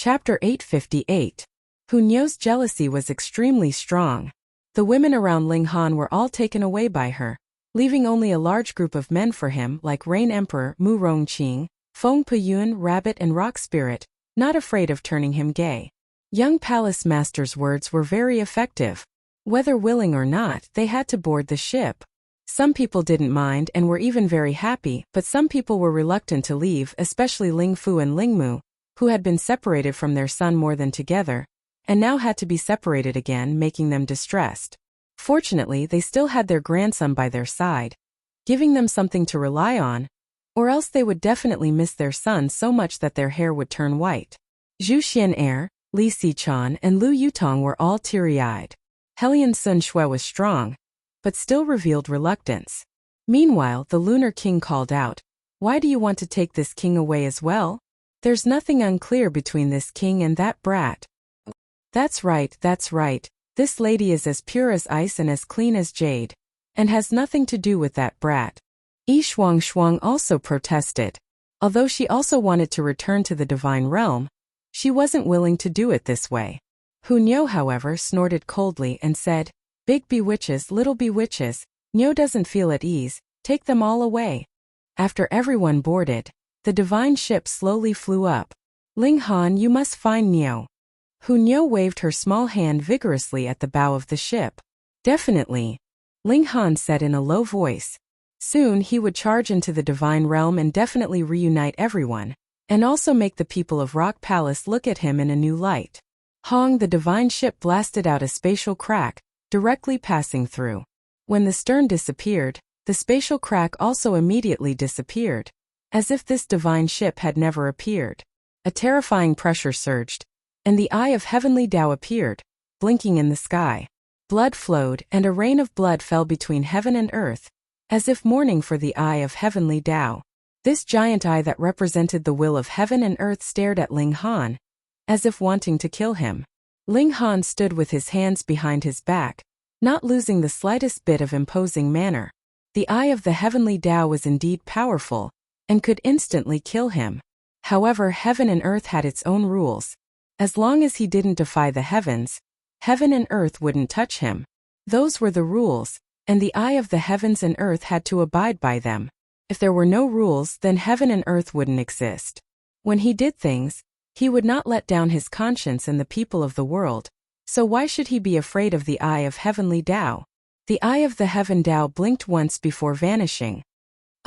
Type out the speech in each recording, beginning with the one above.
Chapter 858. Hunyo's jealousy was extremely strong. The women around Ling Han were all taken away by her, leaving only a large group of men for him like Rain Emperor Mu Rongqing, Feng Peyun, Rabbit and Rock Spirit, not afraid of turning him gay. Young palace master's words were very effective. Whether willing or not, they had to board the ship. Some people didn't mind and were even very happy, but some people were reluctant to leave, especially Ling Fu and Ling Mu, who had been separated from their son more than together, and now had to be separated again, making them distressed. Fortunately, they still had their grandson by their side, giving them something to rely on, or else they would definitely miss their son so much that their hair would turn white. Zhu Xian'er, Li Xichan and Lu Yutong were all teary-eyed. Helian Sun Shui was strong, but still revealed reluctance. Meanwhile, the Lunar King called out, "Why do you want to take this king away as well? There's nothing unclear between this king and that brat." That's right. This lady is as pure as ice and as clean as jade, and has nothing to do with that brat. Yi Shuang also protested. Although she also wanted to return to the divine realm, she wasn't willing to do it this way. Hunyo, however, snorted coldly and said, "Big bewitches, little bewitches, Nyo doesn't feel at ease, take them all away." After everyone boarded, the divine ship slowly flew up. "Ling Han, you must find Nyo." Hunyo waved her small hand vigorously at the bow of the ship. "Definitely," Ling Han said in a low voice. Soon he would charge into the divine realm and definitely reunite everyone, and also make the people of Rock Palace look at him in a new light. Hong, the divine ship blasted out a spatial crack, directly passing through. When the stern disappeared, the spatial crack also immediately disappeared, as if this divine ship had never appeared. A terrifying pressure surged, and the Eye of Heavenly Tao appeared, blinking in the sky. Blood flowed, and a rain of blood fell between heaven and earth, as if mourning for the Eye of Heavenly Tao. This giant eye that represented the will of heaven and earth stared at Ling Han, as if wanting to kill him. Ling Han stood with his hands behind his back, not losing the slightest bit of imposing manner. The Eye of the Heavenly Tao was indeed powerful, and could instantly kill him. However, heaven and earth had its own rules. As long as he didn't defy the heavens, heaven and earth wouldn't touch him. Those were the rules, and the Eye of the heavens and earth had to abide by them. If there were no rules, then heaven and earth wouldn't exist. When he did things, he would not let down his conscience and the people of the world, so why should he be afraid of the Eye of Heavenly Tao? The Eye of the Heaven Tao blinked once before vanishing.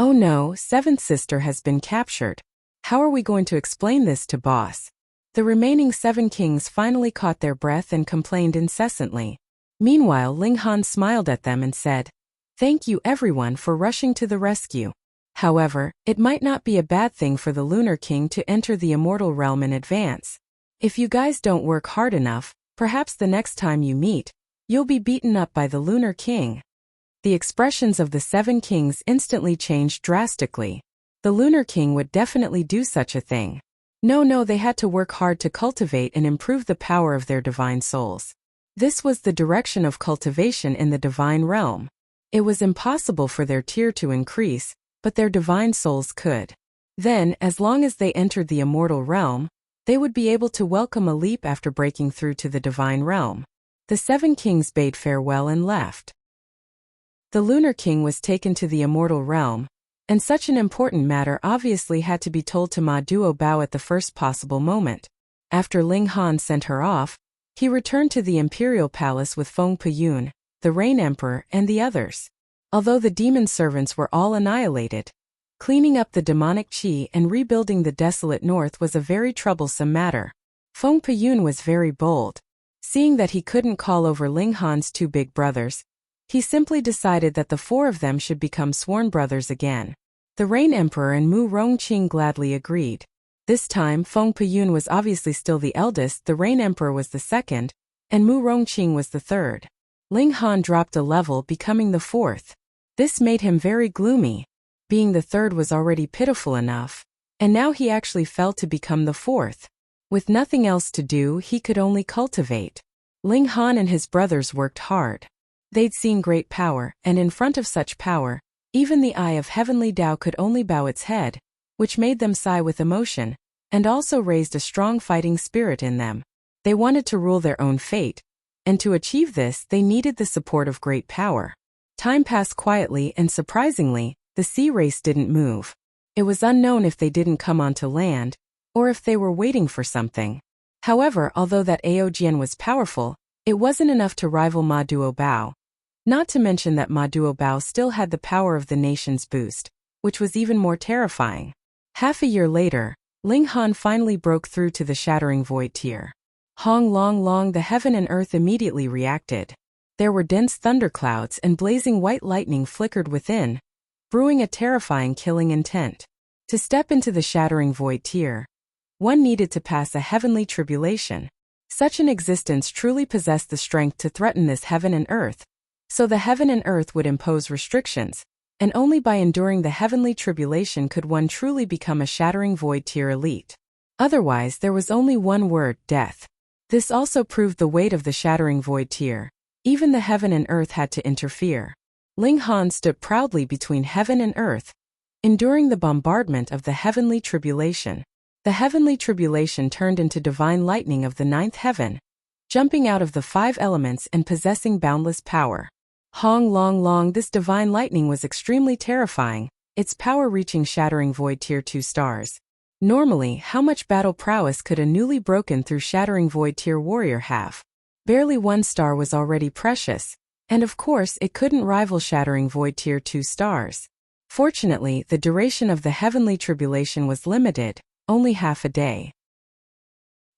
"Oh no, seventh sister has been captured. How are we going to explain this to boss?" The remaining 7 kings finally caught their breath and complained incessantly. Meanwhile, Ling Han smiled at them and said, "Thank you everyone for rushing to the rescue. However, it might not be a bad thing for the Lunar King to enter the immortal realm in advance. If you guys don't work hard enough, perhaps the next time you meet, you'll be beaten up by the Lunar King." The expressions of the 7 kings instantly changed drastically. The Lunar King would definitely do such a thing. No, they had to work hard to cultivate and improve the power of their divine souls. This was the direction of cultivation in the divine realm. It was impossible for their tier to increase, but their divine souls could. Then, as long as they entered the immortal realm, they would be able to welcome a leap after breaking through to the divine realm. The 7 kings bade farewell and left. The Lunar King was taken to the immortal realm, and such an important matter obviously had to be told to Ma Duo Bao at the first possible moment. After Ling Han sent her off, he returned to the imperial palace with Feng Peyun, the Rain Emperor, and the others. Although the demon servants were all annihilated, cleaning up the demonic qi and rebuilding the desolate north was a very troublesome matter. Feng Peyun was very bold. Seeing that he couldn't call over Ling Han's 2 big brothers, he simply decided that the 4 of them should become sworn brothers again. The Rain Emperor and Mu Rongqing gladly agreed. This time, Feng Peyun was obviously still the eldest, the Rain Emperor was the second, and Mu Rongqing was the third. Ling Han dropped a level, becoming the 4th. This made him very gloomy. Being the 3rd was already pitiful enough, and now he actually fell to become the 4th. With nothing else to do, he could only cultivate. Ling Han and his brothers worked hard. They'd seen great power, and in front of such power, even the Eye of Heavenly Tao could only bow its head, which made them sigh with emotion, and also raised a strong fighting spirit in them. They wanted to rule their own fate, and to achieve this they needed the support of great power. Time passed quietly and surprisingly, the sea race didn't move. It was unknown if they didn't come onto land, or if they were waiting for something. However, although that Aojian was powerful, it wasn't enough to rival Ma Duobao. Not to mention that Ma Duobao still had the power of the nation's boost, which was even more terrifying. Half a year later, Ling Han finally broke through to the shattering void tier. Hong Long Long, the heaven and earth immediately reacted. There were dense thunderclouds and blazing white lightning flickered within, brewing a terrifying killing intent. To step into the shattering void tier, one needed to pass a heavenly tribulation. Such an existence truly possessed the strength to threaten this heaven and earth, so the heaven and earth would impose restrictions, and only by enduring the heavenly tribulation could one truly become a shattering void tier elite. Otherwise, there was only one word: death. This also proved the weight of the shattering void tier. Even the heaven and earth had to interfere. Ling Han stood proudly between heaven and earth, enduring the bombardment of the heavenly tribulation. The heavenly tribulation turned into divine lightning of the ninth heaven, jumping out of the 5 elements and possessing boundless power. Hong Long Long, this divine lightning was extremely terrifying, its power reaching shattering void tier 2 stars. Normally, how much battle prowess could a newly broken through shattering void tier warrior have? Barely 1 star was already precious, and of course it couldn't rival shattering void tier 2 stars. Fortunately, the duration of the heavenly tribulation was limited, only half a day.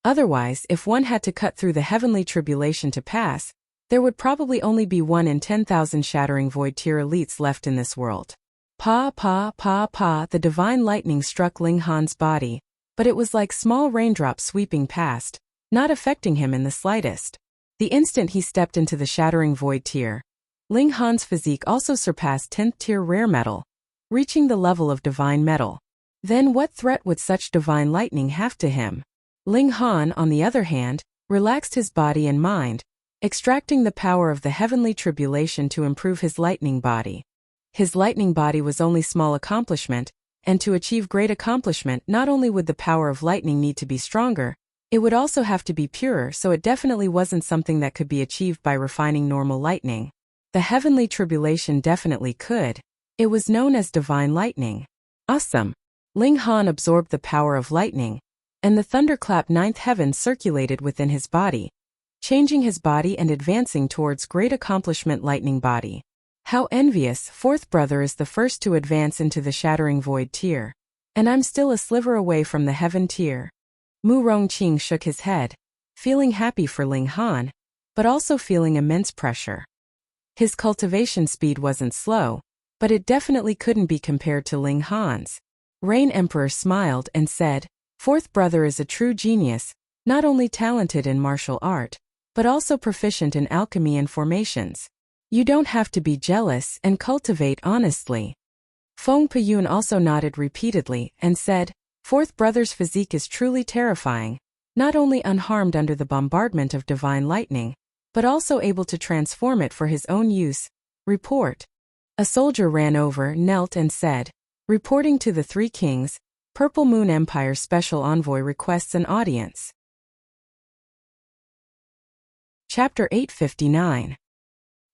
Otherwise, if one had to cut through the heavenly tribulation to pass, there would probably only be 1 in 10,000 shattering void tier elites left in this world. Pa pa pa pa, the divine lightning struck Ling Han's body, but it was like small raindrops sweeping past, not affecting him in the slightest. The instant he stepped into the shattering void tier, Ling Han's physique also surpassed 10th tier rare metal, reaching the level of divine metal. Then what threat would such divine lightning have to him? Ling Han, on the other hand, relaxed his body and mind, extracting the power of the heavenly tribulation to improve his lightning body. His lightning body was only small accomplishment, and to achieve great accomplishment not only would the power of lightning need to be stronger, it would also have to be purer, so it definitely wasn't something that could be achieved by refining normal lightning. The heavenly tribulation definitely could. It was known as divine lightning. Awesome! Ling Han absorbed the power of lightning, and the thunderclap 9th heaven circulated within his body, changing his body and advancing towards great accomplishment lightning body. How envious! 4th brother is the first to advance into the shattering void tier, and I'm still a sliver away from the heaven tier. Mu Rongqing shook his head, feeling happy for Ling Han, but also feeling immense pressure. His cultivation speed wasn't slow, but it definitely couldn't be compared to Ling Han's. Rain Emperor smiled and said, 4th brother is a true genius, not only talented in martial art, but also proficient in alchemy and formations. You don't have to be jealous and cultivate honestly. Feng Peyun also nodded repeatedly and said, 4th brother's physique is truly terrifying, not only unharmed under the bombardment of divine lightning, but also able to transform it for his own use. Report. A soldier ran over, knelt and said, reporting to the 3 kings, Purple Moon Empire Special Envoy requests an audience. Chapter 859.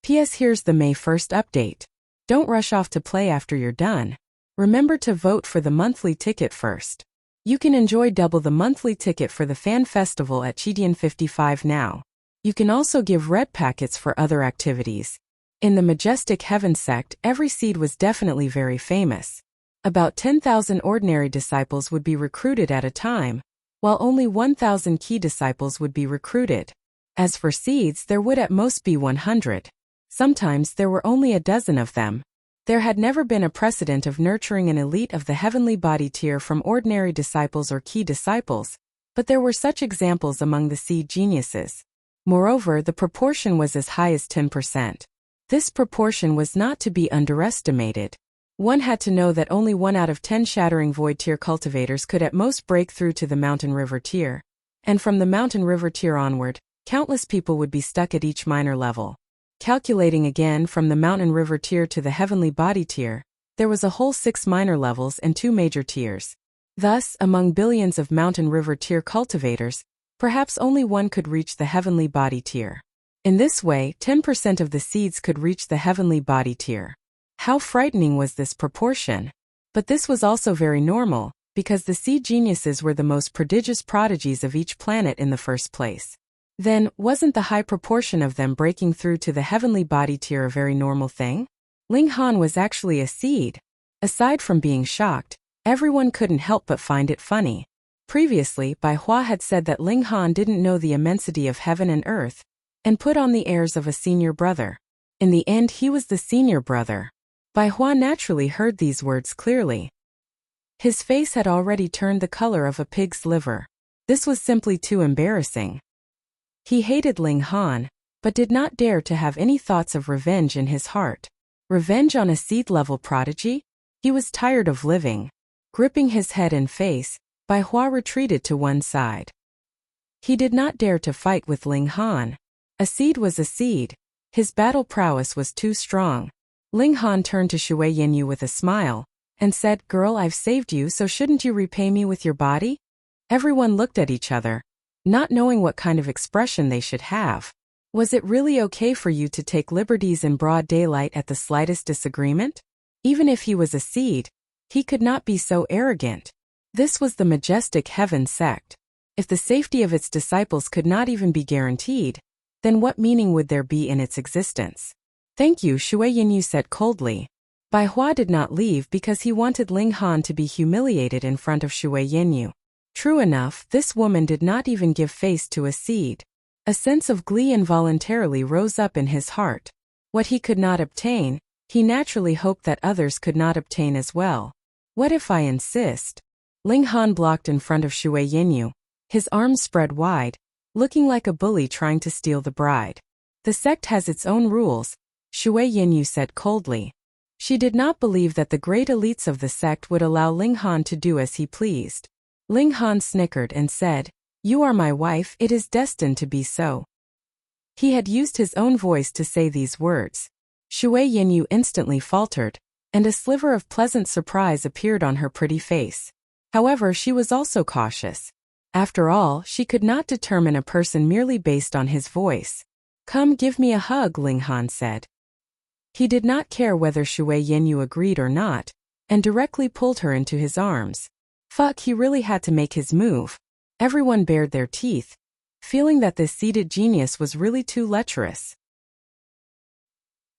P.S. Here's the May 1st update. Don't rush off to play after you're done. Remember to vote for the monthly ticket first. You can enjoy double the monthly ticket for the fan festival at Chidian 55 now. You can also give red packets for other activities. In the Majestic Heaven sect, every seed was definitely very famous. About 10,000 ordinary disciples would be recruited at a time, while only 1,000 key disciples would be recruited. As for seeds, there would at most be 100. Sometimes there were only a dozen of them. There had never been a precedent of nurturing an elite of the heavenly body tier from ordinary disciples or key disciples, but there were such examples among the seed geniuses. Moreover, the proportion was as high as 10%. This proportion was not to be underestimated. One had to know that only 1 out of 10 shattering void tier cultivators could at most break through to the mountain river tier, and from the mountain river tier onward, countless people would be stuck at each minor level. Calculating again from the mountain river tier to the heavenly body tier, there was a whole 6 minor levels and 2 major tiers. Thus, among billions of mountain river tier cultivators, perhaps only one could reach the heavenly body tier. In this way, 10% of the seeds could reach the heavenly body tier. How frightening was this proportion? But this was also very normal, because the seed geniuses were the most prodigious prodigies of each planet in the first place. Then, wasn't the high proportion of them breaking through to the heavenly body tier a very normal thing? Ling Han was actually a seed. Aside from being shocked, everyone couldn't help but find it funny. Previously, Bai Hua had said that Ling Han didn't know the immensity of heaven and earth, and put on the airs of a senior brother. In the end, he was the senior brother. Bai Hua naturally heard these words clearly. His face had already turned the color of a pig's liver. This was simply too embarrassing. He hated Ling Han, but did not dare to have any thoughts of revenge in his heart. Revenge on a seed-level prodigy? He was tired of living. Gripping his head and face, Bai Hua retreated to one side. He did not dare to fight with Ling Han. A seed was a seed. His battle prowess was too strong. Ling Han turned to Shui Yinyu with a smile, and said, "Girl, I've saved you, so shouldn't you repay me with your body?" Everyone looked at each other, not knowing what kind of expression they should have. Was it really okay for you to take liberties in broad daylight at the slightest disagreement? Even if he was a seed, he could not be so arrogant. This was the majestic heaven sect. If the safety of its disciples could not even be guaranteed, then what meaning would there be in its existence? "Thank you," Shui Yinyu said coldly. Bai Hua did not leave because he wanted Ling Han to be humiliated in front of Shui Yinyu. True enough, this woman did not even give face to a seed. A sense of glee involuntarily rose up in his heart. What he could not obtain, he naturally hoped that others could not obtain as well. What if I insist? Ling Han blocked in front of Shui Yinyu, his arms spread wide, looking like a bully trying to steal the bride. "The sect has its own rules," Shui Yinyu said coldly. She did not believe that the great elites of the sect would allow Ling Han to do as he pleased. Ling Han snickered and said, "You are my wife, it is destined to be so." He had used his own voice to say these words. Shui Yinyu instantly faltered, and a sliver of pleasant surprise appeared on her pretty face. However, she was also cautious. After all, she could not determine a person merely based on his voice. "Come give me a hug," Ling Han said. He did not care whether Shui Yinyu agreed or not, and directly pulled her into his arms. Fuck, he really had to make his move. Everyone bared their teeth, feeling that this seated genius was really too lecherous.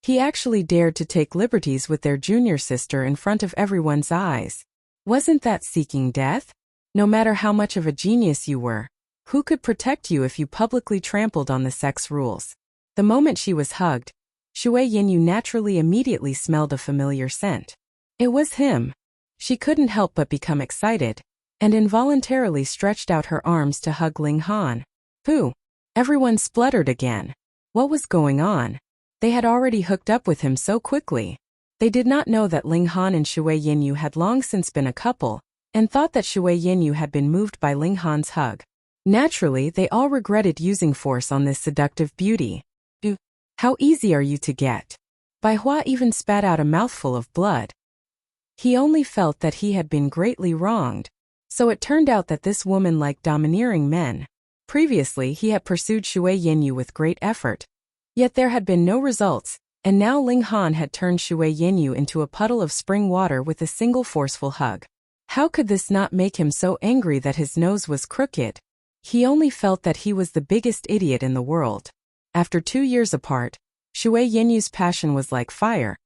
He actually dared to take liberties with their junior sister in front of everyone's eyes. Wasn't that seeking death? No matter how much of a genius you were, who could protect you if you publicly trampled on the sex rules? The moment she was hugged, Shui Yinyu naturally immediately smelled a familiar scent. It was him. She couldn't help but become excited, and involuntarily stretched out her arms to hug Ling Han. Pooh! Everyone spluttered again. What was going on? They had already hooked up with him so quickly. They did not know that Ling Han and Shui Yinyu had long since been a couple, and thought that Shui Yinyu had been moved by Ling Han's hug. Naturally, they all regretted using force on this seductive beauty. How easy are you to get? Bai Hua even spat out a mouthful of blood. He only felt that he had been greatly wronged. So it turned out that this woman liked domineering men. Previously, he had pursued Shui Yinyu with great effort. Yet there had been no results, and now Ling Han had turned Shui Yinyu into a puddle of spring water with a single forceful hug. How could this not make him so angry that his nose was crooked? He only felt that he was the biggest idiot in the world. After 2 years apart, Shui Yinyu's passion was like fire,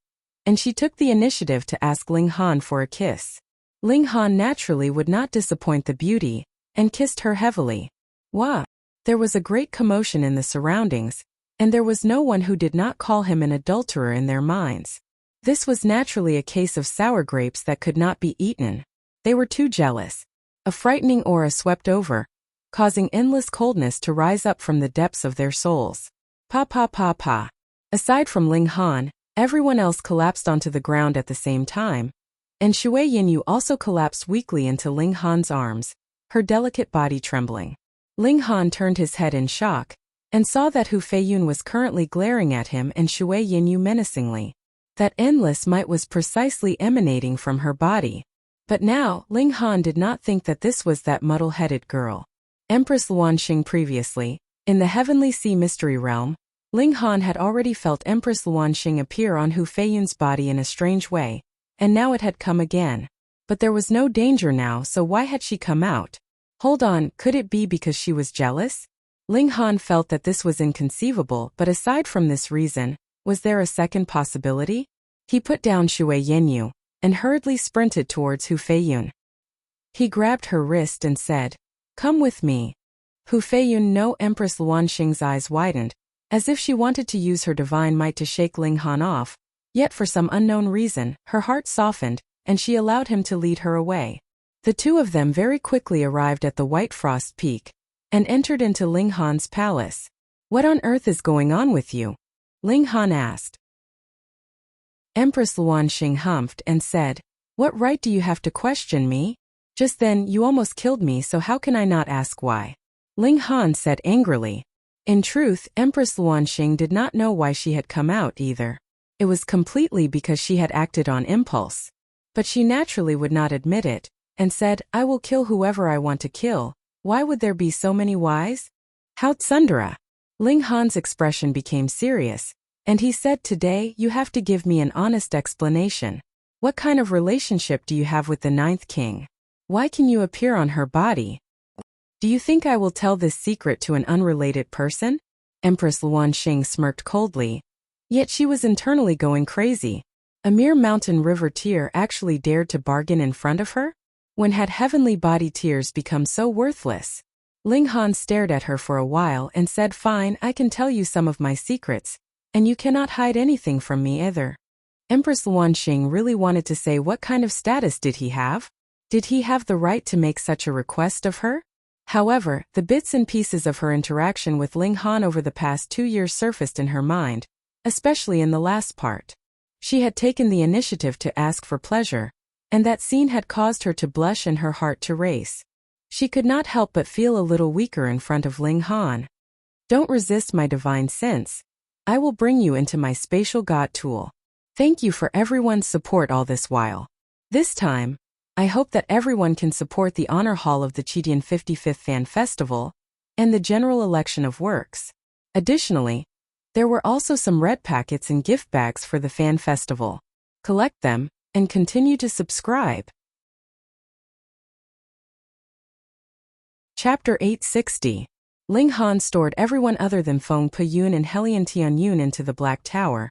and she took the initiative to ask Ling Han for a kiss. Ling Han naturally would not disappoint the beauty, and kissed her heavily. Wah! There was a great commotion in the surroundings, and there was no one who did not call him an adulterer in their minds. This was naturally a case of sour grapes that could not be eaten. They were too jealous. A frightening aura swept over, causing endless coldness to rise up from the depths of their souls. Pa pa pa pa. Aside from Ling Han, everyone else collapsed onto the ground at the same time, and Shui Yinyu also collapsed weakly into Ling Han's arms, her delicate body trembling. Ling Han turned his head in shock, and saw that Hu Feiyun was currently glaring at him and Shui Yinyu menacingly. That endless might was precisely emanating from her body. But now, Ling Han did not think that this was that muddle-headed girl. Empress Luanxing previously, in the Heavenly Sea Mystery Realm, Ling Han had already felt Empress Luanxing appear on Hu Feiyun's body in a strange way, and now it had come again. But there was no danger now, so why had she come out? Hold on, could it be because she was jealous? Ling Han felt that this was inconceivable, but aside from this reason, was there a second possibility? He put down Shui Yenyu and hurriedly sprinted towards Hu Feiyun. He grabbed her wrist and said, "Come with me." Hu Feiyun, no Empress Luanxing's eyes widened, as if she wanted to use her divine might to shake Ling Han off, yet for some unknown reason, her heart softened, and she allowed him to lead her away. The two of them very quickly arrived at the White Frost Peak, and entered into Ling Han's palace. "What on earth is going on with you?" Ling Han asked. Empress Luanxing humphed and said, "What right do you have to question me? Just then you almost killed me, so how can I not ask why?" Ling Han said angrily. In truth, Empress Luanxing did not know why she had come out either. It was completely because she had acted on impulse. But she naturally would not admit it, and said, "I will kill whoever I want to kill. Why would there be so many whys? How tsundere?" Ling Han's expression became serious, and he said, "Today you have to give me an honest explanation. What kind of relationship do you have with the Ninth King? Why can you appear on her body? Do you think I will tell this secret to an unrelated person?" Empress Luanxing smirked coldly. Yet she was internally going crazy. A mere mountain river tear actually dared to bargain in front of her? When had heavenly body tears become so worthless? Ling Han stared at her for a while and said, "Fine, I can tell you some of my secrets, and you cannot hide anything from me either." Empress Luanxing really wanted to say, what kind of status did he have? Did he have the right to make such a request of her? However, the bits and pieces of her interaction with Ling Han over the past 2 years surfaced in her mind, especially in the last part. She had taken the initiative to ask for pleasure, and that scene had caused her to blush and her heart to race. She could not help but feel a little weaker in front of Ling Han. "Don't resist my divine sense. I will bring you into my spatial god tool. Thank you for everyone's support all this while. This time, I hope that everyone can support the Honor Hall of the Qidian 55th Fan Festival and the general election of works. Additionally, there were also some red packets and gift bags for the fan festival. Collect them and continue to subscribe." Chapter 860. Ling Han stored everyone other than Feng Peyun and Helian Tianyun into the Black Tower,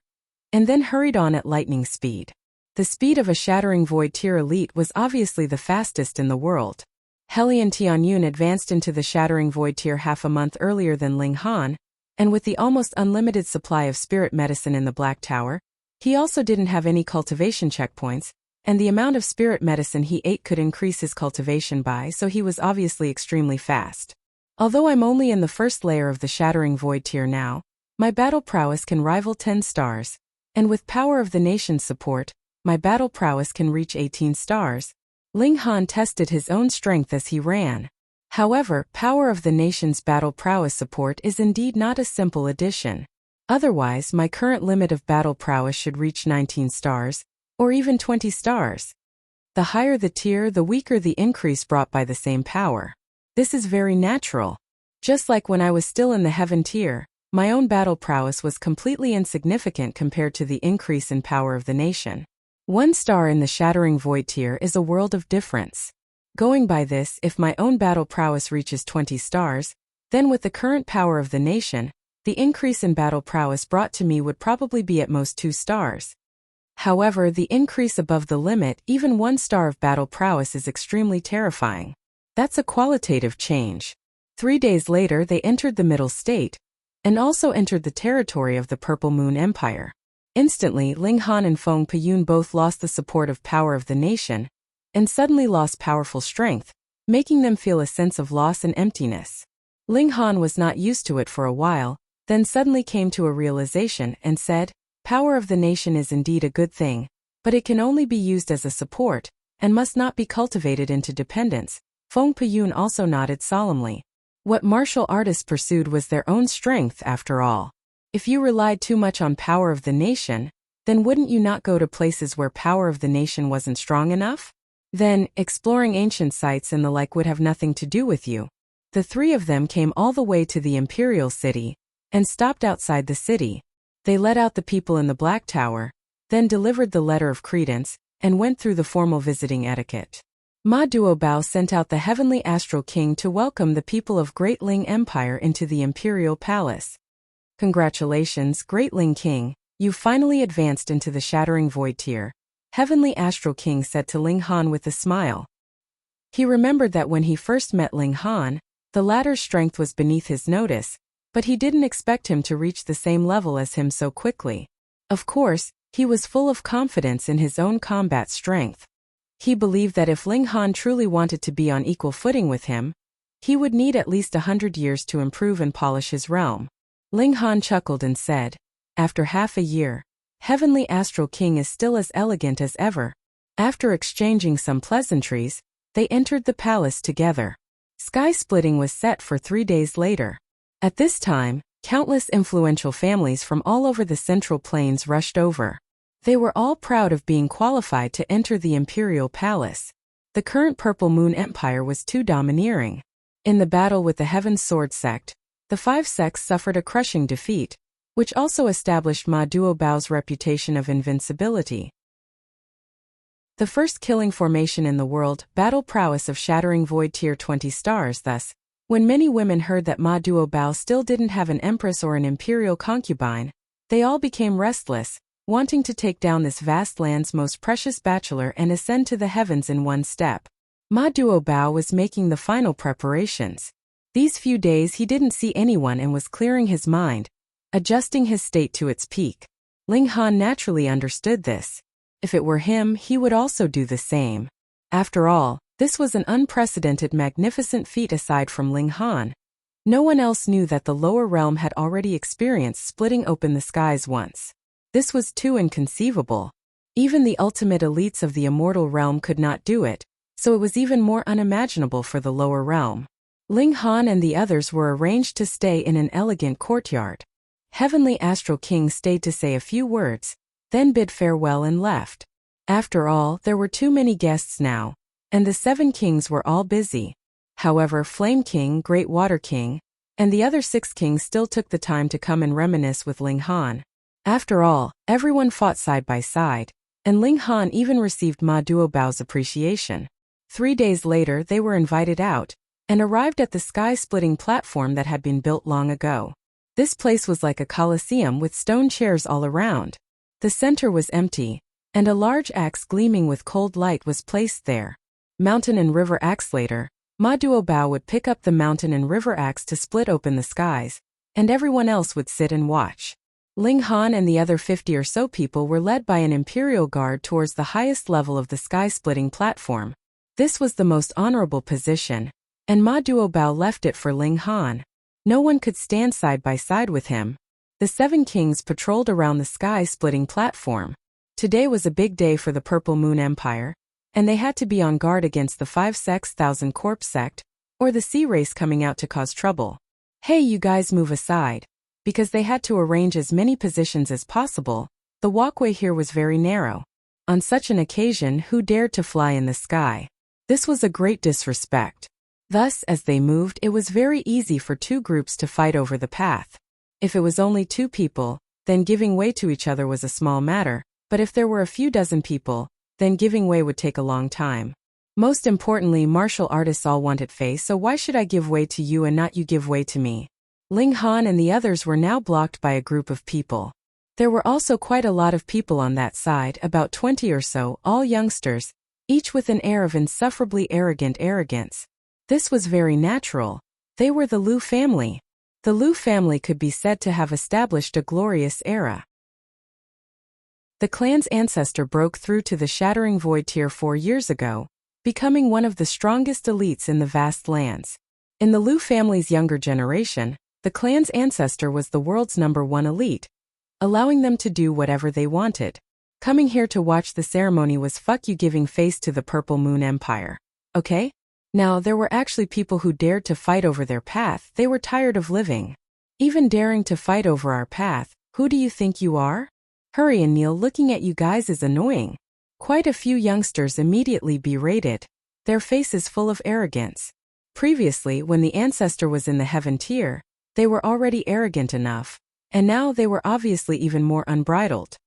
and then hurried on at lightning speed. The speed of a Shattering Void Tier Elite was obviously the fastest in the world. Helian Tianyun advanced into the Shattering Void Tier half a month earlier than Ling Han, and with the almost unlimited supply of spirit medicine in the Black Tower, he also didn't have any cultivation checkpoints, and the amount of spirit medicine he ate could increase his cultivation by, so he was obviously extremely fast. Although I'm only in the first layer of the Shattering Void Tier now, my battle prowess can rival 10 stars, and with Power of the Nation's support, my battle prowess can reach 18 stars. Ling Han tested his own strength as he ran. However, Power of the Nation's battle prowess support is indeed not a simple addition. Otherwise, my current limit of battle prowess should reach 19 stars, or even 20 stars. The higher the tier, the weaker the increase brought by the same power. This is very natural. Just like when I was still in the Heaven tier, my own battle prowess was completely insignificant compared to the increase in Power of the Nation. 1 star in the Shattering Void tier is a world of difference. Going by this, if my own battle prowess reaches 20 stars, then with the current Power of the Nation, the increase in battle prowess brought to me would probably be at most 2 stars. However, the increase above the limit, even 1 star of battle prowess, is extremely terrifying. That's a qualitative change. 3 days later they entered the Middle State, and also entered the territory of the Purple Moon Empire. Instantly, Ling Han and Feng Peyun both lost the support of Power of the Nation, and suddenly lost powerful strength, making them feel a sense of loss and emptiness. Ling Han was not used to it for a while, then suddenly came to a realization and said, "Power of the Nation is indeed a good thing, but it can only be used as a support, and must not be cultivated into dependence." Feng Peyun also nodded solemnly. What martial artists pursued was their own strength after all. If you relied too much on Power of the Nation, then wouldn't you not go to places where Power of the Nation wasn't strong enough? Then, exploring ancient sites and the like would have nothing to do with you. The three of them came all the way to the imperial city and stopped outside the city. They let out the people in the Black Tower, then delivered the letter of credence, and went through the formal visiting etiquette. Ma Duobao sent out the heavenly astral king to welcome the people of Great Ling Empire into the imperial palace. Congratulations, Great Ling King, you've finally advanced into the Shattering Void tier, Heavenly Astral King said to Ling Han with a smile. He remembered that when he first met Ling Han, the latter's strength was beneath his notice, but he didn't expect him to reach the same level as him so quickly. Of course, he was full of confidence in his own combat strength. He believed that if Ling Han truly wanted to be on equal footing with him, he would need at least 100 years to improve and polish his realm. Ling Han chuckled and said, "After half a year, Heavenly Astral King is still as elegant as ever." After exchanging some pleasantries, they entered the palace together. Sky splitting was set for 3 days later. At this time, countless influential families from all over the Central Plains rushed over. They were all proud of being qualified to enter the imperial palace. The current Purple Moon Empire was too domineering. In the battle with the Heaven Sword sect, the 5 sects suffered a crushing defeat, which also established Ma Duobao's reputation of invincibility. The first killing formation in the world, battle prowess of Shattering Void tier 20 stars. Thus, when many women heard that Ma Duobao still didn't have an empress or an imperial concubine, they all became restless, wanting to take down this vast land's most precious bachelor and ascend to the heavens in one step. Ma Duobao was making the final preparations. These few days he didn't see anyone and was clearing his mind, adjusting his state to its peak. Ling Han naturally understood this. If it were him, he would also do the same. After all, this was an unprecedented magnificent feat aside from Ling Han. No one else knew that the lower realm had already experienced splitting open the skies once. This was too inconceivable. Even the ultimate elites of the immortal realm could not do it, so it was even more unimaginable for the lower realm. Ling Han and the others were arranged to stay in an elegant courtyard. Heavenly Astral King stayed to say a few words, then bid farewell and left. After all, there were too many guests now, and the 7 kings were all busy. However, Flame King, Great Water King, and the other 6 kings still took the time to come and reminisce with Ling Han. After all, everyone fought side by side, and Ling Han even received Ma Duobao's appreciation. 3 days later they were invited out, and arrived at the sky-splitting platform that had been built long ago. This place was like a coliseum with stone chairs all around. The center was empty, and a large axe gleaming with cold light was placed there. Mountain and river axe. Later, Ma Duobao would pick up the mountain and river axe to split open the skies, and everyone else would sit and watch. Ling Han and the other 50 or so people were led by an imperial guard towards the highest level of the sky-splitting platform. This was the most honorable position, and Ma Duobao left it for Ling Han. No one could stand side by side with him. The 7 kings patrolled around the sky-splitting platform. Today was a big day for the Purple Moon Empire, and they had to be on guard against the 5 sects Thousand Corpse sect, or the sea race coming out to cause trouble. "Hey, you guys, move aside." Because they had to arrange as many positions as possible, the walkway here was very narrow. On such an occasion, who dared to fly in the sky? This was a great disrespect. Thus, as they moved, it was very easy for 2 groups to fight over the path. If it was only 2 people, then giving way to each other was a small matter, but if there were a few dozen people, then giving way would take a long time. Most importantly, martial artists all wanted face, so why should I give way to you and not you give way to me? Ling Han and the others were now blocked by a group of people. There were also quite a lot of people on that side, about 20 or so, all youngsters, each with an air of insufferably arrogant arrogance. This was very natural. They were the Liu family. The Liu family could be said to have established a glorious era. The clan's ancestor broke through to the Shattering Void tier 4 years ago, becoming one of the strongest elites in the vast lands. In the Liu family's younger generation, the clan's ancestor was the world's #1 elite, allowing them to do whatever they wanted. Coming here to watch the ceremony was fuck you giving face to the Purple Moon Empire. Okay? Now, there were actually people who dared to fight over their path. They were tired of living. Even daring to fight over our path, who do you think you are? Hurry and kneel, looking at you guys is annoying. Quite a few youngsters immediately berated, their faces full of arrogance. Previously, when the ancestor was in the heaven tier, they were already arrogant enough, and now they were obviously even more unbridled.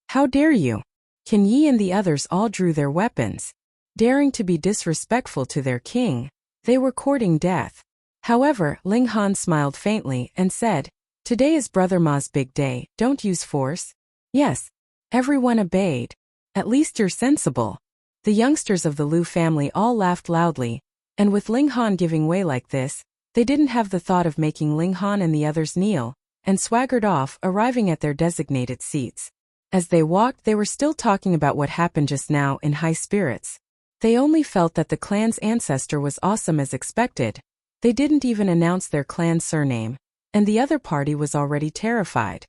How dare you? Qin Yi and the others all drew their weapons, daring to be disrespectful to their king. They were courting death. However, Ling Han smiled faintly and said, "Today is Brother Ma's big day, don't use force." Yes. Everyone obeyed. At least you're sensible. The youngsters of the Lu family all laughed loudly, and with Ling Han giving way like this, they didn't have the thought of making Ling Han and the others kneel, and swaggered off, arriving at their designated seats. As they walked, they were still talking about what happened just now in high spirits. They only felt that the clan's ancestor was awesome as expected. They didn't even announce their clan surname, and the other party was already terrified.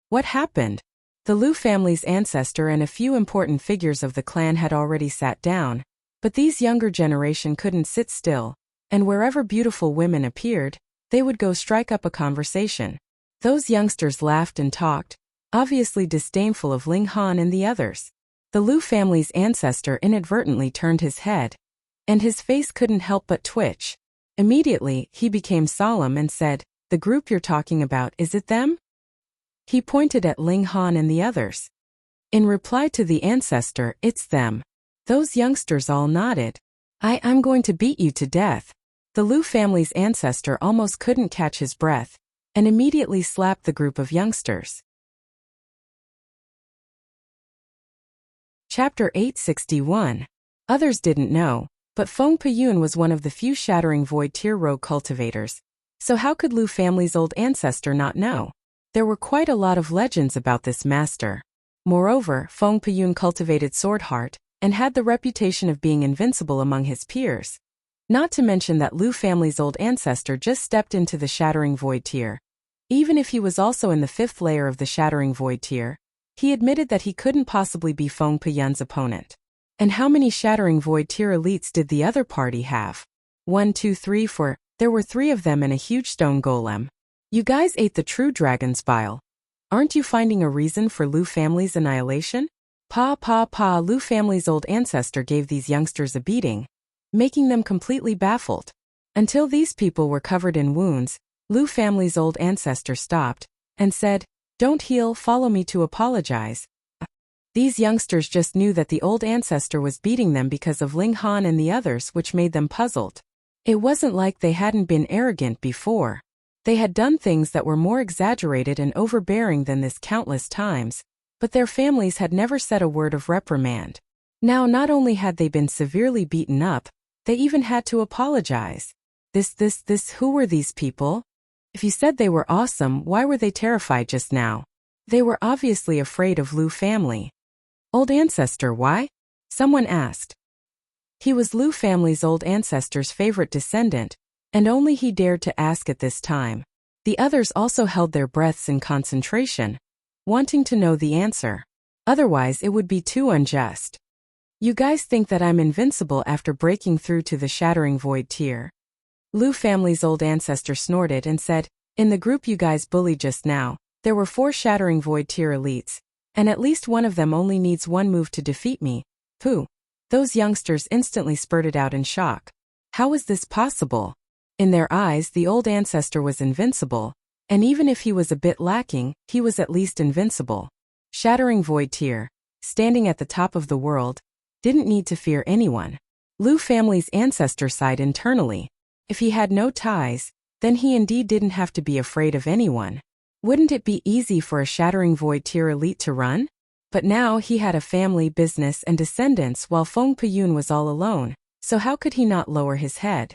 What happened? The Lu family's ancestor and a few important figures of the clan had already sat down, but these younger generation couldn't sit still, and wherever beautiful women appeared, they would go strike up a conversation. Those youngsters laughed and talked, obviously disdainful of Ling Han and the others. The Lu family's ancestor inadvertently turned his head, and his face couldn't help but twitch. Immediately, he became solemn and said, "The group you're talking about, is it them?" He pointed at Ling Han and the others. In reply to the ancestor, "It's them." Those youngsters all nodded. I'm going to beat you to death." The Lu family's ancestor almost couldn't catch his breath, and immediately slapped the group of youngsters. Chapter 861. Others didn't know, but Feng Peyun was one of the few Shattering Void tier rogue cultivators. So how could Lu family's old ancestor not know? There were quite a lot of legends about this master. Moreover, Feng Peyun cultivated Sword Heart, and had the reputation of being invincible among his peers. Not to mention that Lu family's old ancestor just stepped into the Shattering Void tier. Even if he was also in the 5th layer of the Shattering Void tier, he admitted that he couldn't possibly be Feng Peyun's opponent. And how many Shattering Void tier elites did the other party have? 1, 2, 3, 4. There were 3 of them and a huge stone golem. You guys ate the true dragon's bile. Aren't you finding a reason for Lu family's annihilation? Lu family's old ancestor gave these youngsters a beating, making them completely baffled. Until these people were covered in wounds, Lu family's old ancestor stopped, and said, "Don't heal, follow me to apologize." These youngsters just knew that the old ancestor was beating them because of Ling Han and the others, which made them puzzled. It wasn't like they hadn't been arrogant before. They had done things that were more exaggerated and overbearing than this countless times, but their families had never said a word of reprimand. Now not only had they been severely beaten up, they even had to apologize. Who were these people? If you said they were awesome, why were they terrified just now? They were obviously afraid of Lu family. Old ancestor, why? Someone asked. He was Lu family's old ancestor's favorite descendant, and only he dared to ask at this time. The others also held their breaths in concentration, wanting to know the answer. Otherwise it would be too unjust. You guys think that I'm invincible after breaking through to the Shattering Void tier? Lu family's old ancestor snorted and said, "In the group you guys bullied just now, there were 4 Shattering Void tier elites, and at least one of them only needs one move to defeat me." Pooh. Those youngsters instantly spurted out in shock. How was this possible? In their eyes, the old ancestor was invincible, and even if he was a bit lacking, he was at least invincible. Shattering Void tier, standing at the top of the world, didn't need to fear anyone. Lu family's ancestor sighed internally. If he had no ties, then he indeed didn't have to be afraid of anyone. Wouldn't it be easy for a Shattering Void tier elite to run? But now he had a family, business, and descendants while Feng Peyun was all alone, so how could he not lower his head?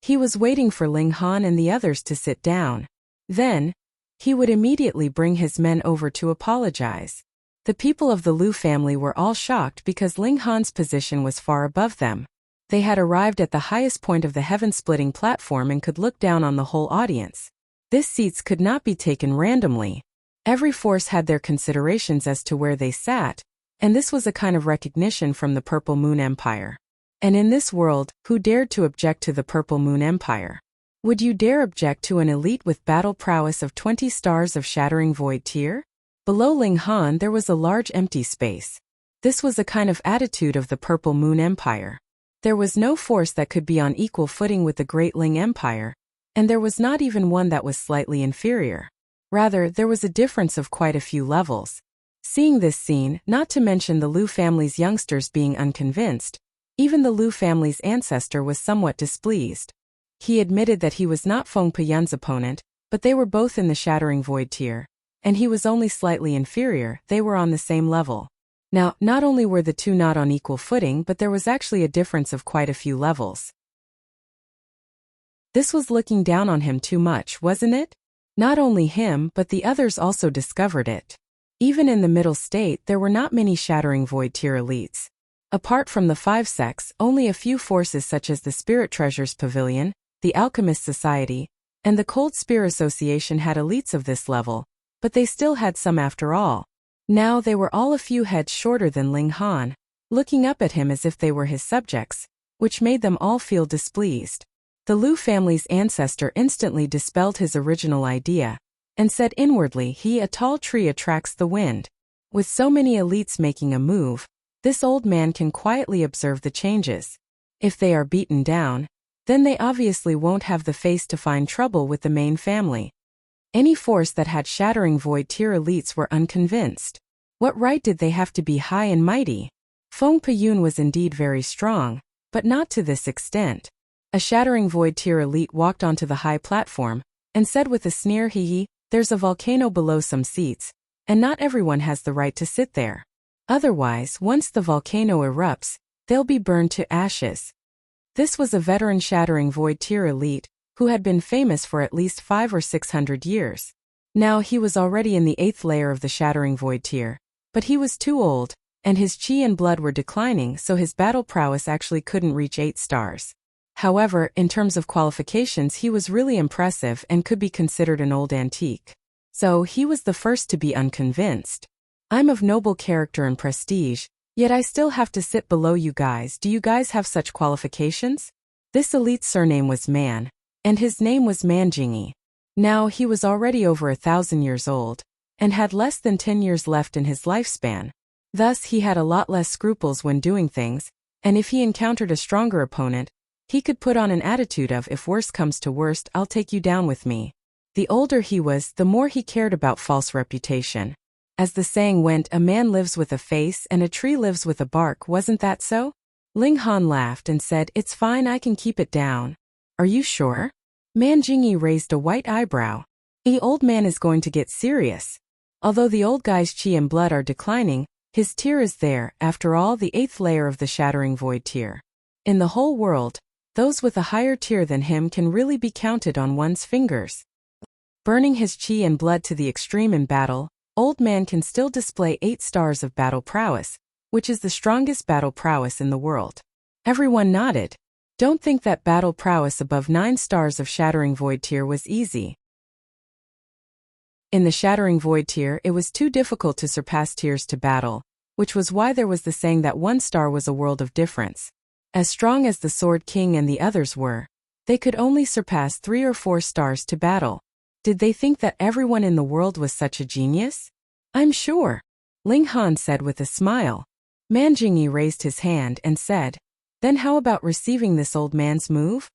He was waiting for Ling Han and the others to sit down. Then, he would immediately bring his men over to apologize. The people of the Lu family were all shocked because Ling Han's position was far above them. They had arrived at the highest point of the heaven-splitting platform and could look down on the whole audience. These seats could not be taken randomly. Every force had their considerations as to where they sat, and this was a kind of recognition from the Purple Moon Empire. And in this world, who dared to object to the Purple Moon Empire? Would you dare object to an elite with battle prowess of 20 stars of Shattering Void tier? Below Ling Han there was a large empty space. This was a kind of attitude of the Purple Moon Empire. There was no force that could be on equal footing with the Great Ling Empire, and there was not even one that was slightly inferior. Rather, there was a difference of quite a few levels. Seeing this scene, not to mention the Liu family's youngsters being unconvinced, even the Liu family's ancestor was somewhat displeased. He admitted that he was not Feng Peyun's opponent, but they were both in the Shattering Void tier, and he was only slightly inferior. They were on the same level. Now, not only were the two not on equal footing, but there was actually a difference of quite a few levels. This was looking down on him too much, wasn't it? Not only him, but the others also discovered it. Even in the middle state, there were not many Shattering Void tier elites. Apart from the 5 sects, only a few forces such as the Spirit Treasures Pavilion, the Alchemist Society, and the Cold Spear Association had elites of this level, but they still had some after all. Now they were all a few heads shorter than Ling Han, looking up at him as if they were his subjects, which made them all feel displeased. The Liu family's ancestor instantly dispelled his original idea, and said inwardly, a tall tree attracts the wind. With so many elites making a move, this old man can quietly observe the changes. If they are beaten down, then they obviously won't have the face to find trouble with the main family. Any force that had Shattering Void tier elites were unconvinced. What right did they have to be high and mighty? Feng Peyun was indeed very strong, but not to this extent. A Shattering Void tier elite walked onto the high platform, and said with a sneer, there's a volcano below some seats, and not everyone has the right to sit there. Otherwise, once the volcano erupts, they'll be burned to ashes. This was a veteran Shattering Void tier elite, who had been famous for at least 500 or 600 years. Now he was already in the 8th layer of the Shattering Void tier, but he was too old, and his chi and blood were declining, so his battle prowess actually couldn't reach 8 stars. However, in terms of qualifications, he was really impressive and could be considered an old antique. So he was the first to be unconvinced. I'm of noble character and prestige, yet I still have to sit below you guys. Do you guys have such qualifications? This elite's surname was Man, and his name was Manjingi. Now he was already over 1,000 years old, and had less than 10 years left in his lifespan. Thus he had a lot less scruples when doing things, and if he encountered a stronger opponent, he could put on an attitude of, if worst comes to worst, I'll take you down with me. The older he was, the more he cared about false reputation. As the saying went, a man lives with a face and a tree lives with a bark, wasn't that so? Ling Han laughed and said, it's fine, I can keep it down. Are you sure? Manjingi raised a white eyebrow. The old man is going to get serious. Although the old guy's chi and blood are declining, his tier is there, after all, the 8th layer of the Shattering Void tier. In the whole world, those with a higher tier than him can really be counted on one's fingers. Burning his chi and blood to the extreme in battle, old man can still display 8 stars of battle prowess, which is the strongest battle prowess in the world. Everyone nodded. Don't think that battle prowess above 9 stars of Shattering Void tier was easy. In the Shattering Void tier, it was too difficult to surpass tiers to battle, which was why there was the saying that 1 star was a world of difference. As strong as the Sword King and the others were, they could only surpass 3 or 4 stars to battle. Did they think that everyone in the world was such a genius? I'm sure. Ling Han said with a smile. Manjingi raised his hand and said, then how about receiving this old man's move?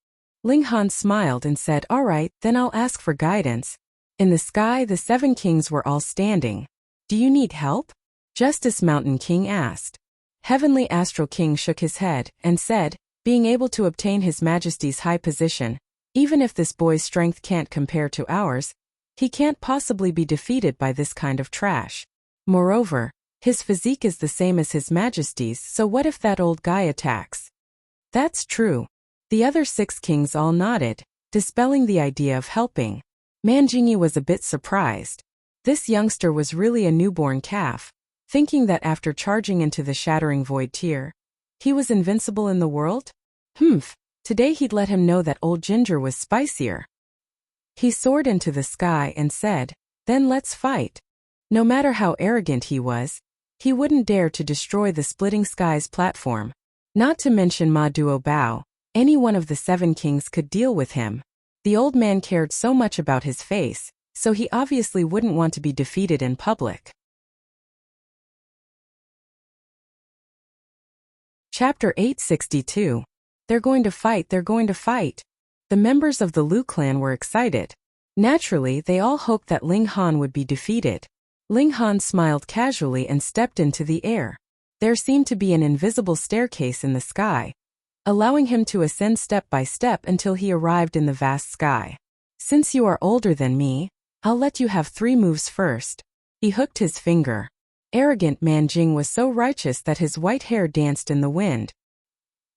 Ling Han smiled and said, all right, then I'll ask for guidance. In the sky, the 7 kings were all standing. Do you need help? Justice Mountain King asked. Heavenly Astral King shook his head and said, being able to obtain His Majesty's high position, even if this boy's strength can't compare to ours, he can't possibly be defeated by this kind of trash. Moreover, his physique is the same as His Majesty's, so what if that old guy attacks? That's true. The other 6 kings all nodded, dispelling the idea of helping. Manjingi was a bit surprised. This youngster was really a newborn calf, thinking that after charging into the Shattering Void tier, he was invincible in the world? Today he'd let him know that old Ginger was spicier. He soared into the sky and said, then let's fight. No matter how arrogant he was, he wouldn't dare to destroy the Splitting Skies platform. Not to mention Ma Duo Bao, any one of the 7 kings could deal with him. The old man cared so much about his face, so he obviously wouldn't want to be defeated in public. Chapter 862. They're going to fight, they're going to fight. The members of the Liu clan were excited. Naturally, they all hoped that Ling Han would be defeated. Ling Han smiled casually and stepped into the air. There seemed to be an invisible staircase in the sky, allowing him to ascend step by step until he arrived in the vast sky. Since you are older than me, I'll let you have 3 moves first. He hooked his finger. Arrogant Man Jing was so righteous that his white hair danced in the wind.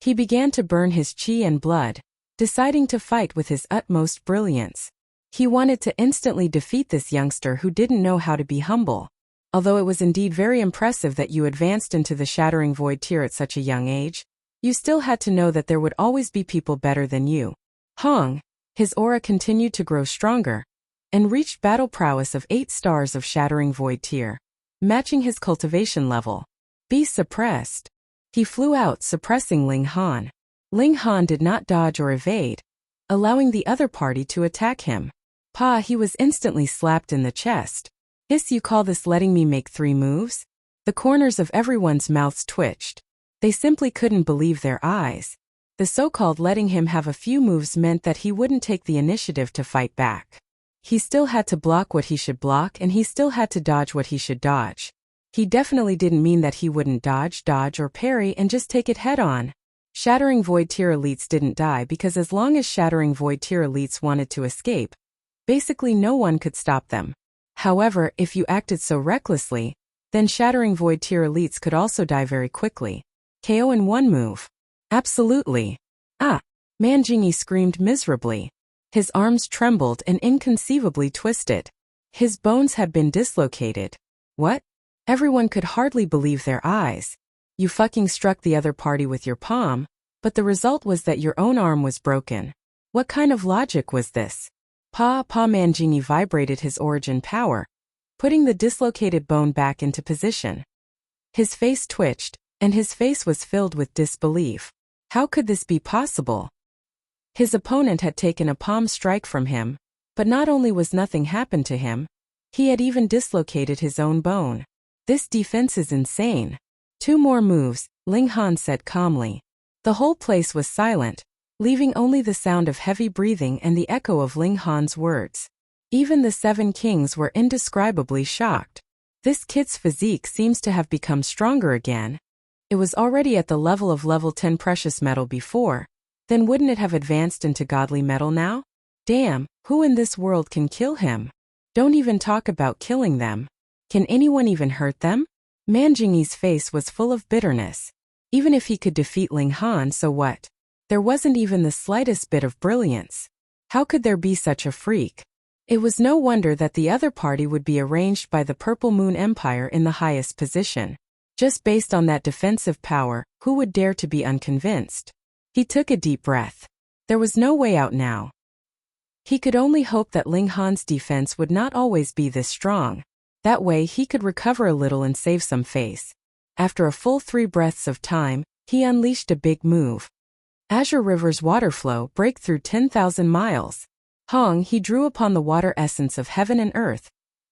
He began to burn his chi and blood, deciding to fight with his utmost brilliance. He wanted to instantly defeat this youngster who didn't know how to be humble. Although it was indeed very impressive that you advanced into the Shattering Void tier at such a young age, you still had to know that there would always be people better than you. Hong, his aura continued to grow stronger, and reached battle prowess of 8 stars of Shattering Void tier, matching his cultivation level. Be suppressed. He flew out, suppressing Ling Han. Ling Han did not dodge or evade, allowing the other party to attack him. He was instantly slapped in the chest. You call this letting me make 3 moves? The corners of everyone's mouths twitched. They simply couldn't believe their eyes. The so-called letting him have a few moves meant that he wouldn't take the initiative to fight back. He still had to block what he should block, and he still had to dodge what he should dodge. He definitely didn't mean that he wouldn't dodge, or parry and just take it head on. Shattering Void tier elites didn't die because as long as Shattering Void tier elites wanted to escape, basically no one could stop them. However, if you acted so recklessly, then Shattering Void tier elites could also die very quickly. KO in 1 move. Absolutely. Man Jingyi screamed miserably. His arms trembled and inconceivably twisted. His bones had been dislocated. What? Everyone could hardly believe their eyes. You fucking struck the other party with your palm, but the result was that your own arm was broken. What kind of logic was this? Man Jingyi vibrated his origin power, putting the dislocated bone back into position. His face twitched, and his face was filled with disbelief. How could this be possible? His opponent had taken a palm strike from him, but not only was nothing happened to him, he had even dislocated his own bone. This defense is insane. 2 more moves, Ling Han said calmly. The whole place was silent, leaving only the sound of heavy breathing and the echo of Ling Han's words. Even the 7 kings were indescribably shocked. This kid's physique seems to have become stronger again. It was already at the level of level 10 precious metal before, then wouldn't it have advanced into godly metal now? Damn, who in this world can kill him? Don't even talk about killing them. Can anyone even hurt them? Man Jingyi's face was full of bitterness. Even if he could defeat Ling Han, so what? There wasn't even the slightest bit of brilliance. How could there be such a freak? It was no wonder that the other party would be arranged by the Purple Moon Empire in the highest position. Just based on that defensive power, who would dare to be unconvinced? He took a deep breath. There was no way out now. He could only hope that Ling Han's defense would not always be this strong. That way he could recover a little and save some face. After a full 3 breaths of time, he unleashed a big move. Azure River's water flow break through 10,000 miles. Hong, he drew upon the water essence of heaven and earth,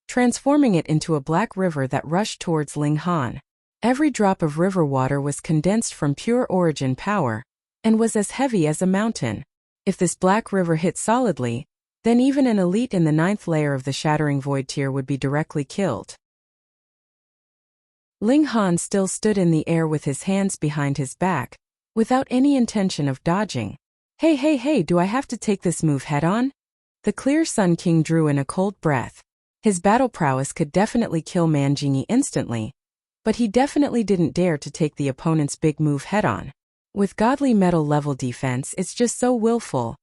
transforming it into a black river that rushed towards Ling Han. Every drop of river water was condensed from pure origin power, and was as heavy as a mountain. If this black river hit solidly, then even an elite in the 9th layer of the Shattering Void tier would be directly killed. Ling Han still stood in the air with his hands behind his back, without any intention of dodging. Hey, do I have to take this move head on? The Clear Sun King drew in a cold breath. His battle prowess could definitely kill Man Jingyi instantly, but he definitely didn't dare to take the opponent's big move head on. With godly metal level defense, it's just so willful.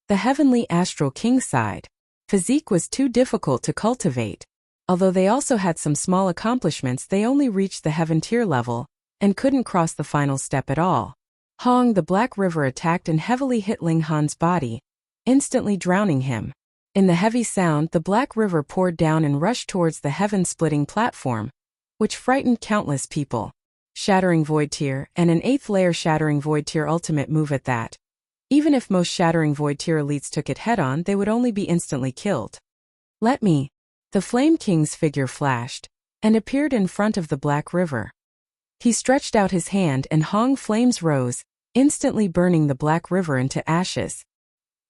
The Heavenly Astral King side. Physique was too difficult to cultivate. Although they also had some small accomplishments, they only reached the Heaven tier level, and couldn't cross the final step at all. Hong, the Black River attacked and heavily hit Ling Han's body, instantly drowning him. In the heavy sound, the Black River poured down and rushed towards the heaven-splitting platform, which frightened countless people. Shattering Void tier, and an 8th layer Shattering Void tier ultimate move at that. Even if most Shattering Void tier elites took it head-on, they would only be instantly killed. Let me. The Flame King's figure flashed, and appeared in front of the Black River. He stretched out his hand and Hong flames rose, instantly burning the Black River into ashes.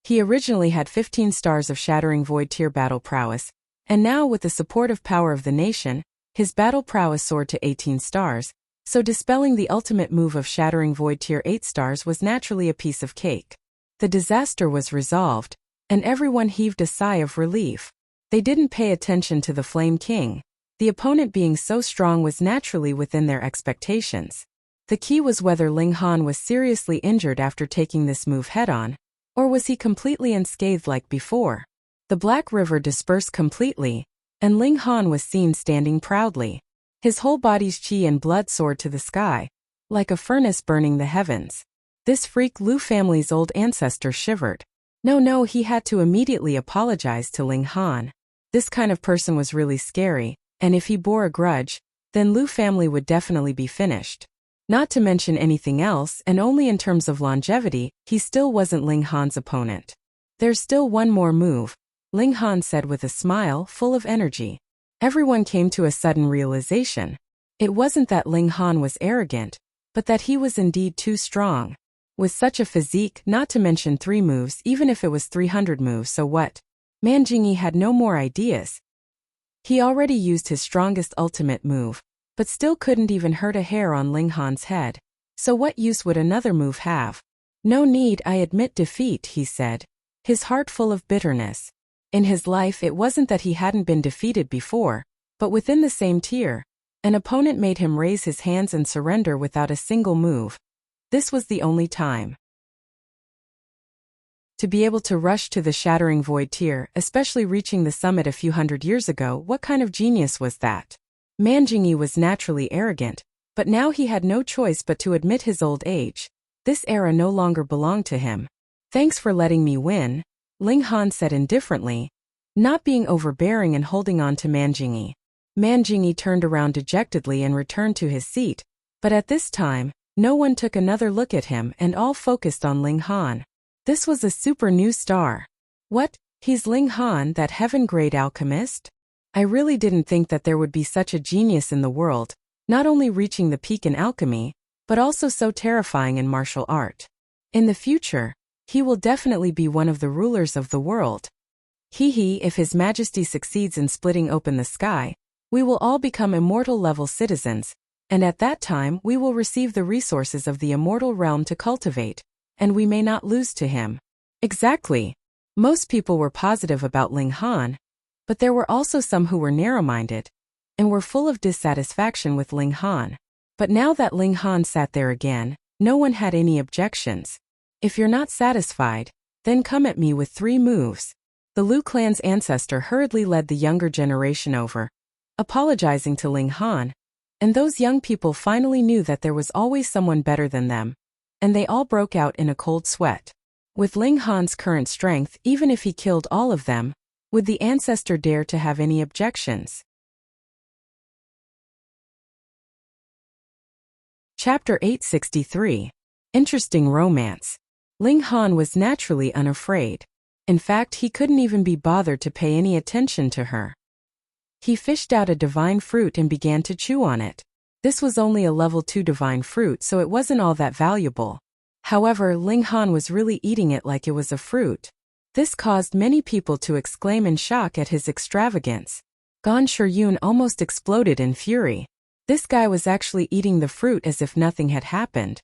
He originally had 15 stars of Shattering Void Tier battle prowess, and now with the supportive power of the nation, his battle prowess soared to 18 stars, so dispelling the ultimate move of Shattering Void Tier 8 stars was naturally a piece of cake. The disaster was resolved, and everyone heaved a sigh of relief. They didn't pay attention to the Flame King. The opponent being so strong was naturally within their expectations. The key was whether Ling Han was seriously injured after taking this move head-on, or was he completely unscathed like before? The Black River dispersed completely, and Ling Han was seen standing proudly. His whole body's qi and blood soared to the sky, like a furnace burning the heavens. This freak Lu family's old ancestor shivered. No, he had to immediately apologize to Ling Han. This kind of person was really scary, and if he bore a grudge, then Lu family would definitely be finished. Not to mention anything else, and only in terms of longevity, he still wasn't Ling Han's opponent. There's still one more move, Ling Han said with a smile full of energy. Everyone came to a sudden realization. It wasn't that Ling Han was arrogant, but that he was indeed too strong. With such a physique, not to mention 3 moves, even if it was 300 moves, so what? Man Jingyi had no more ideas. He already used his strongest ultimate move, but still couldn't even hurt a hair on Ling Han's head. So what use would another move have? No need, I admit defeat, he said, his heart full of bitterness. In his life it wasn't that he hadn't been defeated before, but within the same tier, an opponent made him raise his hands and surrender without a single move. This was the only time. To be able to rush to the Shattering Void tier, especially reaching the summit a few hundred years ago, what kind of genius was that? Man Jingyi was naturally arrogant, but now he had no choice but to admit his old age. This era no longer belonged to him. Thanks for letting me win, Ling Han said indifferently, not being overbearing and holding on to Man Jingyi. Man Jingyi turned around dejectedly and returned to his seat, but at this time, no one took another look at him and all focused on Ling Han. This was a super new star. What? He's Ling Han, that heaven-grade alchemist? I really didn't think that there would be such a genius in the world, not only reaching the peak in alchemy, but also so terrifying in martial art. In the future, he will definitely be one of the rulers of the world. If His Majesty succeeds in splitting open the sky, we will all become immortal-level citizens, and at that time we will receive the resources of the immortal realm to cultivate, and we may not lose to him. Exactly. Most people were positive about Ling Han, but there were also some who were narrow-minded, and were full of dissatisfaction with Ling Han. But now that Ling Han sat there again, no one had any objections. If you're not satisfied, then come at me with 3 moves. The Lu clan's ancestor hurriedly led the younger generation over, apologizing to Ling Han, and those young people finally knew that there was always someone better than them, and they all broke out in a cold sweat. With Ling Han's current strength, even if he killed all of them, would the ancestor dare to have any objections? Chapter 863. Interesting Romance. Ling Han was naturally unafraid. In fact, he couldn't even be bothered to pay any attention to her. He fished out a divine fruit and began to chew on it. This was only a level 2 divine fruit, so it wasn't all that valuable. However, Ling Han was really eating it like it was a fruit. This caused many people to exclaim in shock at his extravagance. Gan Shiyun almost exploded in fury. This guy was actually eating the fruit as if nothing had happened.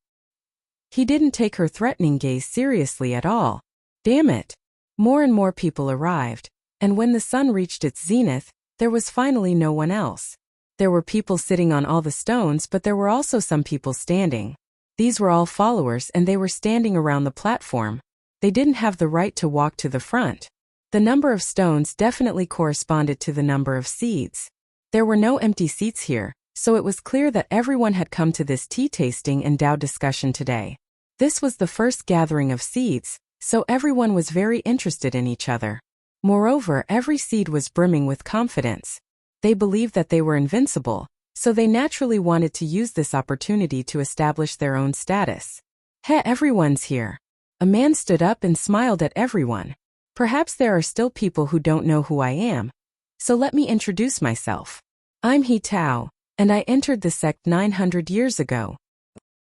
He didn't take her threatening gaze seriously at all. Damn it! More and more people arrived, and when the sun reached its zenith, there was finally no one else. There were people sitting on all the stones, but there were also some people standing. These were all followers, and they were standing around the platform. They didn't have the right to walk to the front. The number of stones definitely corresponded to the number of seeds. There were no empty seats here, so it was clear that everyone had come to this tea tasting and Dao discussion today. This was the first gathering of seeds, so everyone was very interested in each other. Moreover, every seed was brimming with confidence. They believed that they were invincible, so they naturally wanted to use this opportunity to establish their own status. Hey, everyone's here. A man stood up and smiled at everyone. Perhaps there are still people who don't know who I am, so let me introduce myself. I'm He Tao, and I entered the sect 900 years ago.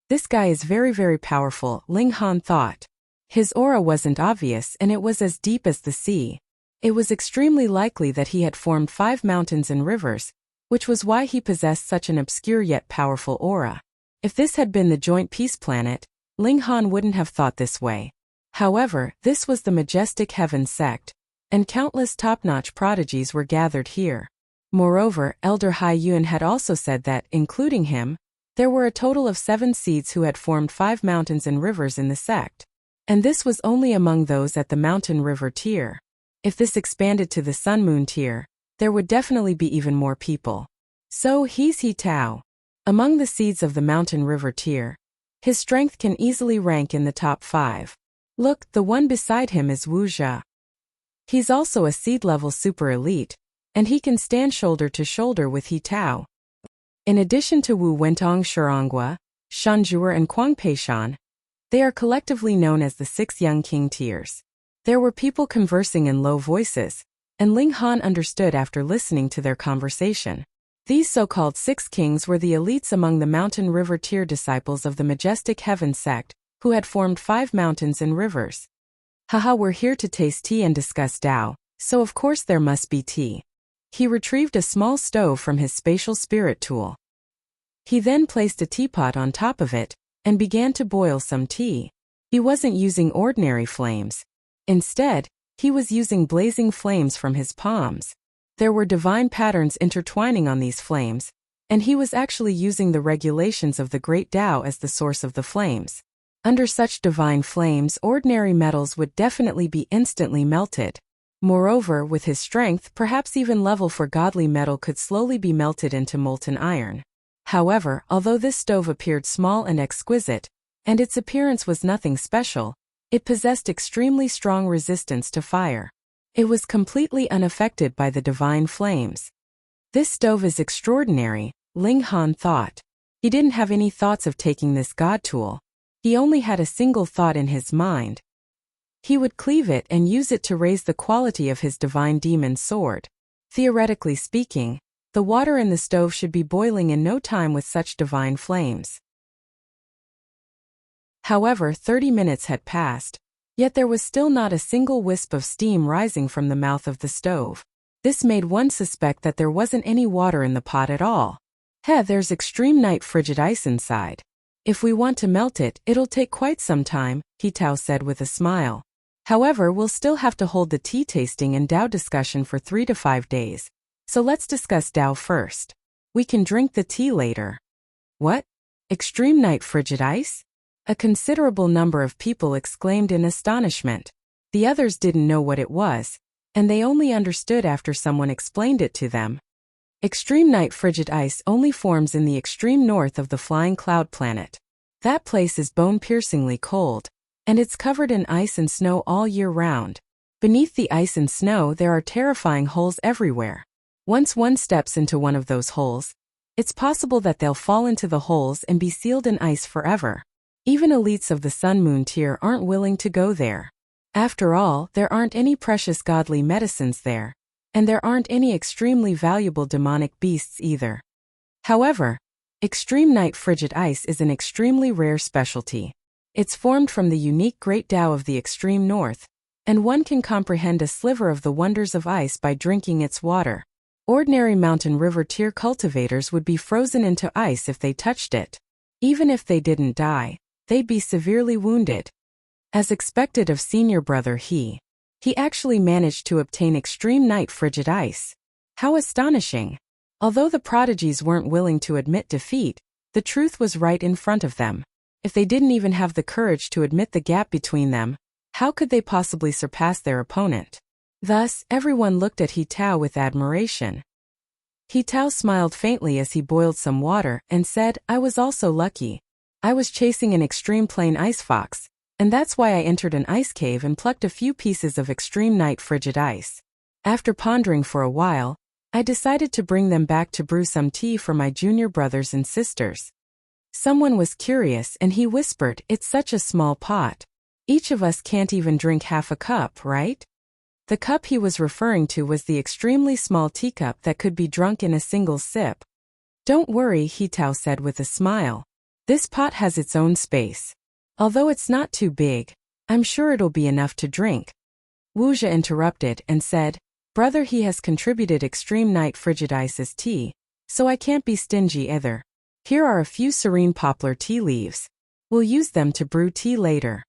This guy is very, very powerful, Ling Han thought. His aura wasn't obvious and it was as deep as the sea. It was extremely likely that he had formed 5 mountains and rivers, which was why he possessed such an obscure yet powerful aura. If this had been the joint peace planet, Ling Han wouldn't have thought this way. However, this was the majestic heaven sect, and countless top-notch prodigies were gathered here. Moreover, Elder Hai Yun had also said that, including him, there were a total of 7 seeds who had formed 5 mountains and rivers in the sect. And this was only among those at the mountain-river tier. If this expanded to the sun-moon tier, there would definitely be even more people. So he's He Tao. Among the seeds of the mountain-river tier, his strength can easily rank in the top 5. Look, the one beside him is Wuxia. He's also a seed-level super elite, and he can stand shoulder to shoulder with He Tao. In addition to Wu Wentong Shirangua, Shanjuer and Kuang Peishan, they are collectively known as the 6 young king tiers. There were people conversing in low voices, and Ling Han understood after listening to their conversation. These so-called 6 kings were the elites among the mountain river tier disciples of the majestic heaven sect, who had formed 5 mountains and rivers. Haha, we're here to taste tea and discuss Tao, so of course there must be tea. He retrieved a small stove from his spatial spirit tool. He then placed a teapot on top of it, and began to boil some tea. He wasn't using ordinary flames. Instead, he was using blazing flames from his palms. There were divine patterns intertwining on these flames, and he was actually using the regulations of the great Tao as the source of the flames. Under such divine flames, ordinary metals would definitely be instantly melted. Moreover, with his strength, perhaps even level for godly metal could slowly be melted into molten iron. However, although this stove appeared small and exquisite, and its appearance was nothing special, it possessed extremely strong resistance to fire. It was completely unaffected by the divine flames. This stove is extraordinary, Ling Han thought. He didn't have any thoughts of taking this god tool. He only had a single thought in his mind. He would cleave it and use it to raise the quality of his divine demon sword. Theoretically speaking, the water in the stove should be boiling in no time with such divine flames. However, 30 minutes had passed, yet there was still not a single wisp of steam rising from the mouth of the stove. This made one suspect that there wasn't any water in the pot at all. There's extreme night frigid ice inside. If we want to melt it, it'll take quite some time, He Tao said with a smile. However, we'll still have to hold the tea tasting and Tao discussion for 3 to 5 days. So let's discuss Tao first. We can drink the tea later. What? Extreme night frigid ice? A considerable number of people exclaimed in astonishment. The others didn't know what it was, and they only understood after someone explained it to them. Extreme night frigid ice only forms in the extreme north of the flying cloud planet. That place is bone-piercingly cold, and it's covered in ice and snow all year round. Beneath the ice and snow there are terrifying holes everywhere. Once one steps into one of those holes, it's possible that they'll fall into the holes and be sealed in ice forever. Even elites of the sun-moon tier aren't willing to go there. After all, there aren't any precious godly medicines there, and there aren't any extremely valuable demonic beasts either. However, extreme night frigid ice is an extremely rare specialty. It's formed from the unique great Tao of the extreme north, and one can comprehend a sliver of the wonders of ice by drinking its water. Ordinary mountain river tier cultivators would be frozen into ice if they touched it. Even if they didn't die, they'd be severely wounded. As expected of senior brother he actually managed to obtain extreme night frigid ice. How astonishing! Although the prodigies weren't willing to admit defeat, the truth was right in front of them. If they didn't even have the courage to admit the gap between them, how could they possibly surpass their opponent? Thus, everyone looked at He Tao with admiration. He Tao smiled faintly as he boiled some water and said, I was also lucky. I was chasing an extreme plain ice fox, and that's why I entered an ice cave and plucked a few pieces of extreme night frigid ice. After pondering for a while, I decided to bring them back to brew some tea for my junior brothers and sisters. Someone was curious and he whispered, it's such a small pot. Each of us can't even drink half a cup, right? The cup he was referring to was the extremely small teacup that could be drunk in a single sip. Don't worry, Hitao said with a smile. This pot has its own space. Although it's not too big, I'm sure it'll be enough to drink. Wuxia interrupted and said, Brother, he has contributed extreme night frigid ice as tea, so I can't be stingy either. Here are a few serene poplar tea leaves. We'll use them to brew tea later.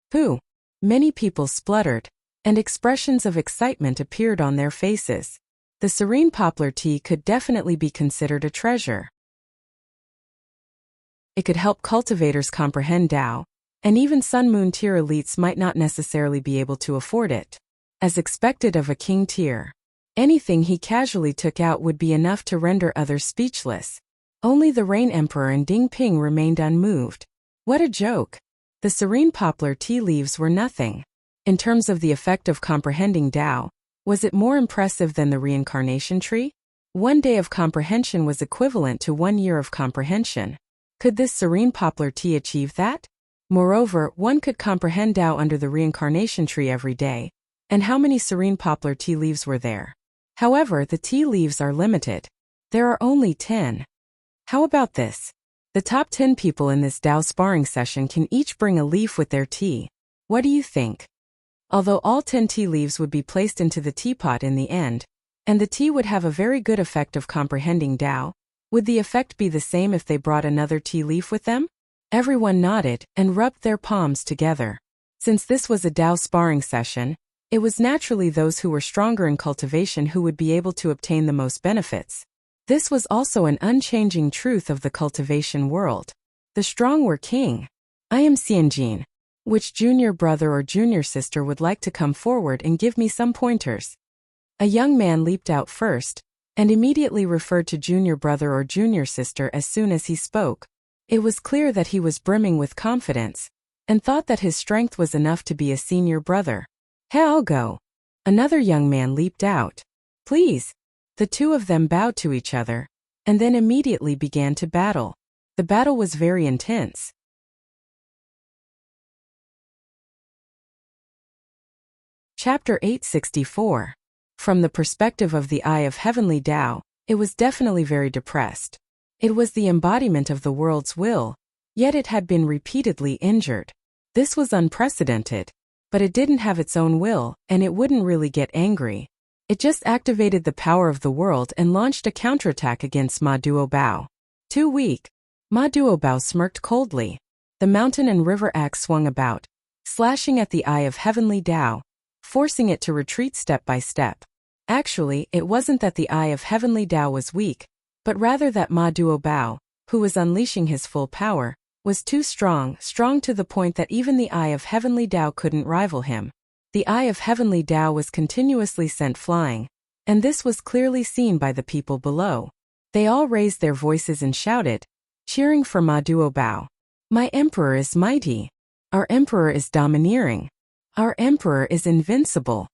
Pooh! Many people spluttered, and expressions of excitement appeared on their faces. The serene poplar tea could definitely be considered a treasure. It could help cultivators comprehend Tao, and even Sun Moon tier elites might not necessarily be able to afford it. As expected of a king tier, anything he casually took out would be enough to render others speechless. Only the Rain Emperor and Ding Ping remained unmoved. What a joke! The serene poplar tea leaves were nothing. In terms of the effect of comprehending Tao, was it more impressive than the reincarnation tree? 1 day of comprehension was equivalent to 1 year of comprehension. Could this serene poplar tea achieve that? Moreover, one could comprehend Tao under the reincarnation tree every day. And how many serene poplar tea leaves were there? However, the tea leaves are limited. There are only 10. How about this? The top 10 people in this Tao sparring session can each bring a leaf with their tea. What do you think? Although all 10 tea leaves would be placed into the teapot in the end, and the tea would have a very good effect of comprehending Tao, would the effect be the same if they brought another tea leaf with them? Everyone nodded and rubbed their palms together. Since this was a Tao sparring session, it was naturally those who were stronger in cultivation who would be able to obtain the most benefits. This was also an unchanging truth of the cultivation world. The strong were king. I am Xianjin. Which junior brother or junior sister would like to come forward and give me some pointers? A young man leaped out first, and immediately referred to junior brother or junior sister as soon as he spoke. It was clear that he was brimming with confidence, and thought that his strength was enough to be a senior brother. Hey, I'll go. Another young man leaped out. Please. The two of them bowed to each other, and then immediately began to battle. The battle was very intense. Chapter 864. From the perspective of the Eye of Heavenly Tao, it was definitely very depressed. It was the embodiment of the world's will, yet it had been repeatedly injured. This was unprecedented, but it didn't have its own will, and it wouldn't really get angry. It just activated the power of the world and launched a counterattack against Ma Duobao. Too weak. Ma Duobao smirked coldly. The mountain and river axe swung about, slashing at the Eye of Heavenly Tao, forcing it to retreat step by step. Actually, it wasn't that the Eye of Heavenly Tao was weak, but rather that Ma Duobao, who was unleashing his full power, was too strong to the point that even the Eye of Heavenly Tao couldn't rival him. The Eye of Heavenly Tao was continuously sent flying, and this was clearly seen by the people below. They all raised their voices and shouted, cheering for Ma Duobao. My emperor is mighty. Our emperor is domineering. Our emperor is invincible.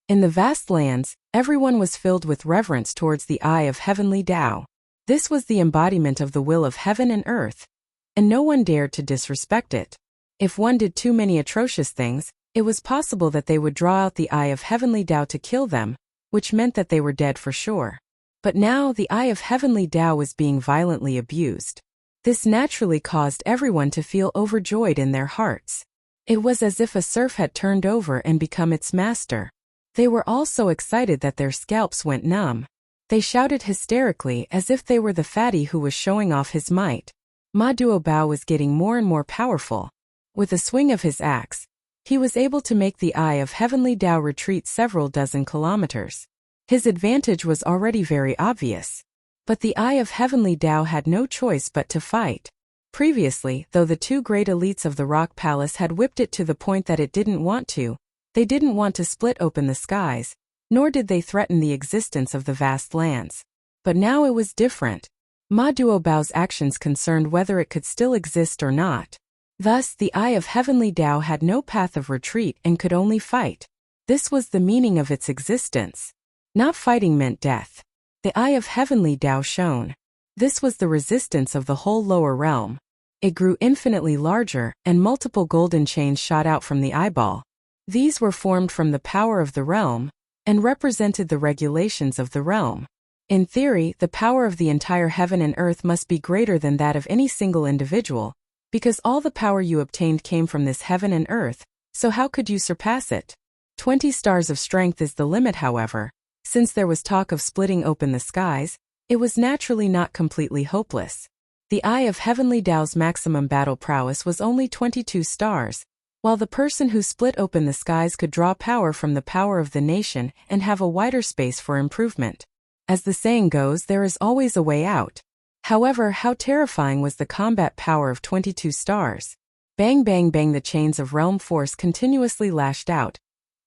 In the vast lands, everyone was filled with reverence towards the Eye of Heavenly Tao. This was the embodiment of the will of heaven and earth, and no one dared to disrespect it. If one did too many atrocious things, it was possible that they would draw out the Eye of Heavenly Tao to kill them, which meant that they were dead for sure. But now the Eye of Heavenly Tao was being violently abused. This naturally caused everyone to feel overjoyed in their hearts. It was as if a serf had turned over and become its master. They were all so excited that their scalps went numb. They shouted hysterically as if they were the fatty who was showing off his might. Ma Duobao was getting more and more powerful. With a swing of his axe, he was able to make the Eye of Heavenly Tao retreat several dozen kilometers. His advantage was already very obvious. But the Eye of Heavenly Tao had no choice but to fight. Previously, though the two great elites of the Rock Palace had whipped it to the point that it didn't want to, they didn't want to split open the skies, nor did they threaten the existence of the vast lands. But now it was different. Ma Duobao's actions concerned whether it could still exist or not. Thus, the Eye of Heavenly Tao had no path of retreat and could only fight. This was the meaning of its existence. Not fighting meant death. The Eye of Heavenly Tao shone. This was the resistance of the whole lower realm. It grew infinitely larger, and multiple golden chains shot out from the eyeball. These were formed from the power of the realm, and represented the regulations of the realm. In theory, the power of the entire heaven and earth must be greater than that of any single individual, because all the power you obtained came from this heaven and earth, so how could you surpass it? 20 stars of strength is the limit, however. Since there was talk of splitting open the skies, it was naturally not completely hopeless. The Eye of Heavenly Tao's maximum battle prowess was only 22 stars, while the person who split open the skies could draw power from the power of the nation and have a wider space for improvement. As the saying goes, there is always a way out. However, how terrifying was the combat power of 22 stars? Bang bang bang, the chains of realm force continuously lashed out,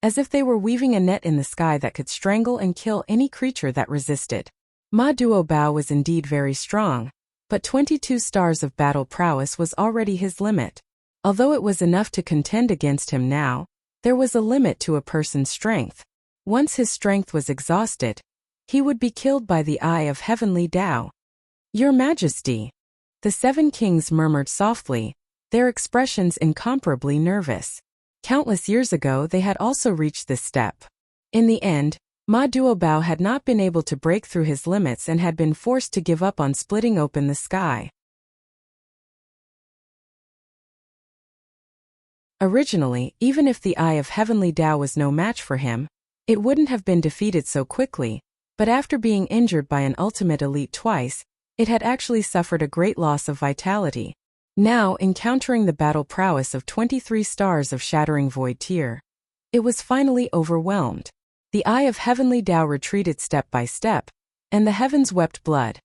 as if they were weaving a net in the sky that could strangle and kill any creature that resisted. Ma Duo Bao was indeed very strong, but 22 stars of battle prowess was already his limit. Although it was enough to contend against him now, there was a limit to a person's strength. Once his strength was exhausted, he would be killed by the Eye of Heavenly Tao. Your Majesty. The 7 kings murmured softly, their expressions incomparably nervous. Countless years ago they had also reached this step. In the end, Ma Duobao had not been able to break through his limits and had been forced to give up on splitting open the sky. Originally, even if the Eye of Heavenly Tao was no match for him, it wouldn't have been defeated so quickly, but after being injured by an ultimate elite twice, it had actually suffered a great loss of vitality. Now, encountering the battle prowess of 23 stars of Shattering Void Tier, it was finally overwhelmed. The Eye of Heavenly Tao retreated step by step, and the heavens wept blood.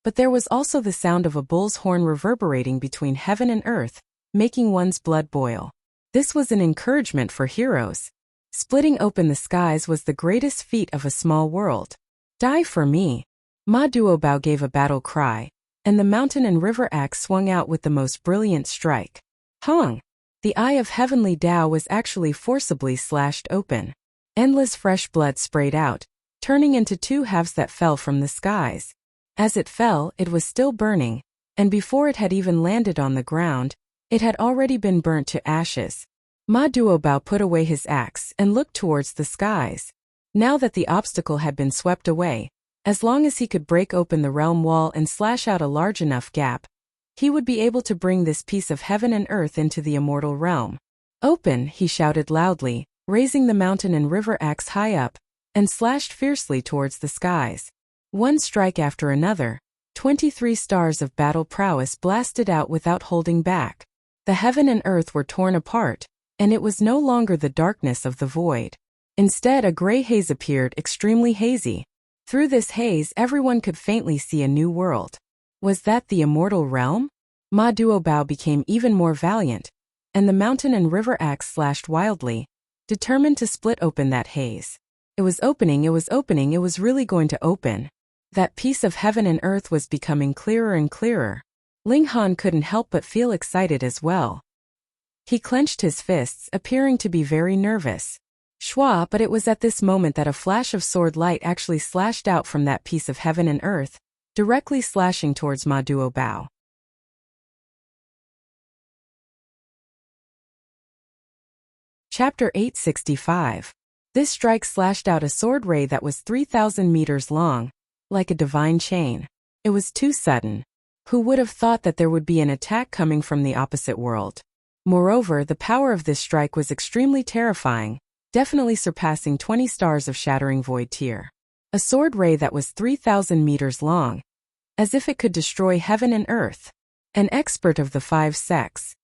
But there was also the sound of a bull's horn reverberating between heaven and earth, making one's blood boil. This was an encouragement for heroes. Splitting open the skies was the greatest feat of a small world. Die for me. Ma Duobao gave a battle cry, and the mountain and river axe swung out with the most brilliant strike. Hong! The Eye of Heavenly Tao was actually forcibly slashed open. Endless fresh blood sprayed out, turning into 2 halves that fell from the skies. As it fell, it was still burning, and before it had even landed on the ground, it had already been burnt to ashes. Ma Duobao put away his axe and looked towards the skies. Now that the obstacle had been swept away, as long as he could break open the realm wall and slash out a large enough gap, he would be able to bring this piece of heaven and earth into the immortal realm. Open, he shouted loudly, raising the mountain and river axe high up, and slashed fiercely towards the skies. One strike after another, 23 stars of battle prowess blasted out without holding back. The heaven and earth were torn apart, and it was no longer the darkness of the void. Instead, a gray haze appeared, extremely hazy. Through this haze, everyone could faintly see a new world. Was that the immortal realm? Ma Duobao became even more valiant, and the mountain and river axe slashed wildly, determined to split open that haze. It was opening, it was opening, it was really going to open. That piece of heaven and earth was becoming clearer and clearer. Ling Han couldn't help but feel excited as well. He clenched his fists, appearing to be very nervous. Shua, but it was at this moment that a flash of sword light actually slashed out from that piece of heaven and earth, directly slashing towards Ma Duobao. Chapter 865. This strike slashed out a sword ray that was 3,000 meters long, like a divine chain. It was too sudden. Who would have thought that there would be an attack coming from the opposite world? Moreover, the power of this strike was extremely terrifying, definitely surpassing 20 stars of Shattering Void Tier. A sword ray that was 3,000 meters long, as if it could destroy heaven and earth. An expert of the 5 sects.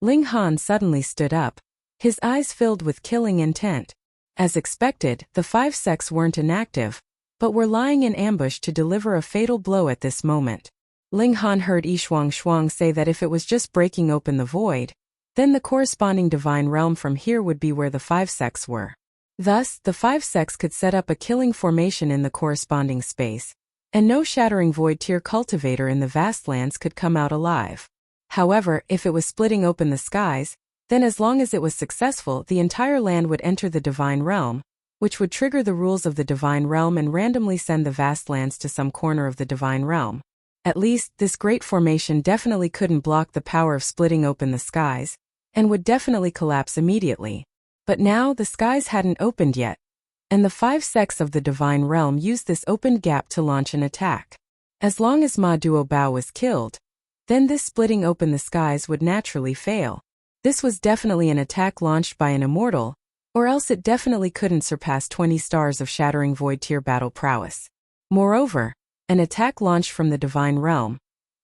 Ling Han suddenly stood up, his eyes filled with killing intent. As expected, the 5 sects weren't inactive, but were lying in ambush to deliver a fatal blow at this moment. Ling Han heard Yishuang Shuang say that if it was just breaking open the void, then the corresponding divine realm from here would be where the 5 sects were. Thus, the 5 sects could set up a killing formation in the corresponding space, and no Shattering Void Tier cultivator in the vast lands could come out alive. However, if it was splitting open the skies, then as long as it was successful, the entire land would enter the divine realm, which would trigger the rules of the divine realm and randomly send the vast lands to some corner of the divine realm. At least, this great formation definitely couldn't block the power of splitting open the skies, and would definitely collapse immediately. But now the skies hadn't opened yet. and the 5 sects of the divine realm used this opened gap to launch an attack. As long as Ma Duobao was killed, then this splitting open the skies would naturally fail. This was definitely an attack launched by an immortal, or else it definitely couldn't surpass 20 stars of shattering void tier battle prowess. Moreover, an attack launched from the divine realm,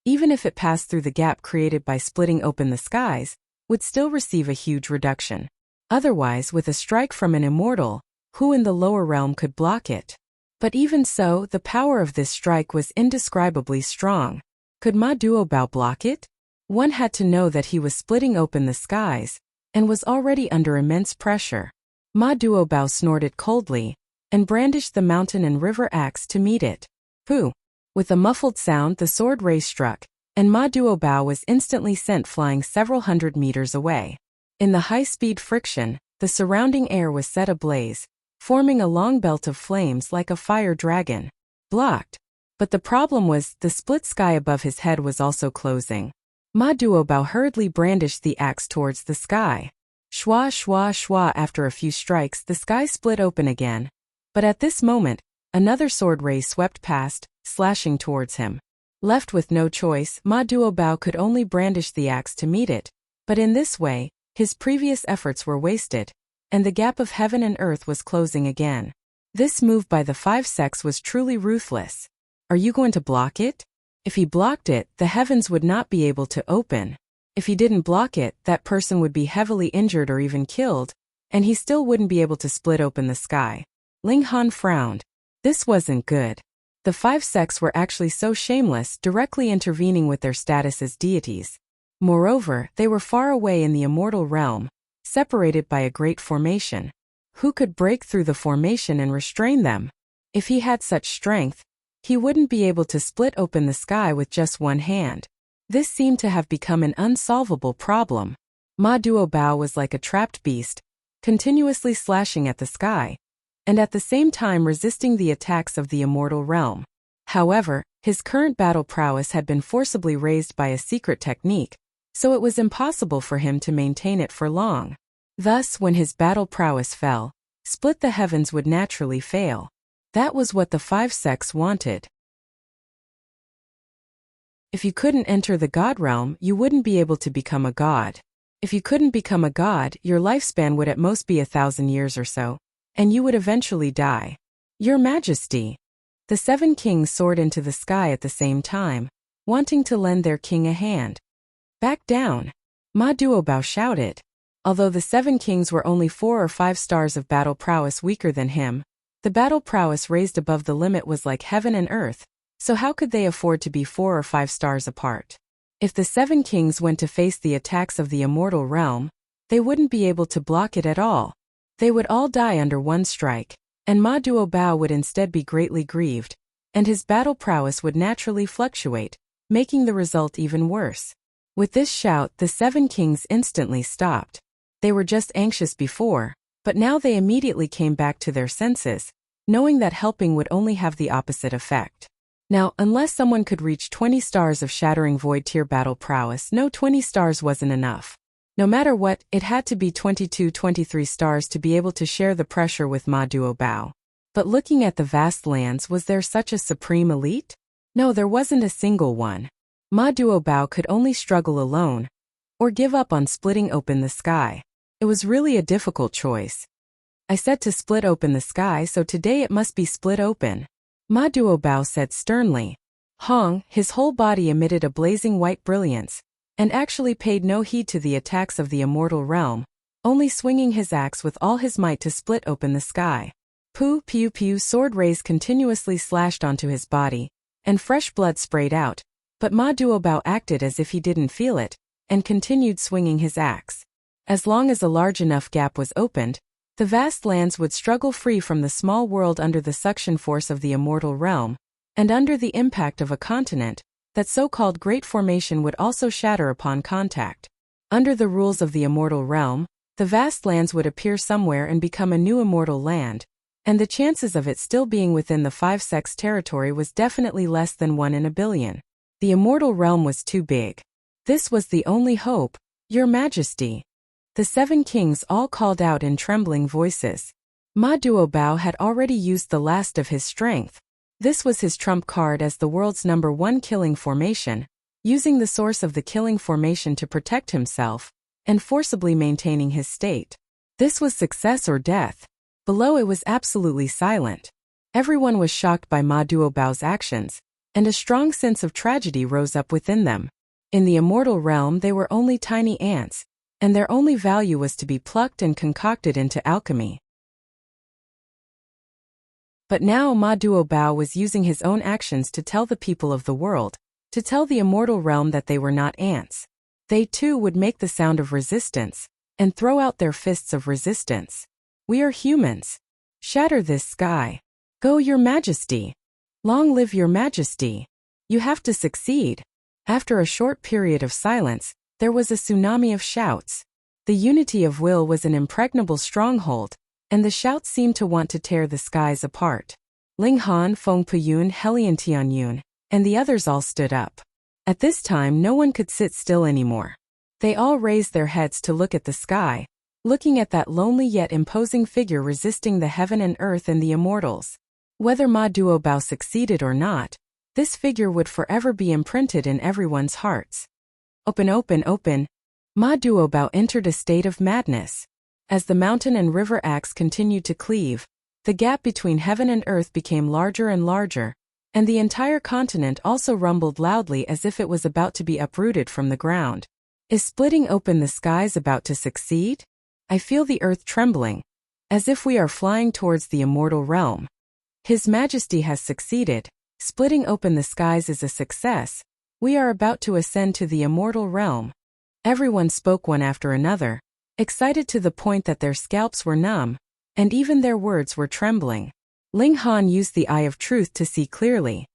even if it passed through the gap created by splitting open the skies, would still receive a huge reduction. Otherwise, with a strike from an immortal, who in the lower realm could block it? But even so, the power of this strike was indescribably strong. Could Ma Duobao block it? One had to know that he was splitting open the skies, and was already under immense pressure. Ma Duobao snorted coldly, and brandished the mountain and river axe to meet it. Pooh! With a muffled sound the sword ray struck, and Ma Duobao was instantly sent flying several hundred meters away. In the high-speed friction, the surrounding air was set ablaze, forming a long belt of flames like a fire dragon. Blocked. But the problem was, the split sky above his head was also closing. Ma Duobao hurriedly brandished the axe towards the sky. Shwa shwa shwa. After a few strikes the sky split open again. But at this moment, another sword ray swept past, slashing towards him. Left with no choice, Ma Duobao could only brandish the axe to meet it, but in this way, his previous efforts were wasted, and the gap of heaven and earth was closing again. This move by the 5 sects was truly ruthless. Are you going to block it? If he blocked it, the heavens would not be able to open. If he didn't block it, that person would be heavily injured or even killed, and he still wouldn't be able to split open the sky. Ling Han frowned. This wasn't good. The 5 sects were actually so shameless, directly intervening with their status as deities. Moreover, they were far away in the immortal realm, separated by a great formation. Who could break through the formation and restrain them? If he had such strength, he wouldn't be able to split open the sky with just one hand. This seemed to have become an unsolvable problem. Ma Duobao was like a trapped beast, continuously slashing at the sky, and at the same time resisting the attacks of the immortal realm. However, his current battle prowess had been forcibly raised by a secret technique, so it was impossible for him to maintain it for long. Thus, when his battle prowess fell, split the heavens would naturally fail. That was what the 5 sects wanted. If you couldn't enter the god realm, you wouldn't be able to become a god. If you couldn't become a god, your lifespan would at most be 1,000 years or so, and you would eventually die. Your Majesty. The 7 kings soared into the sky at the same time, wanting to lend their king a hand. Back down. Ma Duobao shouted. Although the 7 kings were only 4 or 5 stars of battle prowess weaker than him, the battle prowess raised above the limit was like heaven and earth, so how could they afford to be 4 or 5 stars apart? If the 7 kings went to face the attacks of the immortal realm, they wouldn't be able to block it at all. They would all die under one strike, and Ma Duobao would instead be greatly grieved, and his battle prowess would naturally fluctuate, making the result even worse. With this shout, the 7 kings instantly stopped. They were just anxious before, but now they immediately came back to their senses, knowing that helping would only have the opposite effect. Now, unless someone could reach 20 stars of shattering void tier battle prowess, no 20 stars wasn't enough. No matter what, it had to be 22-23 stars to be able to share the pressure with Ma Duobao. But looking at the vast lands, was there such a supreme elite? No, there wasn't a single one. Ma Duobao could only struggle alone, or give up on splitting open the sky. It was really a difficult choice. I said to split open the sky, so today it must be split open. Ma Duobao said sternly. Hong, his whole body emitted a blazing white brilliance, and actually paid no heed to the attacks of the immortal realm, only swinging his axe with all his might to split open the sky. Pew pew pew. Sword rays continuously slashed onto his body, and fresh blood sprayed out, but Ma Duobao acted as if he didn't feel it, and continued swinging his axe. As long as a large enough gap was opened, the vast lands would struggle free from the small world under the suction force of the immortal realm, and under the impact of a continent, that so-called Great Formation would also shatter upon contact. Under the rules of the immortal realm, the vast lands would appear somewhere and become a new immortal land, and the chances of it still being within the 5 sects territory was definitely less than 1 in a billion. The immortal realm was too big. This was the only hope. Your Majesty. The 7 kings all called out in trembling voices. Ma Duobao had already used the last of his strength. This was his trump card as the world's #1 killing formation, using the source of the killing formation to protect himself, and forcibly maintaining his state. This was success or death. Below it was absolutely silent. Everyone was shocked by Ma Duobao's actions, and a strong sense of tragedy rose up within them. In the immortal realm they were only tiny ants, and their only value was to be plucked and concocted into alchemy. But now Ma Duobao was using his own actions to tell the people of the world, to tell the immortal realm that they were not ants. They too would make the sound of resistance, and throw out their fists of resistance. We are humans. Shatter this sky. Go, Your Majesty. Long live Your Majesty. You have to succeed. After a short period of silence, there was a tsunami of shouts. The unity of will was an impregnable stronghold, and the shouts seemed to want to tear the skies apart. Ling Han, Feng Puyun, Helian Tianyun, and the others all stood up. At this time no one could sit still anymore. They all raised their heads to look at the sky, looking at that lonely yet imposing figure resisting the heaven and earth and the immortals. Whether Ma Duobao succeeded or not, this figure would forever be imprinted in everyone's hearts. Open, open, open. Ma Duobao entered a state of madness. As the mountain and river axe continued to cleave, the gap between heaven and earth became larger and larger, and the entire continent also rumbled loudly as if it was about to be uprooted from the ground. Is splitting open the skies about to succeed? I feel the earth trembling, as if we are flying towards the immortal realm. His Majesty has succeeded. Splitting open the skies is a success. We are about to ascend to the immortal realm. Everyone spoke one after another, excited to the point that their scalps were numb, and even their words were trembling. Ling Han used the eye of truth to see clearly.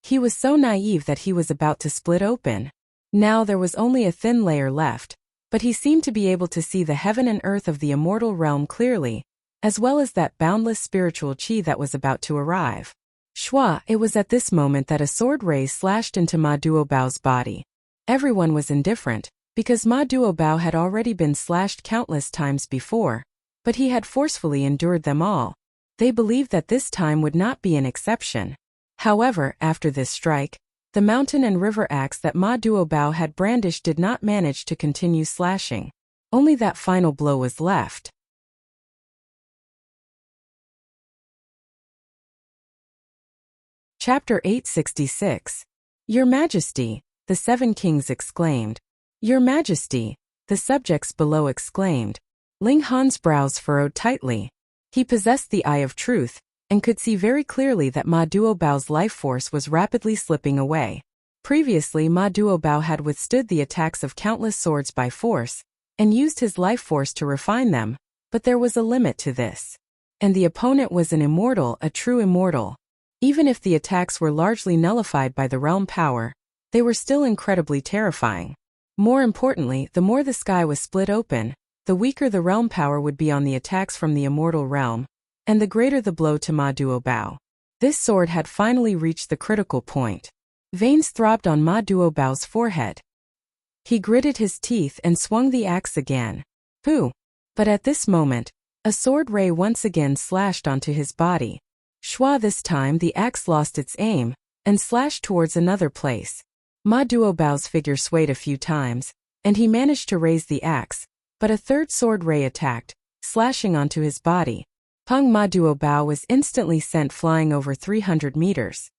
He was so naive that he was about to split open. Now there was only a thin layer left, but he seemed to be able to see the heaven and earth of the immortal realm clearly, as well as that boundless spiritual qi that was about to arrive. Shua, it was at this moment that a sword ray slashed into Ma Duobao's body. Everyone was indifferent, because Ma Duobao had already been slashed countless times before, but he had forcefully endured them all. They believed that this time would not be an exception. However, after this strike, the mountain and river axe that Ma Duobao had brandished did not manage to continue slashing. Only that final blow was left. Chapter 866. Your Majesty, the 7 kings exclaimed. Your Majesty, the subjects below exclaimed. Ling Han's brows furrowed tightly. He possessed the eye of truth, and could see very clearly that Ma Duobao's life force was rapidly slipping away. Previously Ma Duobao had withstood the attacks of countless swords by force, and used his life force to refine them, but there was a limit to this. And the opponent was an immortal, a true immortal. Even if the attacks were largely nullified by the realm power, they were still incredibly terrifying. More importantly, the more the sky was split open, the weaker the realm power would be on the attacks from the immortal realm, and the greater the blow to Ma Duobao. This sword had finally reached the critical point. Veins throbbed on Ma Duobao's forehead. He gritted his teeth and swung the axe again. Pooh! But at this moment, a sword ray once again slashed onto his body. Shua, this time the axe lost its aim, and slashed towards another place. Ma Duobao's figure swayed a few times, and he managed to raise the axe, but a third sword ray attacked, slashing onto his body. Peng Ma Duobao was instantly sent flying over 300 meters.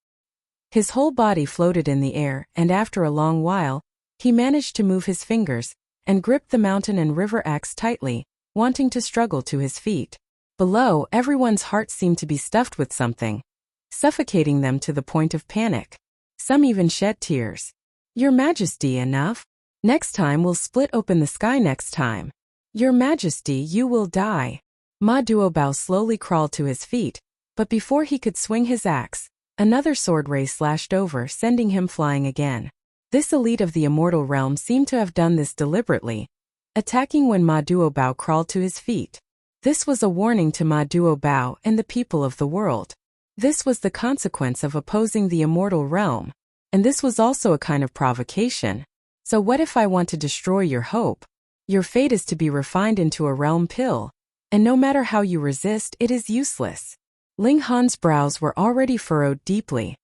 His whole body floated in the air, and after a long while, he managed to move his fingers, and gripped the mountain and river axe tightly, wanting to struggle to his feet. Below, everyone's hearts seemed to be stuffed with something, suffocating them to the point of panic. Some even shed tears. Your Majesty, enough. Next time we'll split open the sky next time. Your Majesty, you will die. Ma Duobao slowly crawled to his feet, but before he could swing his axe, another sword ray slashed over, sending him flying again. This elite of the immortal realm seemed to have done this deliberately, attacking when Ma Duobao crawled to his feet. This was a warning to Ma Duobao and the people of the world. This was the consequence of opposing the immortal realm, and this was also a kind of provocation. So what if I want to destroy your hope? Your fate is to be refined into a realm pill. and no matter how you resist, it is useless. Ling Han's brows were already furrowed deeply.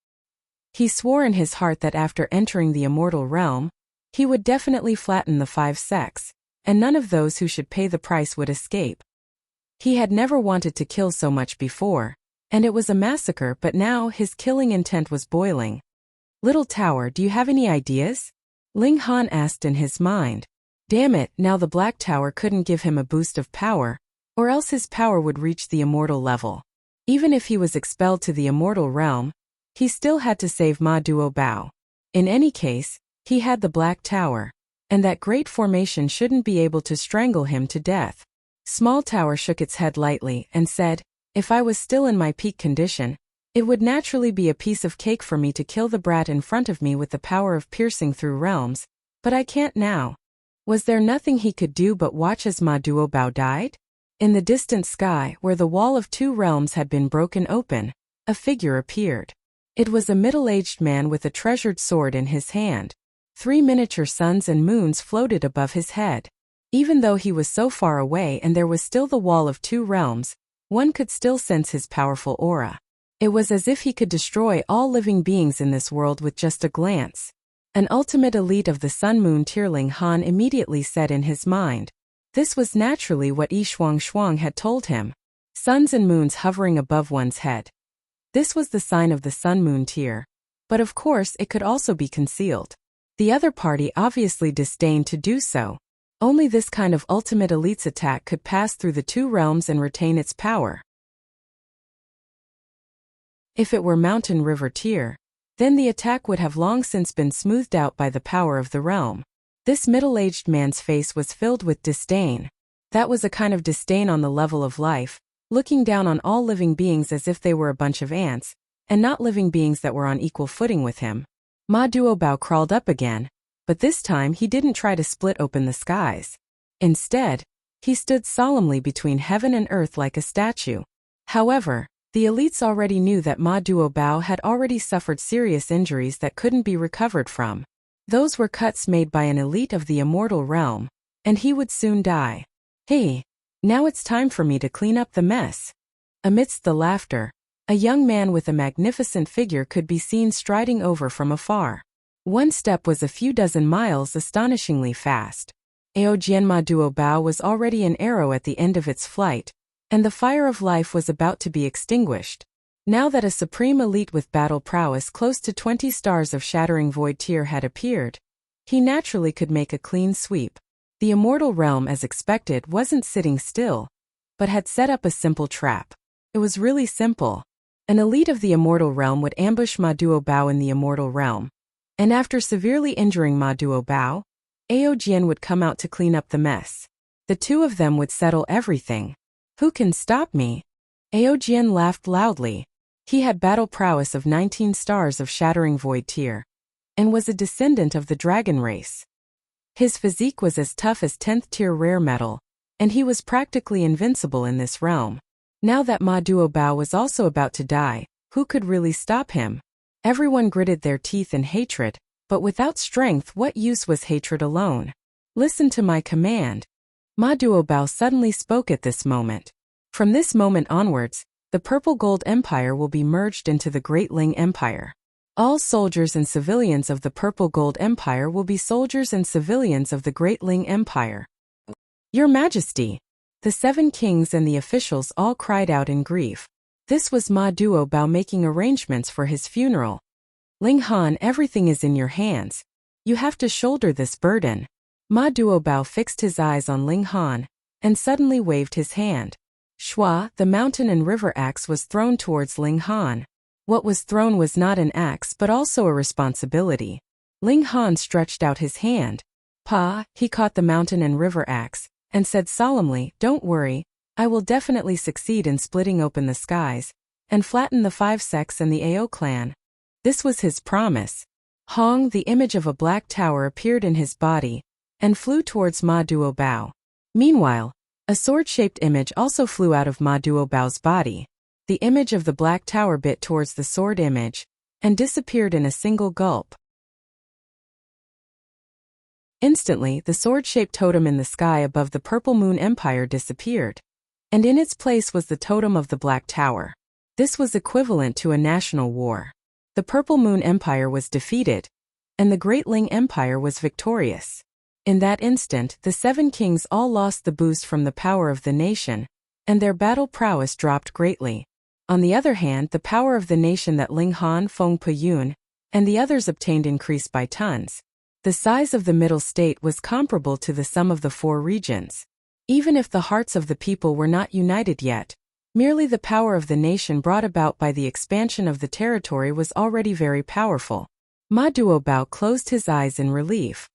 He swore in his heart that after entering the immortal realm, he would definitely flatten the 5 sects, and none of those who should pay the price would escape. He had never wanted to kill so much before, and it was a massacre, but now his killing intent was boiling. Little Tower, do you have any ideas? Ling Han asked in his mind. Damn it, now the Black Tower couldn't give him a boost of power, or else his power would reach the immortal level. Even if he was expelled to the immortal realm, he still had to save Ma Duobao. In any case, he had the Black Tower, and that great formation shouldn't be able to strangle him to death. Small Tower shook its head lightly and said, if I was still in my peak condition, it would naturally be a piece of cake for me to kill the brat in front of me with the power of piercing through realms, but I can't now. Was there nothing he could do but watch as Ma Duobao died? In the distant sky, where the wall of 2 realms had been broken open, a figure appeared. It was a middle-aged man with a treasured sword in his hand. 3 miniature suns and moons floated above his head. Even though he was so far away and there was still the wall of 2 realms, one could still sense his powerful aura. It was as if he could destroy all living beings in this world with just a glance. An ultimate elite of the Sun-Moon tier. Ling Han immediately said in his mind. This was naturally what Yi Shuang had told him. Suns and moons hovering above one's head. This was the sign of the Sun-Moon tier. But of course it could also be concealed. The other party obviously disdained to do so. Only this kind of ultimate elite's attack could pass through the 2 realms and retain its power. If it were Mountain River tier, then the attack would have long since been smoothed out by the power of the realm. This middle-aged man's face was filled with disdain. That was a kind of disdain on the level of life, looking down on all living beings as if they were a bunch of ants, and not living beings that were on equal footing with him. Ma Duobao crawled up again, but this time he didn't try to split open the skies. Instead, he stood solemnly between heaven and earth like a statue. However, the elites already knew that Ma Duobao had already suffered serious injuries that couldn't be recovered from. Those were cuts made by an elite of the immortal realm, and he would soon die. Hey, now it's time for me to clean up the mess. Amidst the laughter, a young man with a magnificent figure could be seen striding over from afar. One step was a few dozen miles, astonishingly fast. Aojian Ma Duobao was already an arrow at the end of its flight, and the fire of life was about to be extinguished. Now that a supreme elite with battle prowess close to 20 stars of Shattering Void tier had appeared, he naturally could make a clean sweep. The immortal realm, as expected, wasn't sitting still, but had set up a simple trap. It was really simple. An elite of the immortal realm would ambush Ma Duobao in the immortal realm, and after severely injuring Ma Duobao, Aojian would come out to clean up the mess. The 2 of them would settle everything. Who can stop me? Aojian laughed loudly. He had battle prowess of 19 stars of Shattering Void tier, and was a descendant of the dragon race. His physique was as tough as 10th tier rare metal, and he was practically invincible in this realm. Now that Ma Duobao was also about to die, who could really stop him? Everyone gritted their teeth in hatred, but without strength, what use was hatred alone? Listen to my command. Ma Duobao suddenly spoke at this moment. From this moment onwards, the Purple Gold Empire will be merged into the Great Ling Empire. All soldiers and civilians of the Purple Gold Empire will be soldiers and civilians of the Great Ling Empire. Your Majesty! The 7 kings and the officials all cried out in grief. This was Ma Duobao making arrangements for his funeral. Ling Han, everything is in your hands. You have to shoulder this burden. Ma Duobao fixed his eyes on Ling Han, and suddenly waved his hand. Shua, the mountain and river axe, was thrown towards Ling Han. What was thrown was not an axe but also a responsibility. Ling Han stretched out his hand. Pa, he caught the mountain and river axe, and said solemnly, don't worry, I will definitely succeed in splitting open the skies, and flatten the 5 sects and the Ao clan. This was his promise. Hong, the image of a black tower, appeared in his body, and flew towards Ma Duobao. Meanwhile, a sword-shaped image also flew out of Ma Duobao's body. The image of the black tower bit towards the sword image, and disappeared in a single gulp. Instantly, the sword-shaped totem in the sky above the Purple Moon Empire disappeared. and in its place was the totem of the Black Tower. This was equivalent to a national war. The Purple Moon Empire was defeated, and the Great Ling Empire was victorious. In that instant, the 7 kings all lost the boost from the power of the nation, and their battle prowess dropped greatly. On the other hand, the power of the nation that Ling Han, Feng Peyun, and the others obtained increased by tons. The size of the middle state was comparable to the sum of the 4 regions. Even if the hearts of the people were not united yet, merely the power of the nation brought about by the expansion of the territory was already very powerful. Ma Duobao closed his eyes in relief.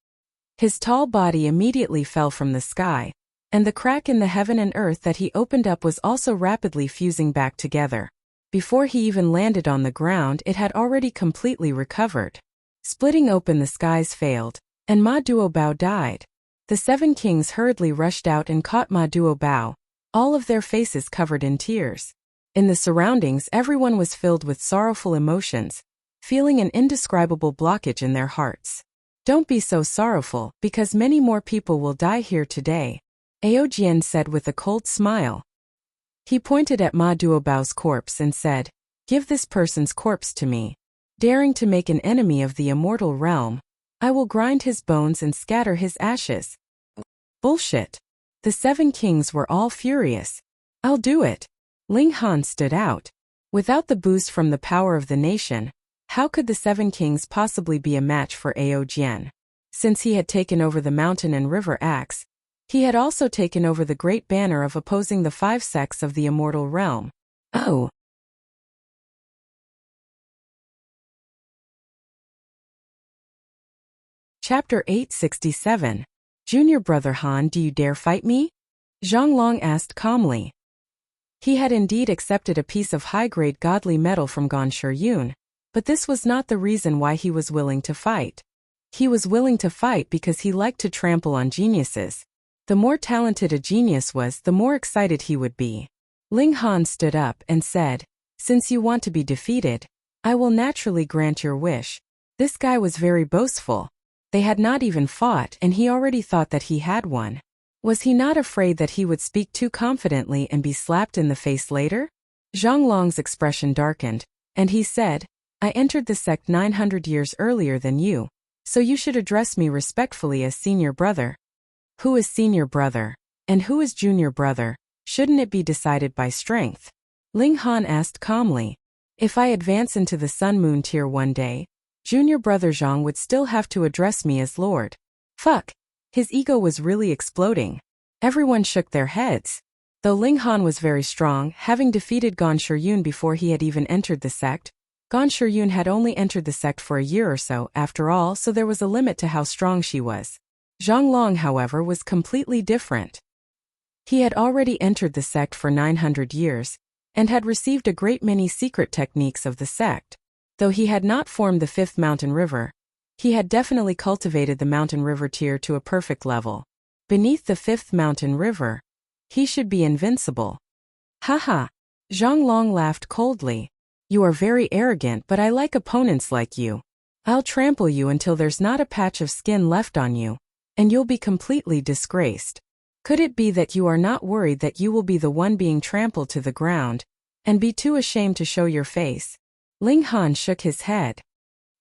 His tall body immediately fell from the sky, and the crack in the heaven and earth that he opened up was also rapidly fusing back together. Before he even landed on the ground, it had already completely recovered. Splitting open, the skies failed, and Ma Duobao died. The 7 kings hurriedly rushed out and caught Ma Duobao, all of their faces covered in tears. In the surroundings, everyone was filled with sorrowful emotions, feeling an indescribable blockage in their hearts. Don't be so sorrowful, because many more people will die here today, Aojian said with a cold smile. He pointed at Ma Duobao's corpse and said, "Give this person's corpse to me. Daring to make an enemy of the immortal realm, I will grind his bones and scatter his ashes." Bullshit. The 7 kings were all furious. "I'll do it." Ling Han stood out. Without the boost from the power of the nation, how could the 7 kings possibly be a match for Aojian? Since he had taken over the mountain and river axe, he had also taken over the great banner of opposing the 5 sects of the immortal realm. Oh. Chapter 867. Junior Brother Han, do you dare fight me? Zhang Long asked calmly. He had indeed accepted a piece of high-grade godly metal from Gan Shiyun, but this was not the reason why he was willing to fight. He was willing to fight because he liked to trample on geniuses. The more talented a genius was, the more excited he would be. Ling Han stood up and said, "Since you want to be defeated, I will naturally grant your wish." This guy was very boastful. They had not even fought and he already thought that he had won. Was he not afraid that he would speak too confidently and be slapped in the face later? Zhang Long's expression darkened, and he said, "I entered the sect 900 years earlier than you, so you should address me respectfully as senior brother." Who is senior brother? And who is junior brother? Shouldn't it be decided by strength? Ling Han asked calmly. If I advance into the Sun Moon tier one day, junior brother Zhang would still have to address me as Lord. Fuck. His ego was really exploding. Everyone shook their heads. Though Ling Han was very strong, having defeated Gan Shiyun before he had even entered the sect, Gan Shiyun had only entered the sect for a year or so after all, so there was a limit to how strong she was. Zhang Long, however, was completely different. He had already entered the sect for 900 years, and had received a great many secret techniques of the sect. Though he had not formed the 5th mountain river, he had definitely cultivated the mountain river tier to a perfect level. Beneath the 5th mountain river, he should be invincible. Haha. Zhang Long laughed coldly. You are very arrogant, but I like opponents like you. I'll trample you until there's not a patch of skin left on you, and you'll be completely disgraced. Could it be that you are not worried that you will be the one being trampled to the ground, and be too ashamed to show your face? Ling Han shook his head.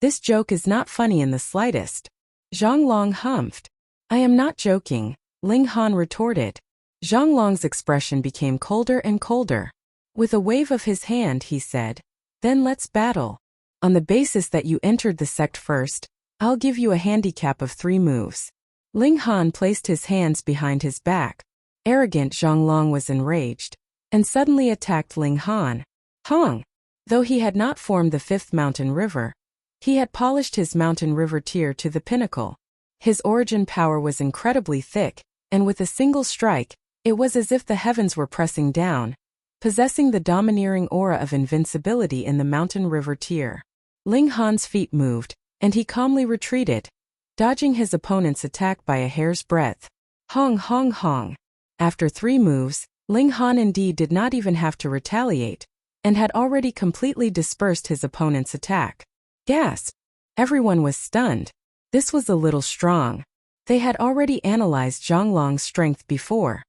This joke is not funny in the slightest. Zhang Long humphed. I am not joking, Ling Han retorted. Zhang Long's expression became colder and colder. With a wave of his hand, he said, "Then let's battle. On the basis that you entered the sect first, I'll give you a handicap of 3 moves. Ling Han placed his hands behind his back. Arrogant Zhang Long was enraged, and suddenly attacked Ling Han. Hong! Though he had not formed the 5th mountain river, he had polished his mountain river tier to the pinnacle. His origin power was incredibly thick, and with a single strike, it was as if the heavens were pressing down, possessing the domineering aura of invincibility in the mountain river tier. Ling Han's feet moved, and he calmly retreated, dodging his opponent's attack by a hair's breadth. Hong hong hong. After 3 moves, Ling Han indeed did not even have to retaliate, and had already completely dispersed his opponent's attack. Gasp! Everyone was stunned. This was a little strong. They had already analyzed Zhang Long's strength before.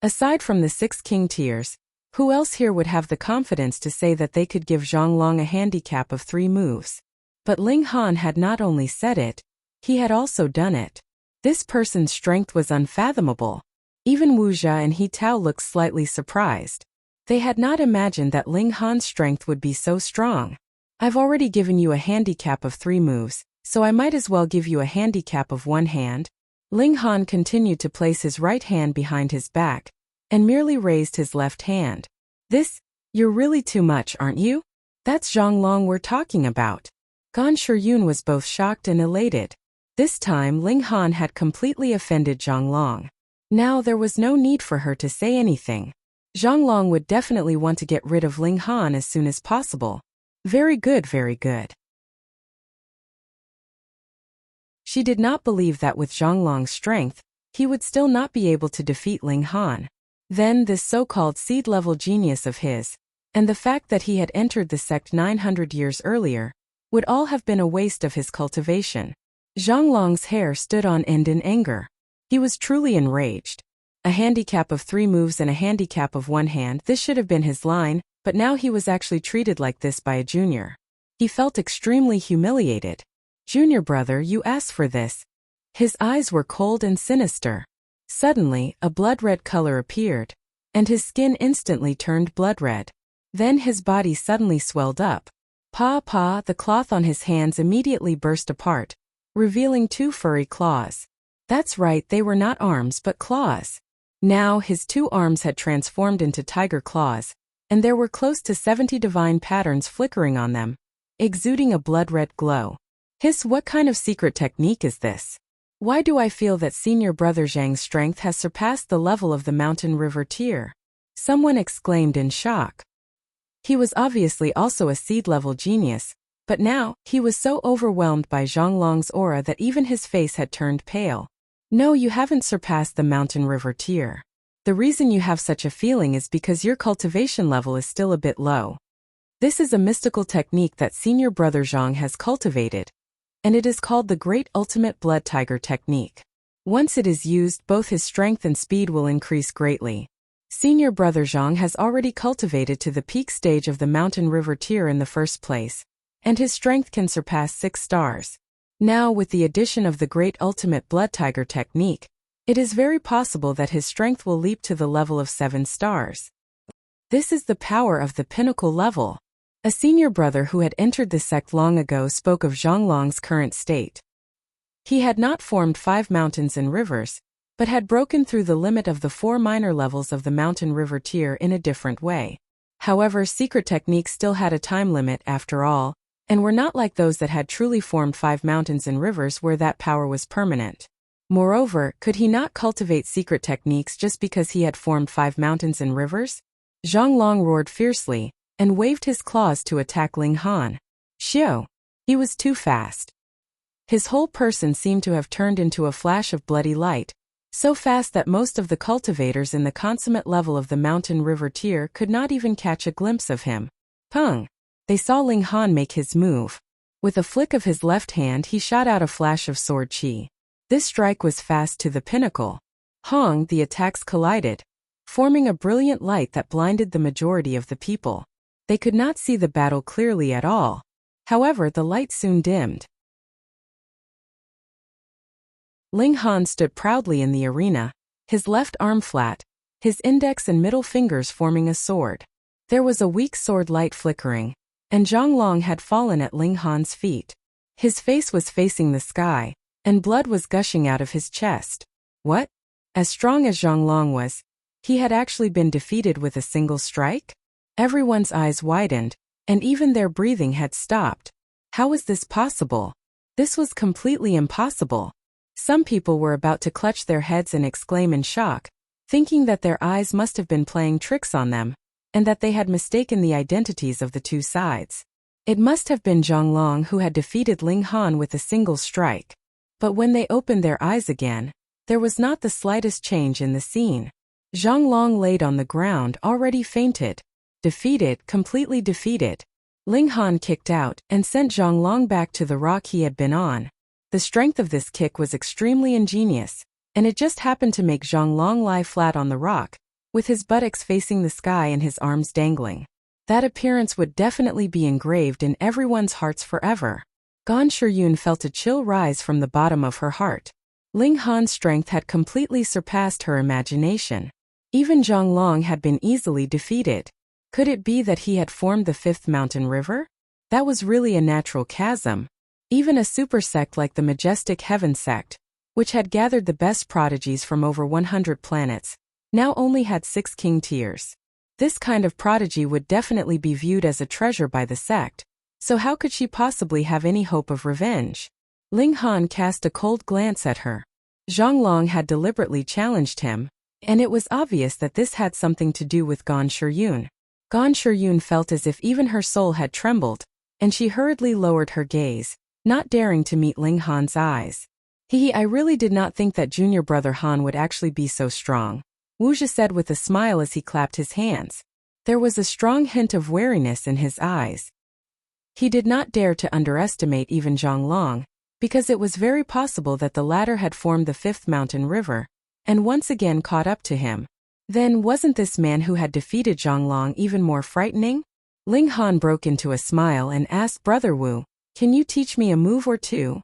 Aside from the 6 king tiers, who else here would have the confidence to say that they could give Zhonglong a handicap of 3 moves? But Ling Han had not only said it, he had also done it. This person's strength was unfathomable. Even Wuxia and He Tao looked slightly surprised. They had not imagined that Ling Han's strength would be so strong. I've already given you a handicap of 3 moves, so I might as well give you a handicap of 1 hand. Ling Han continued to place his right hand behind his back, and merely raised his left hand. You're really too much, aren't you? That's Zhonglong we're talking about. Gan Shiyun was both shocked and elated. This time Ling Han had completely offended Zhonglong. Now there was no need for her to say anything. Zhonglong would definitely want to get rid of Ling Han as soon as possible. Very good, very good. She did not believe that with Zhonglong's strength, he would still not be able to defeat Ling Han. Then this so-called seed-level genius of his, and the fact that he had entered the sect 900 years earlier, would all have been a waste of his cultivation. Zhonglong's hair stood on end in anger. He was truly enraged. A handicap of 3 moves and a handicap of 1 hand, this should have been his line, but now he was actually treated like this by a junior. He felt extremely humiliated. Junior brother, you asked for this. His eyes were cold and sinister. Suddenly, a blood-red color appeared, and his skin instantly turned blood-red. Then his body suddenly swelled up. The cloth on his hands immediately burst apart, revealing 2 furry claws. That's right, they were not arms but claws. Now his 2 arms had transformed into tiger claws, and there were close to 70 divine patterns flickering on them, exuding a blood-red glow. What kind of secret technique is this? Why do I feel that senior brother Zhang's strength has surpassed the level of the mountain river tier? Someone exclaimed in shock. He was obviously also a seed-level genius, but now, he was so overwhelmed by Zhonglong's aura that even his face had turned pale. No, you haven't surpassed the mountain river tier. The reason you have such a feeling is because your cultivation level is still a bit low. This is a mystical technique that senior brother Zhang has cultivated, and it is called the Great Ultimate Blood Tiger Technique. Once it is used, both his strength and speed will increase greatly. Senior brother Zhang has already cultivated to the peak stage of the mountain river tier in the first place, and his strength can surpass 6 stars. Now, with the addition of the Great Ultimate Blood Tiger Technique, it is very possible that his strength will leap to the level of 7 stars. This is the power of the pinnacle level. A senior brother who had entered the sect long ago spoke of Zhonglong's current state. He had not formed 5 mountains and rivers, but had broken through the limit of the 4 minor levels of the mountain river tier in a different way. However, secret techniques still had a time limit after all, and were not like those that had truly formed 5 mountains and rivers where that power was permanent. Moreover, could he not cultivate secret techniques just because he had formed 5 mountains and rivers? Zhonglong roared fiercely, and waved his claws to attack Ling Han. Xiao! He was too fast. His whole person seemed to have turned into a flash of bloody light, so fast that most of the cultivators in the consummate level of the mountain river tier could not even catch a glimpse of him. Pung! They saw Ling Han make his move. With a flick of his left hand he shot out a flash of sword chi. This strike was fast to the pinnacle. Hong! The attacks collided, forming a brilliant light that blinded the majority of the people. They could not see the battle clearly at all. However, the light soon dimmed. Ling Han stood proudly in the arena, his left arm flat, his index and middle fingers forming a sword. There was a weak sword light flickering, and Zhonglong had fallen at Ling Han's feet. His face was facing the sky, and blood was gushing out of his chest. What? As strong as Zhonglong was, he had actually been defeated with a single strike? Everyone's eyes widened, and even their breathing had stopped. How was this possible? This was completely impossible. Some people were about to clutch their heads and exclaim in shock, thinking that their eyes must have been playing tricks on them, and that they had mistaken the identities of the 2 sides. It must have been Zhonglong who had defeated Ling Han with a single strike. But when they opened their eyes again, there was not the slightest change in the scene. Zhonglong laid on the ground, already fainted. Defeated, completely defeated. Ling Han kicked out and sent Zhonglong back to the rock he had been on. The strength of this kick was extremely ingenious, and it just happened to make Zhonglong lie flat on the rock, with his buttocks facing the sky and his arms dangling. That appearance would definitely be engraved in everyone's hearts forever. Gan Shiyun felt a chill rise from the bottom of her heart. Ling Han's strength had completely surpassed her imagination. Even Zhonglong had been easily defeated. Could it be that he had formed the fifth mountain river? That was really a natural chasm. Even a super sect like the Majestic Heaven sect, which had gathered the best prodigies from over 100 planets, now only had 6 king tiers. This kind of prodigy would definitely be viewed as a treasure by the sect, so how could she possibly have any hope of revenge? Ling Han cast a cold glance at her. Zhonglong had deliberately challenged him, and it was obvious that this had something to do with Gan Shiyun. Gan Shiyun felt as if even her soul had trembled, and she hurriedly lowered her gaze, not daring to meet Ling Han's eyes. I really did not think that junior brother Han would actually be so strong, Wuxia said with a smile as he clapped his hands. There was a strong hint of wariness in his eyes. He did not dare to underestimate even Zhonglong, because it was very possible that the latter had formed the fifth mountain river, and once again caught up to him. Then wasn't this man who had defeated Zhonglong even more frightening? Ling Han broke into a smile and asked Brother Wu, "Can you teach me a move or two?"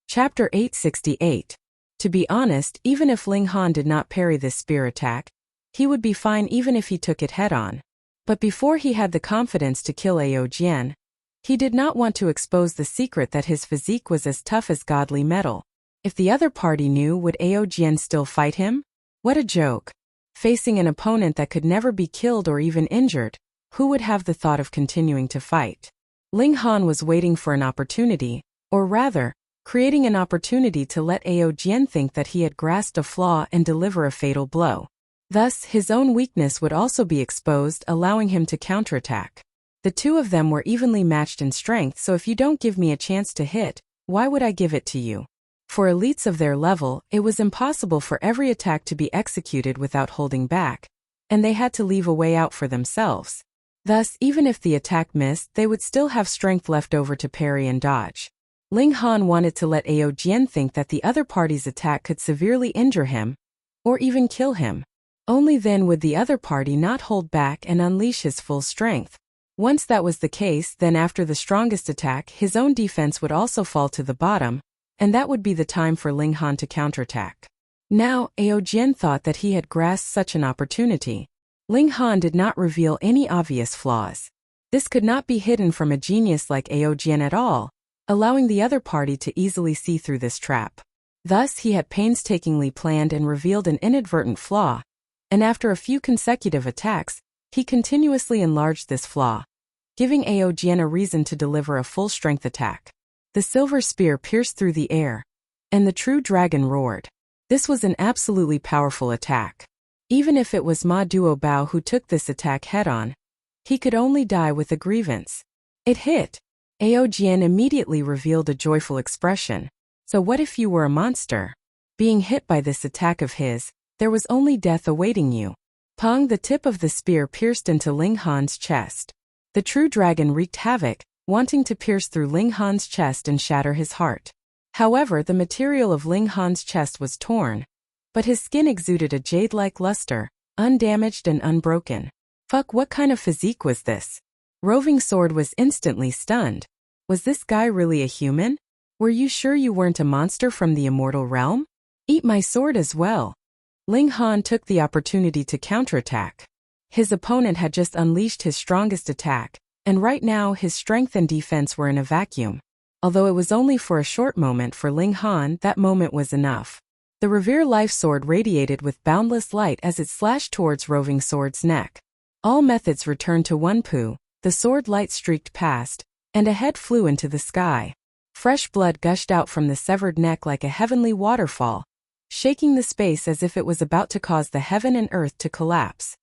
Chapter 868. To be honest, even if Ling Han did not parry this spear attack, he would be fine even if he took it head-on. But before he had the confidence to kill Ao Jian, he did not want to expose the secret that his physique was as tough as godly metal. If the other party knew, would Ao Jian still fight him? What a joke. Facing an opponent that could never be killed or even injured, who would have the thought of continuing to fight? Ling Han was waiting for an opportunity, or rather, creating an opportunity to let Ao Jian think that he had grasped a flaw and deliver a fatal blow. Thus, his own weakness would also be exposed, allowing him to counterattack. The two of them were evenly matched in strength, so if you don't give me a chance to hit, why would I give it to you? For elites of their level, it was impossible for every attack to be executed without holding back, and they had to leave a way out for themselves. Thus, even if the attack missed, they would still have strength left over to parry and dodge. Ling Han wanted to let Ao Jian think that the other party's attack could severely injure him, or even kill him. Only then would the other party not hold back and unleash his full strength. Once that was the case, then after the strongest attack, his own defense would also fall to the bottom, and that would be the time for Ling Han to counterattack. Now, Ao Jian thought that he had grasped such an opportunity. Ling Han did not reveal any obvious flaws. This could not be hidden from a genius like Ao Jian at all, allowing the other party to easily see through this trap. Thus, he had painstakingly planned and revealed an inadvertent flaw, and after a few consecutive attacks, he continuously enlarged this flaw, giving Ao Jian a reason to deliver a full-strength attack. The silver spear pierced through the air, and the true dragon roared. This was an absolutely powerful attack. Even if it was Ma Duobao who took this attack head-on, he could only die with a grievance. It hit. Ao Jian immediately revealed a joyful expression. So what if you were a monster? Being hit by this attack of his, there was only death awaiting you. Pong, the tip of the spear pierced into Ling Han's chest. The true dragon wreaked havoc, wanting to pierce through Ling Han's chest and shatter his heart. However, the material of Ling Han's chest was torn, but his skin exuded a jade-like luster, undamaged and unbroken. Fuck, what kind of physique was this? Roving Sword was instantly stunned. Was this guy really a human? Were you sure you weren't a monster from the immortal realm? Eat my sword as well. Ling Han took the opportunity to counterattack. His opponent had just unleashed his strongest attack, and right now his strength and defense were in a vacuum. Although it was only for a short moment for Ling Han, that moment was enough. The Revere Life Sword radiated with boundless light as it slashed towards Roving Sword's neck. All methods returned to one poo. The sword light streaked past, and a head flew into the sky. Fresh blood gushed out from the severed neck like a heavenly waterfall, shaking the space as if it was about to cause the heaven and earth to collapse.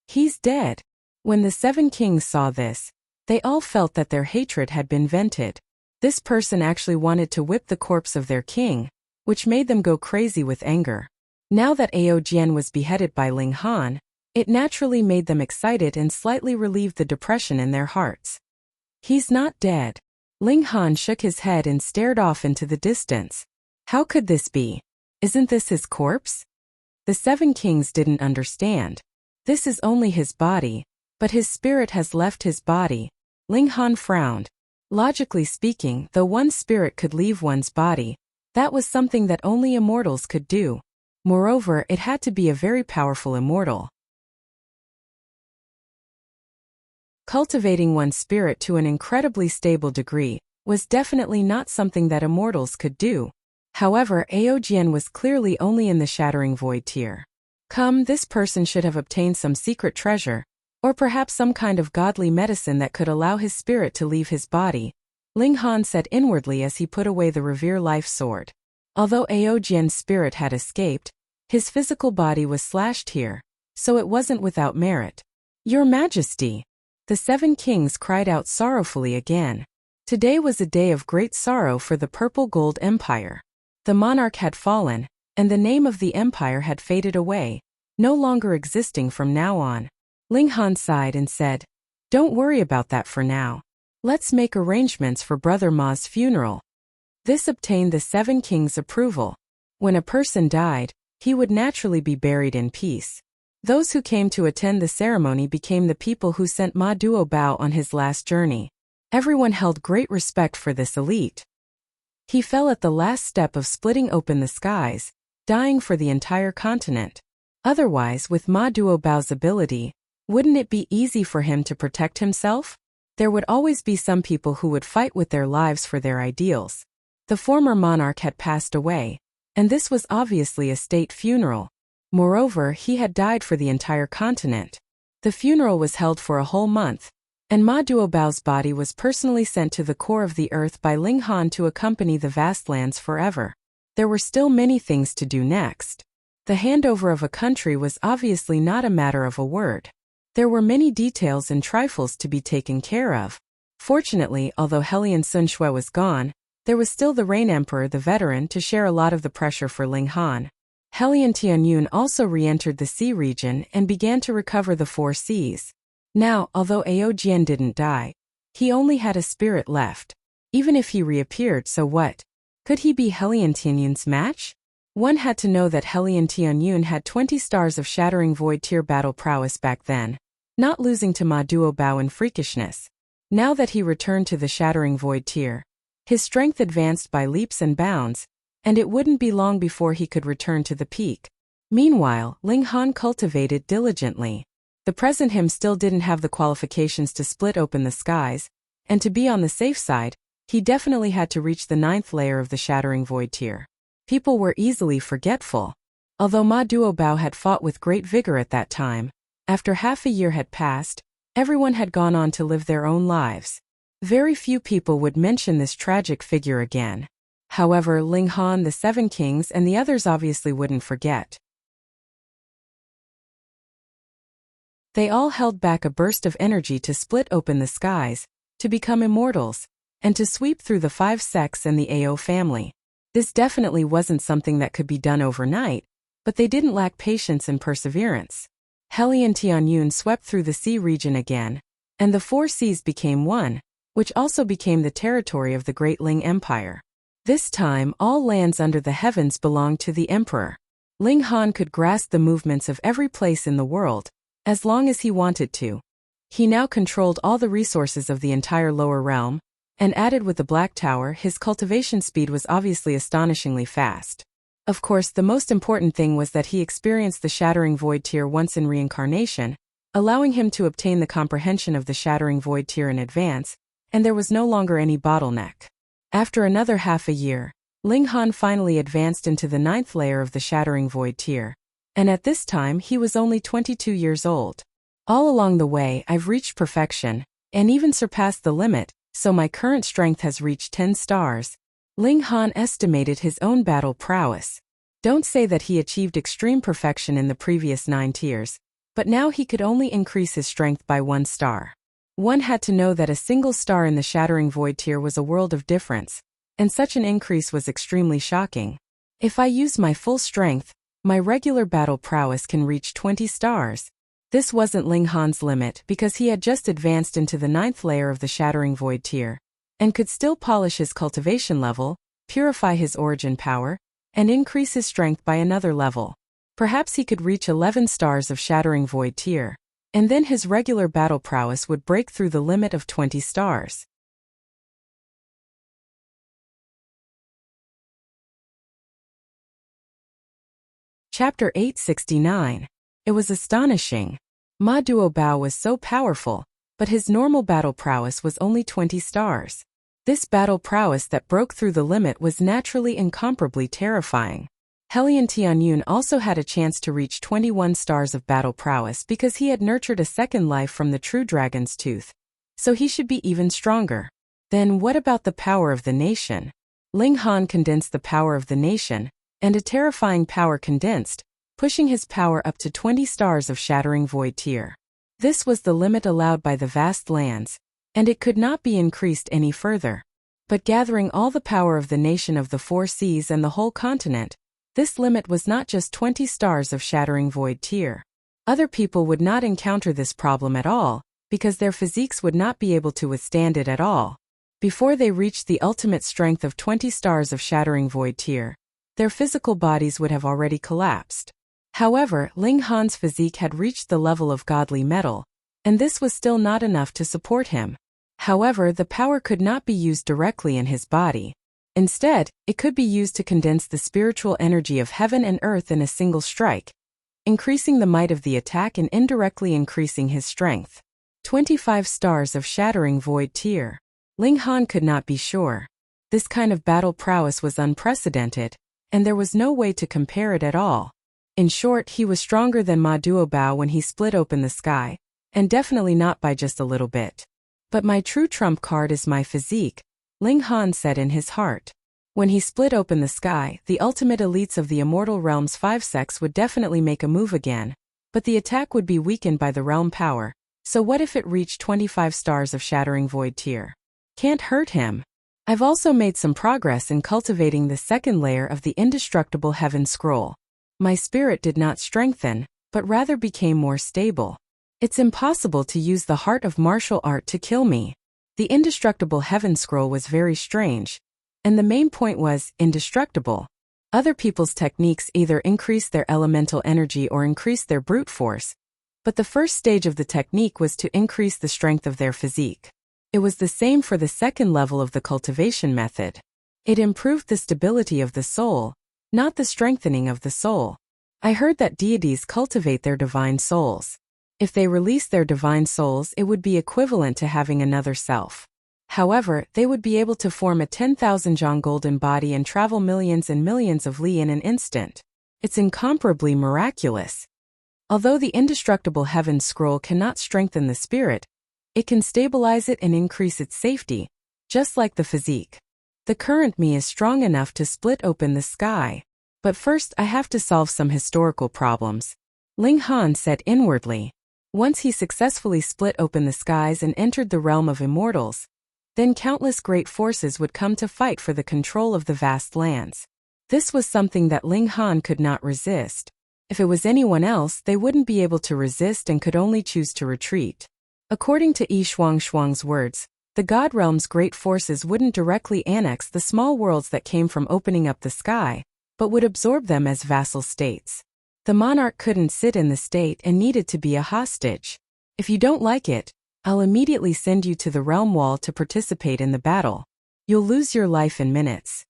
He's dead. When the 7 kings saw this, they all felt that their hatred had been vented. This person actually wanted to whip the corpse of their king, which made them go crazy with anger. Now that Ao Jian was beheaded by Ling Han, it naturally made them excited and slightly relieved the depression in their hearts. He's not dead. Ling Han shook his head and stared off into the distance. How could this be? Isn't this his corpse? The seven kings didn't understand. This is only his body, but his spirit has left his body. Ling Han frowned. Logically speaking, though one's spirit could leave one's body, that was something that only immortals could do. Moreover, it had to be a very powerful immortal. Cultivating one's spirit to an incredibly stable degree was definitely not something that immortals could do. However, Aojian was clearly only in the Shattering Void tier. This person should have obtained some secret treasure, or perhaps some kind of godly medicine that could allow his spirit to leave his body, Ling Han said inwardly as he put away the Revere Life Sword. Although Aojian's spirit had escaped, his physical body was slashed here, so it wasn't without merit. Your Majesty! The seven kings cried out sorrowfully again. Today was a day of great sorrow for the Purple Gold Empire. The monarch had fallen, and the name of the empire had faded away, no longer existing from now on. Ling Han sighed and said, "Don't worry about that for now. Let's make arrangements for Brother Ma's funeral." This obtained the seven kings' approval. When a person died, he would naturally be buried in peace. Those who came to attend the ceremony became the people who sent Ma Duobao on his last journey. Everyone held great respect for this elite. He fell at the last step of splitting open the skies, dying for the entire continent. Otherwise, with Ma Duobao's ability, wouldn't it be easy for him to protect himself? There would always be some people who would fight with their lives for their ideals. The former monarch had passed away, and this was obviously a state funeral. Moreover, he had died for the entire continent. The funeral was held for a whole month, and Ma Duobao's body was personally sent to the core of the earth by Ling Han to accompany the vast lands forever. There were still many things to do next. The handover of a country was obviously not a matter of a word. There were many details and trifles to be taken care of. Fortunately, although Helian Sun Shui was gone, there was still the Rain Emperor the veteran to share a lot of the pressure for Ling Han. Helian Tianyun also re-entered the sea region and began to recover the four seas. Now, although Aojian didn't die, he only had a spirit left. Even if he reappeared, so what? Could he be Helian Tianyun's match? One had to know that Helian Tianyun had 20 stars of Shattering Void tier battle prowess back then, not losing to Ma Duobao in freakishness. Now that he returned to the Shattering Void tier, his strength advanced by leaps and bounds, and it wouldn't be long before he could return to the peak. Meanwhile, Ling Han cultivated diligently. The present him still didn't have the qualifications to split open the skies, and to be on the safe side, he definitely had to reach the 9th layer of the Shattering Void tier. People were easily forgetful. Although Ma Duobao had fought with great vigor at that time, after half a year had passed, everyone had gone on to live their own lives. Very few people would mention this tragic figure again. However, Ling Han, the seven kings, and the others obviously wouldn't forget. They all held back a burst of energy to split open the skies, to become immortals, and to sweep through the 5 sects and the Ao family. This definitely wasn't something that could be done overnight, but they didn't lack patience and perseverance. Helian Tianyun swept through the sea region again, and the 4 seas became one, which also became the territory of the Great Ling Empire. This time, all lands under the heavens belonged to the emperor. Ling Han could grasp the movements of every place in the world, as long as he wanted to. He now controlled all the resources of the entire lower realm, and added with the Black Tower, his cultivation speed was obviously astonishingly fast. Of course, the most important thing was that he experienced the Shattering Void tier once in reincarnation, allowing him to obtain the comprehension of the Shattering Void tier in advance, and there was no longer any bottleneck. After another half a year, Ling Han finally advanced into the 9th layer of the Shattering Void tier, and at this time he was only 22 years old. All along the way I've reached perfection, and even surpassed the limit, so my current strength has reached 10 stars. Ling Han estimated his own battle prowess. Don't say that he achieved extreme perfection in the previous 9 tiers, but now he could only increase his strength by 1 star. One had to know that a single star in the Shattering Void tier was a world of difference, and such an increase was extremely shocking. If I use my full strength, my regular battle prowess can reach 20 stars. This wasn't Ling Han's limit because he had just advanced into the 9th layer of the Shattering Void tier, and could still polish his cultivation level, purify his origin power, and increase his strength by another level. Perhaps he could reach 11 stars of Shattering Void tier, and then his regular battle prowess would break through the limit of 20 stars. Chapter 869. It was astonishing. Ma Duobao was so powerful, but his normal battle prowess was only 20 stars. This battle prowess that broke through the limit was naturally incomparably terrifying. Helian Tianyun also had a chance to reach 21 stars of battle prowess because he had nurtured a second life from the true dragon's tooth. So he should be even stronger. Then what about the power of the nation? Ling Han condensed the power of the nation, and a terrifying power condensed, pushing his power up to 20 stars of Shattering Void tier. This was the limit allowed by the vast lands, and it could not be increased any further. But gathering all the power of the nation of the 4 seas and the whole continent, this limit was not just 20 stars of Shattering Void tier. Other people would not encounter this problem at all, because their physiques would not be able to withstand it at all. Before they reached the ultimate strength of 20 stars of Shattering Void tier, their physical bodies would have already collapsed. However, Ling Han's physique had reached the level of godly metal, and this was still not enough to support him. However, the power could not be used directly in his body. Instead, it could be used to condense the spiritual energy of heaven and earth in a single strike, increasing the might of the attack and indirectly increasing his strength. 25 stars of Shattering Void tier. Ling Han could not be sure. This kind of battle prowess was unprecedented, and there was no way to compare it at all. In short, he was stronger than Ma Duobao when he split open the sky, and definitely not by just a little bit. But my true trump card is my physique, Ling Han said in his heart. When he split open the sky, the ultimate elites of the immortal realm's 5 sects would definitely make a move again, but the attack would be weakened by the realm power, so what if it reached 25 stars of Shattering Void tier? Can't hurt him. I've also made some progress in cultivating the second layer of the indestructible heaven scroll. My spirit did not strengthen, but rather became more stable. It's impossible to use the heart of martial art to kill me. The indestructible heaven scroll was very strange, and the main point was indestructible. Other people's techniques either increased their elemental energy or increased their brute force, but the first stage of the technique was to increase the strength of their physique. It was the same for the second level of the cultivation method. It improved the stability of the soul, not the strengthening of the soul. I heard that deities cultivate their divine souls. If they release their divine souls, it would be equivalent to having another self. However, they would be able to form a 10,000 Zhang golden body and travel millions and millions of li in an instant. It's incomparably miraculous. Although the indestructible heaven scroll cannot strengthen the spirit, it can stabilize it and increase its safety, just like the physique. The current me is strong enough to split open the sky. But first I have to solve some historical problems, Ling Han said inwardly. Once he successfully split open the skies and entered the realm of immortals, then countless great forces would come to fight for the control of the vast lands. This was something that Ling Han could not resist. If it was anyone else, they wouldn't be able to resist and could only choose to retreat. According to Yi Shuang's words, the God Realm's great forces wouldn't directly annex the small worlds that came from opening up the sky, but would absorb them as vassal states. The monarch couldn't sit in the state and needed to be a hostage. If you don't like it, I'll immediately send you to the realm wall to participate in the battle. You'll lose your life in minutes.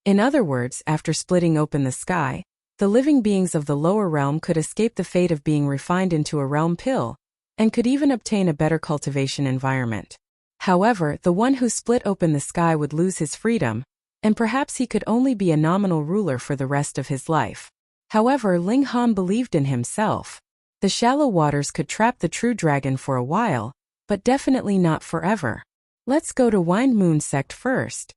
In other words, after splitting open the sky, the living beings of the lower realm could escape the fate of being refined into a realm pill, and could even obtain a better cultivation environment. However, the one who split open the sky would lose his freedom, and perhaps he could only be a nominal ruler for the rest of his life. However, Ling Han believed in himself. The shallow waters could trap the true dragon for a while, but definitely not forever. Let's go to Wind Moon sect first.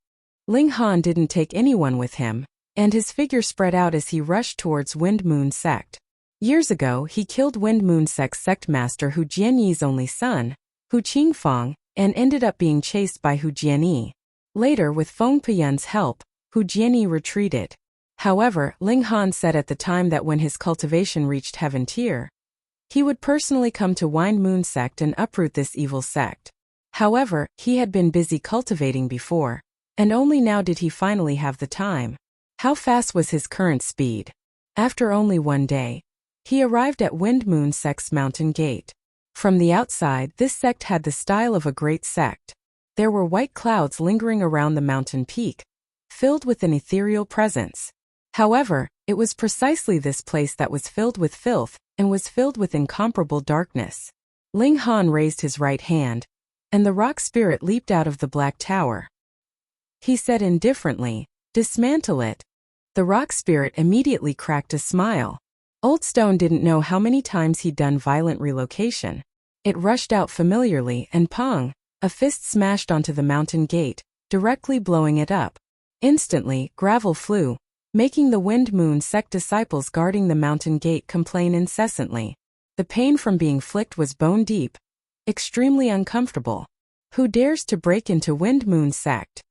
Ling Han didn't take anyone with him, and his figure spread out as he rushed towards Wind Moon sect. Years ago, he killed Wind Moon sect's sect master Hu Jianyi's only son, Hu Qingfang, and ended up being chased by Hu Jianyi. Later, with Feng Piyun's help, Hu Jianyi retreated. However, Ling Han said at the time that when his cultivation reached heaven tier, He would personally come to Wind Moon sect and uproot this evil sect. However, he had been busy cultivating before, and only now did he finally have the time. How fast was his current speed? After only one day, he arrived at Wind Moon sect's mountain gate. From the outside, this sect had the style of a great sect. There were white clouds lingering around the mountain peak, filled with an ethereal presence. However, it was precisely this place that was filled with filth and was filled with incomparable darkness. Ling Han raised his right hand, and the rock spirit leaped out of the black tower. He said indifferently, "Dismantle it." The rock spirit immediately cracked a smile. Old Stone didn't know how many times he'd done violent relocation. It rushed out familiarly and pong, a fist smashed onto the mountain gate, directly blowing it up. Instantly, gravel flew, making the Wind Moon sect disciples guarding the mountain gate complain incessantly. The pain from being flicked was bone deep, extremely uncomfortable. Who dares to break into Wind Moon sect?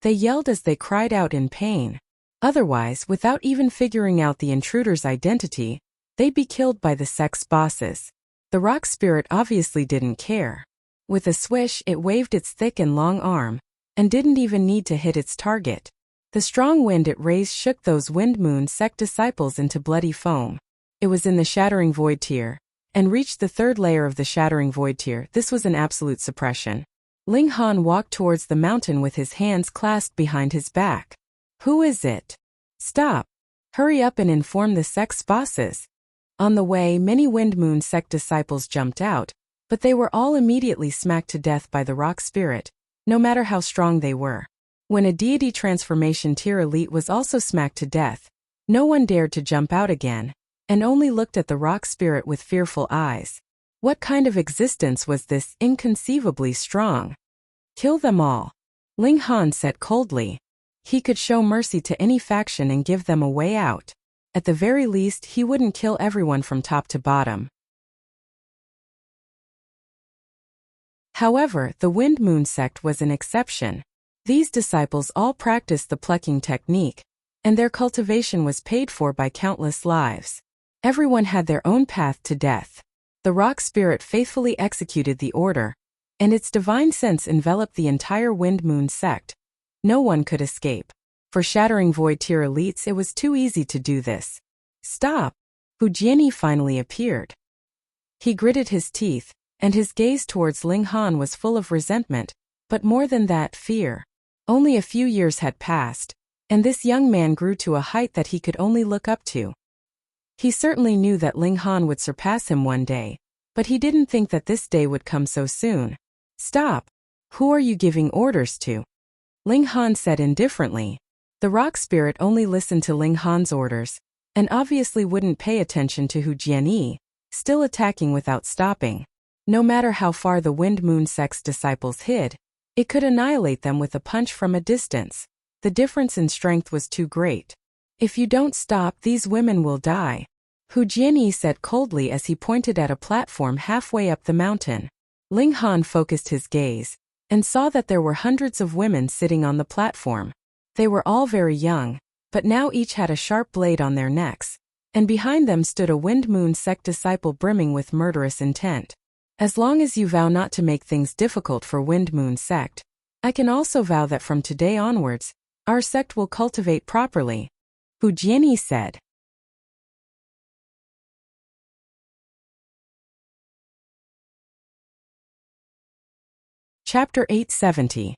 They yelled as they cried out in pain. Otherwise, without even figuring out the intruder's identity, they'd be killed by the sect's bosses. The rock spirit obviously didn't care. With a swish, it waved its thick and long arm, and didn't even need to hit its target. The strong wind it raised shook those Wind Moon sect disciples into bloody foam. It was in the Shattering Void tier, and reached the third layer of the Shattering Void tier. This was an absolute suppression. Ling Han walked towards the mountain with his hands clasped behind his back. Who is it? Stop. Hurry up and inform the sect's bosses. On the way, many Wind Moon sect disciples jumped out, but they were all immediately smacked to death by the rock spirit, no matter how strong they were. When a deity transformation tier elite was also smacked to death, no one dared to jump out again, and only looked at the rock spirit with fearful eyes. What kind of existence was this inconceivably strong? Kill them all. Ling Han said coldly. He could show mercy to any faction and give them a way out. At the very least, he wouldn't kill everyone from top to bottom. However, the Wind Moon sect was an exception. These disciples all practiced the plucking technique, and their cultivation was paid for by countless lives. Everyone had their own path to death. The rock spirit faithfully executed the order, and its divine sense enveloped the entire Wind Moon sect. No one could escape. For Shattering Void tier elites, it was too easy to do this. Stop! Hu Jianyi finally appeared. He gritted his teeth, and his gaze towards Ling Han was full of resentment, but more than that, fear. Only a few years had passed, and this young man grew to a height that he could only look up to. He certainly knew that Ling Han would surpass him one day, but he didn't think that this day would come so soon. Stop! Who are you giving orders to? Ling Han said indifferently. The rock spirit only listened to Ling Han's orders, and obviously wouldn't pay attention to Hu Jianyi, still attacking without stopping. No matter how far the Wind Moon sect's disciples hid, it could annihilate them with a punch from a distance. The difference in strength was too great. If you don't stop, these women will die. Hu Jianyi said coldly as he pointed at a platform halfway up the mountain. Ling Han focused his gaze, and saw that there were hundreds of women sitting on the platform. They were all very young, but now each had a sharp blade on their necks, and behind them stood a Wind Moon sect disciple brimming with murderous intent. As long as you vow not to make things difficult for Wind Moon sect, I can also vow that from today onwards, our sect will cultivate properly, Hu Jianyi said. Chapter 870.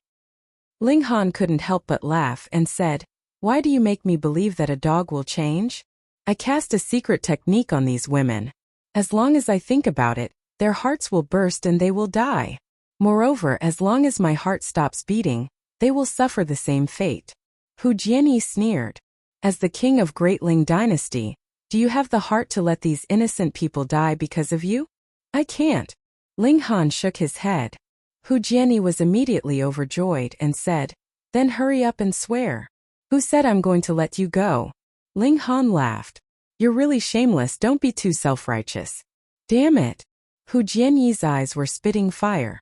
Ling Han couldn't help but laugh and said, "Why do you make me believe that a dog will change? I cast a secret technique on these women. As long as I think about it, their hearts will burst and they will die. Moreover, as long as my heart stops beating, they will suffer the same fate." Hu Jianyi sneered. "As the king of Great Ling Dynasty, do you have the heart to let these innocent people die because of you?" "I can't." Ling Han shook his head. Hu Jianyi was immediately overjoyed and said, "Then hurry up and swear." "Who said I'm going to let you go?" Ling Han laughed. "You're really shameless, don't be too self-righteous." "Damn it." Hu Jianyi's eyes were spitting fire.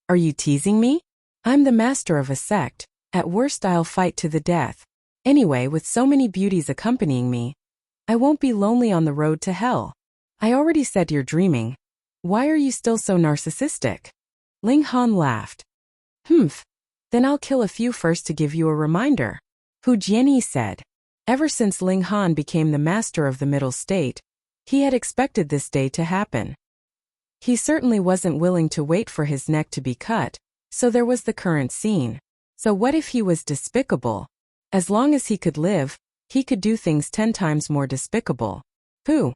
"Are you teasing me? I'm the master of a sect. At worst I'll fight to the death. Anyway, with so many beauties accompanying me, I won't be lonely on the road to hell." I already said you're dreaming. Why are you still so narcissistic? Ling Han laughed. Humph. Then I'll kill a few first to give you a reminder. Hu Jianyi said. Ever since Ling Han became the master of the middle state, he had expected this day to happen. He certainly wasn't willing to wait for his neck to be cut, so there was the current scene. So what if he was despicable? As long as he could live, he could do things 10 times more despicable. Who?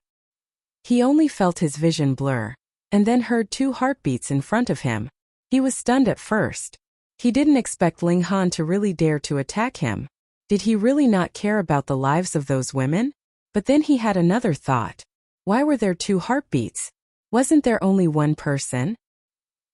He only felt his vision blur, and then heard 2 heartbeats in front of him. He was stunned at first. He didn't expect Ling Han to really dare to attack him. Did he really not care about the lives of those women? But then he had another thought. Why were there 2 heartbeats? Wasn't there only one person?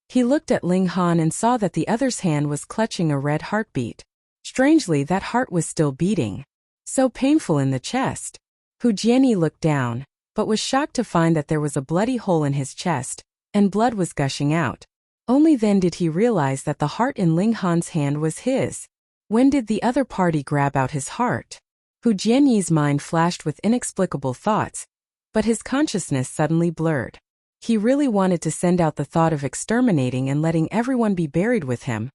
He looked at Ling Han and saw that the other's hand was clutching a red heartbeat. Strangely, that heart was still beating. So painful in the chest. Hu Jianyi looked down, but was shocked to find that there was a bloody hole in his chest, and blood was gushing out. Only then did he realize that the heart in Ling Han's hand was his. When did the other party grab out his heart? Hu Jianyi's mind flashed with inexplicable thoughts, but his consciousness suddenly blurred. He really wanted to send out the thought of exterminating and letting everyone be buried with him,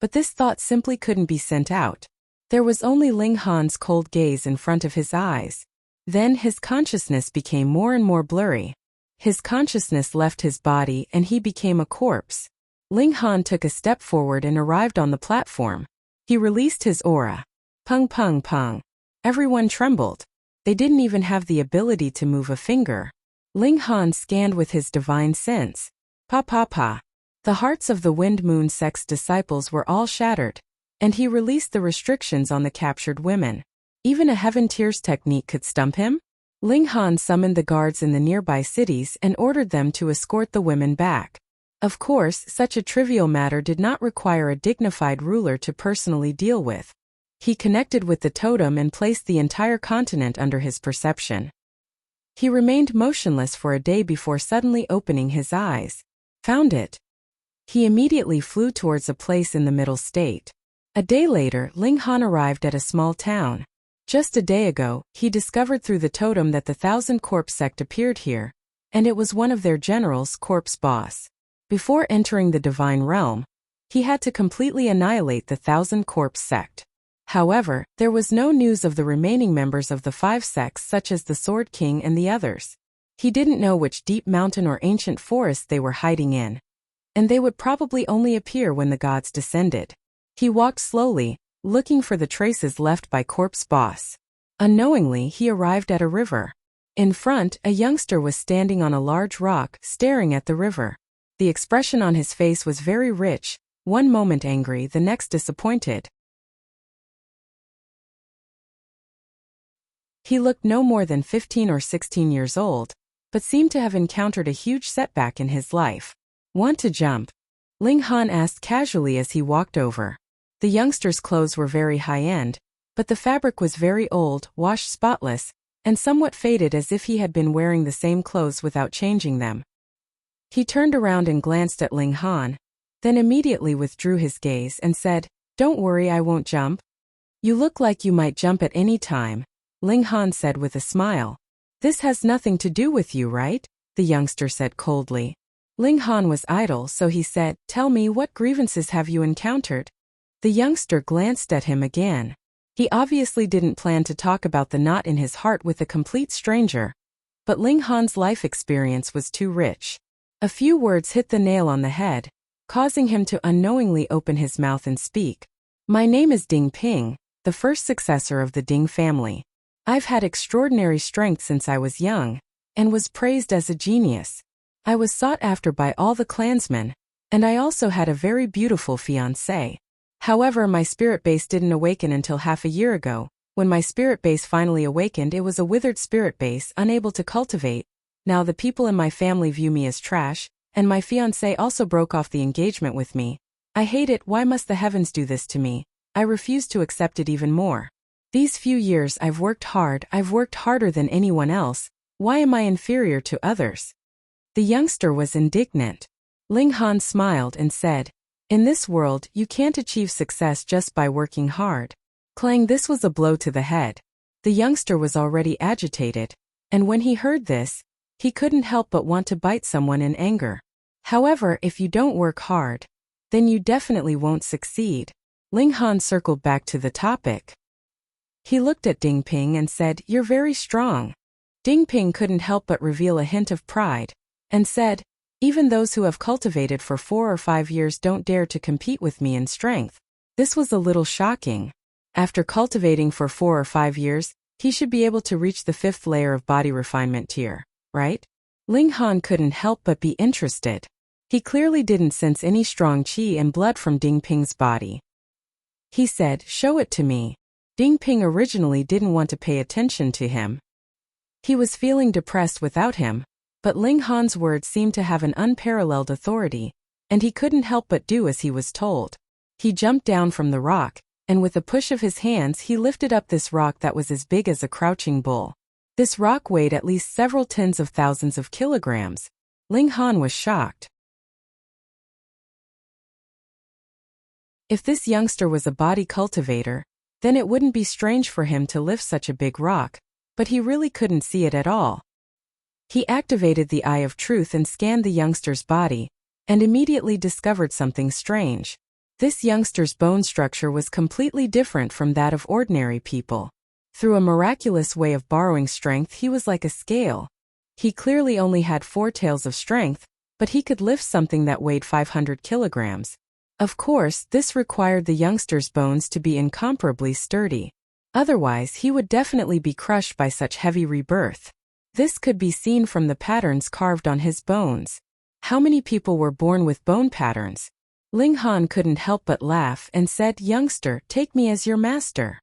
but this thought simply couldn't be sent out. There was only Ling Han's cold gaze in front of his eyes. Then his consciousness became more and more blurry. His consciousness left his body and he became a corpse. Ling Han took a step forward and arrived on the platform. He released his aura. Pung pung pung. Everyone trembled. They didn't even have the ability to move a finger. Ling Han scanned with his divine sense. Pa pa pa. The hearts of the Wind Moon sect's disciples were all shattered, and he released the restrictions on the captured women. Even a Heaven Tears technique could stump him? Ling Han summoned the guards in the nearby cities and ordered them to escort the women back. Of course, such a trivial matter did not require a dignified ruler to personally deal with. He connected with the totem and placed the entire continent under his perception. He remained motionless for a day before suddenly opening his eyes. Found it. He immediately flew towards a place in the middle state. A day later, Ling Han arrived at a small town. Just a day ago, he discovered through the totem that the Thousand Corpse sect appeared here, and it was one of their generals, Corpse Boss. Before entering the divine realm, he had to completely annihilate the Thousand Corpse sect. However, there was no news of the remaining members of the 5 sects such as the Sword King and the others. He didn't know which deep mountain or ancient forest they were hiding in, and they would probably only appear when the gods descended. He walked slowly, looking for the traces left by Corpse Boss. Unknowingly, he arrived at a river. In front, a youngster was standing on a large rock, staring at the river. The expression on his face was very rich, one moment angry, the next disappointed. He looked no more than 15 or 16 years old, but seemed to have encountered a huge setback in his life. Want to jump? Ling Han asked casually as he walked over. The youngster's clothes were very high-end, but the fabric was very old, washed spotless, and somewhat faded as if he had been wearing the same clothes without changing them. He turned around and glanced at Ling Han, then immediately withdrew his gaze and said, "Don't worry, I won't jump." "You look like you might jump at any time," Ling Han said with a smile. "This has nothing to do with you, right?" the youngster said coldly. Ling Han was idle, so he said, "Tell me, what grievances have you encountered?" The youngster glanced at him again. He obviously didn't plan to talk about the knot in his heart with a complete stranger, but Ling Han's life experience was too rich. A few words hit the nail on the head, causing him to unknowingly open his mouth and speak. "My name is Ding Ping, the first successor of the Ding family. I've had extraordinary strength since I was young, and was praised as a genius. I was sought after by all the clansmen, and I also had a very beautiful fiancée. However, my spirit base didn't awaken until half a year ago. When my spirit base finally awakened, it was a withered spirit base, unable to cultivate. Now the people in my family view me as trash, and my fiancé also broke off the engagement with me. I hate it. Why must the heavens do this to me? I refuse to accept it even more. These few years I've worked hard, I've worked harder than anyone else. Why am I inferior to others?" The youngster was indignant. Ling Han smiled and said, "In this world, you can't achieve success just by working hard." Clang, this was a blow to the head. The youngster was already agitated, and when he heard this, He couldn't help but want to bite someone in anger. However, if you don't work hard, then you definitely won't succeed. Ling Han circled back to the topic. He looked at Ding Ping and said, "You're very strong." Ding Ping couldn't help but reveal a hint of pride, and said, "Even those who have cultivated for 4 or 5 years don't dare to compete with me in strength." This was a little shocking. After cultivating for 4 or 5 years, he should be able to reach the 5th layer of body refinement tier, right? Ling Han couldn't help but be interested. He clearly didn't sense any strong qi and blood from Ding Ping's body. He said, "Show it to me." Ding Ping originally didn't want to pay attention to him. He was feeling depressed without him, but Ling Han's words seemed to have an unparalleled authority, and he couldn't help but do as he was told. He jumped down from the rock, and with a push of his hands he lifted up this rock that was as big as a crouching bull. This rock weighed at least several tens of thousands of kilograms. Ling Han was shocked. If this youngster was a body cultivator, then it wouldn't be strange for him to lift such a big rock, but he really couldn't see it at all. He activated the Eye of Truth and scanned the youngster's body, and immediately discovered something strange. This youngster's bone structure was completely different from that of ordinary people. Through a miraculous way of borrowing strength, he was like a scale. He clearly only had 4 taels of strength, but he could lift something that weighed 500 kilograms. Of course, this required the youngster's bones to be incomparably sturdy. Otherwise, he would definitely be crushed by such heavy rebirth. This could be seen from the patterns carved on his bones. How many people were born with bone patterns? Ling Han couldn't help but laugh and said, "Youngster, take me as your master."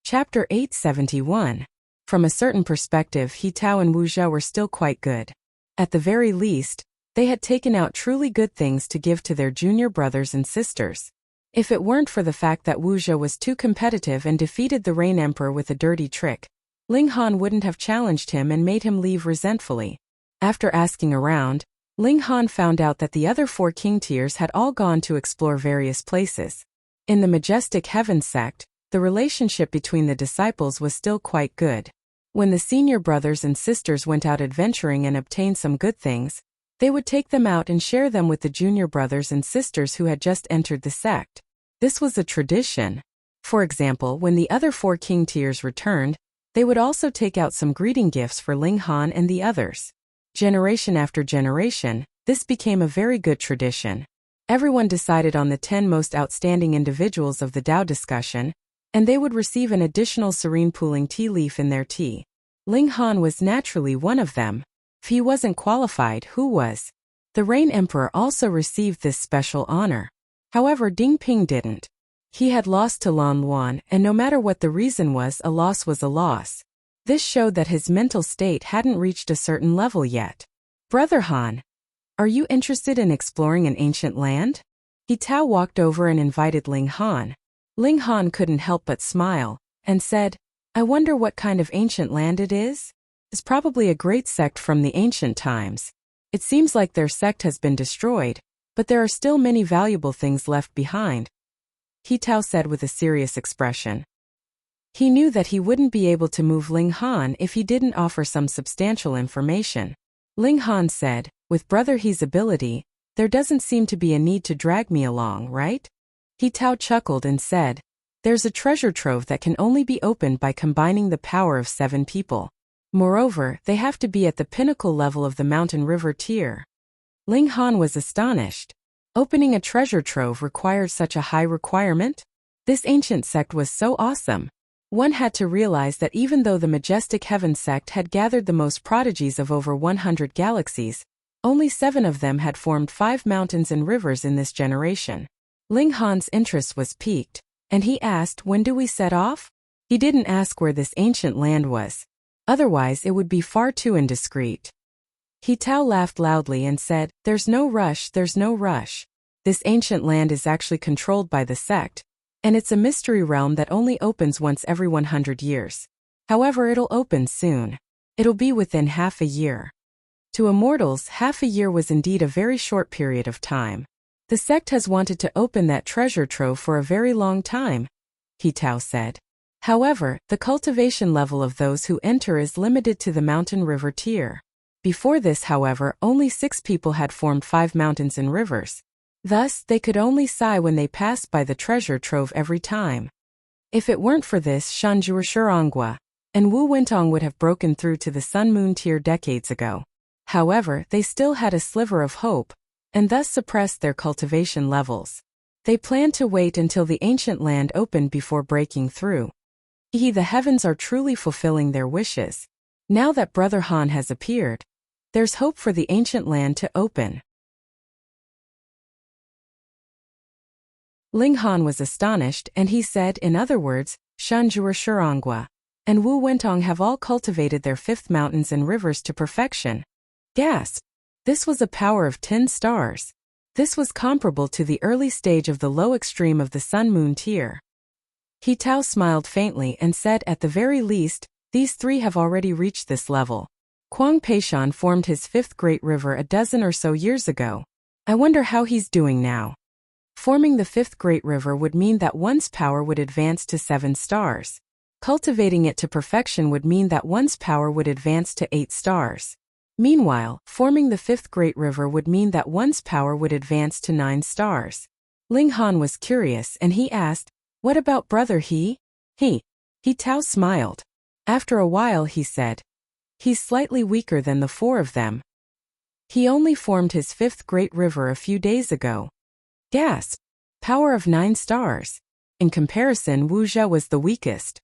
Chapter 871. From a certain perspective, He Tao and Wuxia were still quite good. At the very least, they had taken out truly good things to give to their junior brothers and sisters. If it weren't for the fact that Wuxia was too competitive and defeated the Rain Emperor with a dirty trick, Ling Han wouldn't have challenged him and made him leave resentfully. After asking around, Ling Han found out that the other 4 king tiers had all gone to explore various places. In the Majestic Heaven sect, the relationship between the disciples was still quite good. When the senior brothers and sisters went out adventuring and obtained some good things, they would take them out and share them with the junior brothers and sisters who had just entered the sect. This was a tradition. For example, when the other 4 king tiers returned, they would also take out some greeting gifts for Ling Han and the others. Generation after generation, this became a very good tradition. Everyone decided on the 10 most outstanding individuals of the Tao discussion, and they would receive an additional serene pooling tea leaf in their tea. Ling Han was naturally one of them. If he wasn't qualified, who was? The Rain Emperor also received this special honor. However, Ding Ping didn't. He had lost to Lan Luan, and no matter what the reason was a loss. This showed that his mental state hadn't reached a certain level yet. "Brother Han, are you interested in exploring an ancient land?" He Tao walked over and invited Ling Han. Ling Han couldn't help but smile, and said, "I wonder what kind of ancient land it is? It's probably a great sect from the ancient times. It seems like their sect has been destroyed, but there are still many valuable things left behind," He Tao said with a serious expression. He knew that he wouldn't be able to move Ling Han if he didn't offer some substantial information. Ling Han said, "With Brother He's ability, there doesn't seem to be a need to drag me along, right?" He Tao chuckled and said, "There's a treasure trove that can only be opened by combining the power of 7 people. Moreover, they have to be at the pinnacle level of the mountain river tier." Ling Han was astonished. Opening a treasure trove required such a high requirement? This ancient sect was so awesome. One had to realize that even though the Majestic Heaven sect had gathered the most prodigies of over 100 galaxies, only 7 of them had formed 5 mountains and rivers in this generation. Ling Han's interest was piqued, and he asked, "When do we set off?" He didn't ask where this ancient land was. Otherwise it would be far too indiscreet. He Tao laughed loudly and said, there's no rush. This ancient land is actually controlled by the sect, and it's a mystery realm that only opens once every 100 years. However, it'll open soon. It'll be within half a year. To immortals, half a year was indeed a very short period of time. The sect has wanted to open that treasure trove for a very long time, He Tao said. However, the cultivation level of those who enter is limited to the mountain river tier. Before this, however, only 6 people had formed 5 mountains and rivers. Thus, they could only sigh when they passed by the treasure trove every time. If it weren't for this, Shanjuershurangwa and Wu Wentong would have broken through to the Sun-Moon tier decades ago. However, they still had a sliver of hope, and thus suppressed their cultivation levels. They planned to wait until the ancient land opened before breaking through. The heavens are truly fulfilling their wishes. Now that Brother Han has appeared, there's hope for the ancient land to open. Ling Han was astonished, and he said, in other words, Shanjuershurangwa and Wu Wentong have all cultivated their 5th mountains and rivers to perfection. Gasp! This was a power of 10 stars. This was comparable to the early stage of the low extreme of the Sun-Moon tier. He Tao smiled faintly and said, at the very least, these 3 have already reached this level. Kuang Peishan formed his 5th great river a dozen or so years ago. I wonder how he's doing now. Forming the 5th great river would mean that one's power would advance to 7 stars. Cultivating it to perfection would mean that one's power would advance to 8 stars. Meanwhile, forming the 5th great river would mean that one's power would advance to 9 stars. Ling Han was curious and he asked, what about Brother He? He Tao smiled. After a while he said, he's slightly weaker than the 4 of them. He only formed his 5th great river a few days ago. Gasp! Power of 9 stars. In comparison, Wuxia was the weakest.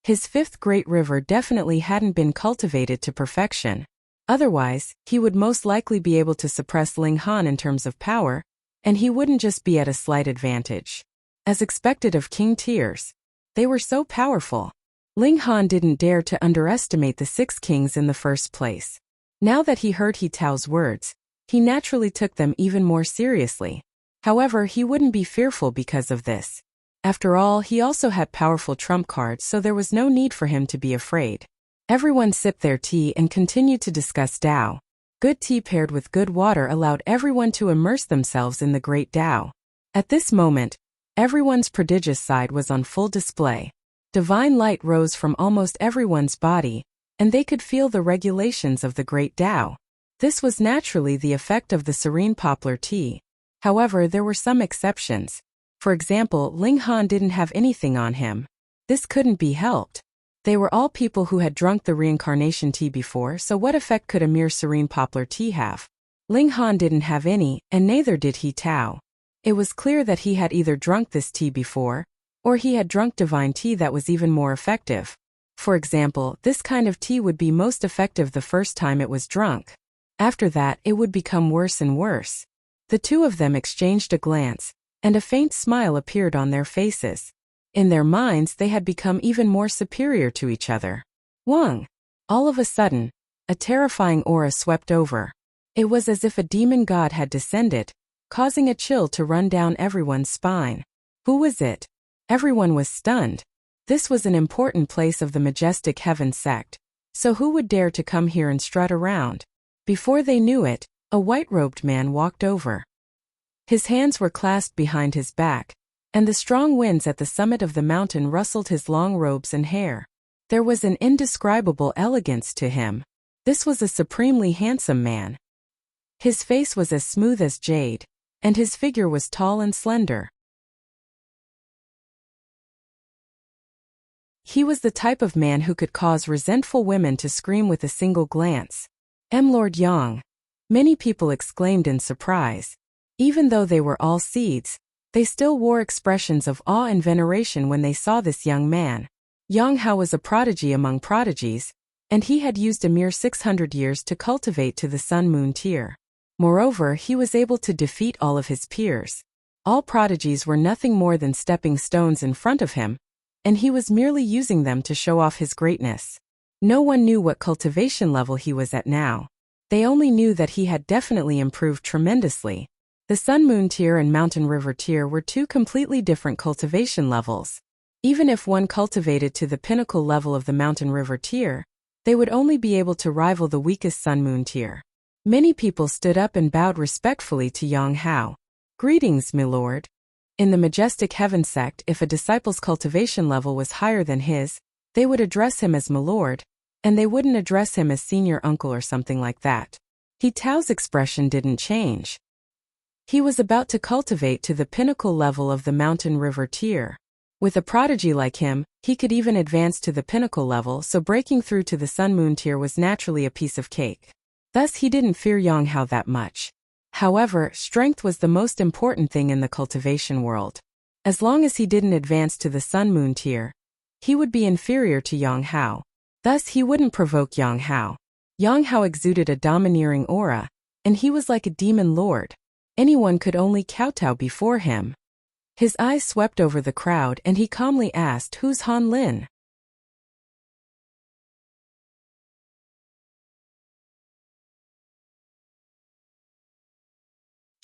His 5th great river definitely hadn't been cultivated to perfection. Otherwise, he would most likely be able to suppress Ling Han in terms of power, and he wouldn't just be at a slight advantage. As expected of king tiers, they were so powerful. Ling Han didn't dare to underestimate the 6 kings in the first place. Now that he heard He Tao's words, he naturally took them even more seriously. However, he wouldn't be fearful because of this. After all, he also had powerful trump cards, so there was no need for him to be afraid. Everyone sipped their tea and continued to discuss Tao. Good tea paired with good water allowed everyone to immerse themselves in the great Tao. At this moment, everyone's prodigious side was on full display. Divine light rose from almost everyone's body, and they could feel the regulations of the great Tao. This was naturally the effect of the serene poplar tea. However, there were some exceptions. For example, Ling Han didn't have anything on him. This couldn't be helped. They were all people who had drunk the reincarnation tea before, so what effect could a mere serene poplar tea have? Ling Han didn't have any, and neither did He Tao. It was clear that he had either drunk this tea before, or he had drunk divine tea that was even more effective. For example, this kind of tea would be most effective the first time it was drunk. After that, it would become worse and worse. The 2 of them exchanged a glance, and a faint smile appeared on their faces. In their minds, they had become even more superior to each other. Wang! All of a sudden, a terrifying aura swept over. It was as if a demon god had descended, causing a chill to run down everyone's spine. Who was it? Everyone was stunned. This was an important place of the majestic heaven sect. So who would dare to come here and strut around? Before they knew it, a white-robed man walked over. His hands were clasped behind his back, and the strong winds at the summit of the mountain rustled his long robes and hair. There was an indescribable elegance to him. This was a supremely handsome man. His face was as smooth as jade, and his figure was tall and slender. He was the type of man who could cause resentful women to scream with a single glance. Lord Yang. Many people exclaimed in surprise. Even though they were all seeds, they still wore expressions of awe and veneration when they saw this young man. Yang Hao was a prodigy among prodigies, and he had used a mere 600 years to cultivate to the Sun-Moon tier. Moreover, he was able to defeat all of his peers. All prodigies were nothing more than stepping stones in front of him, and he was merely using them to show off his greatness. No one knew what cultivation level he was at now. They only knew that he had definitely improved tremendously. The Sun-Moon tier and Mountain River tier were 2 completely different cultivation levels. Even if one cultivated to the pinnacle level of the Mountain River tier, they would only be able to rival the weakest Sun-Moon tier. Many people stood up and bowed respectfully to Yang Hao. Greetings, milord. In the majestic heaven sect, if a disciple's cultivation level was higher than his, they would address him as milord, and they wouldn't address him as senior uncle or something like that. He Tao's expression didn't change. He was about to cultivate to the pinnacle level of the mountain river tier. With a prodigy like him, he could even advance to the pinnacle level, so breaking through to the sun-moon tier was naturally a piece of cake. Thus he didn't fear Yang Hao that much. However, strength was the most important thing in the cultivation world. As long as he didn't advance to the sun-moon tier, he would be inferior to Yang Hao. Thus he wouldn't provoke Yang Hao. Yang Hao exuded a domineering aura, and he was like a demon lord. Anyone could only kowtow before him. His eyes swept over the crowd and he calmly asked, "Who's Han Lin?"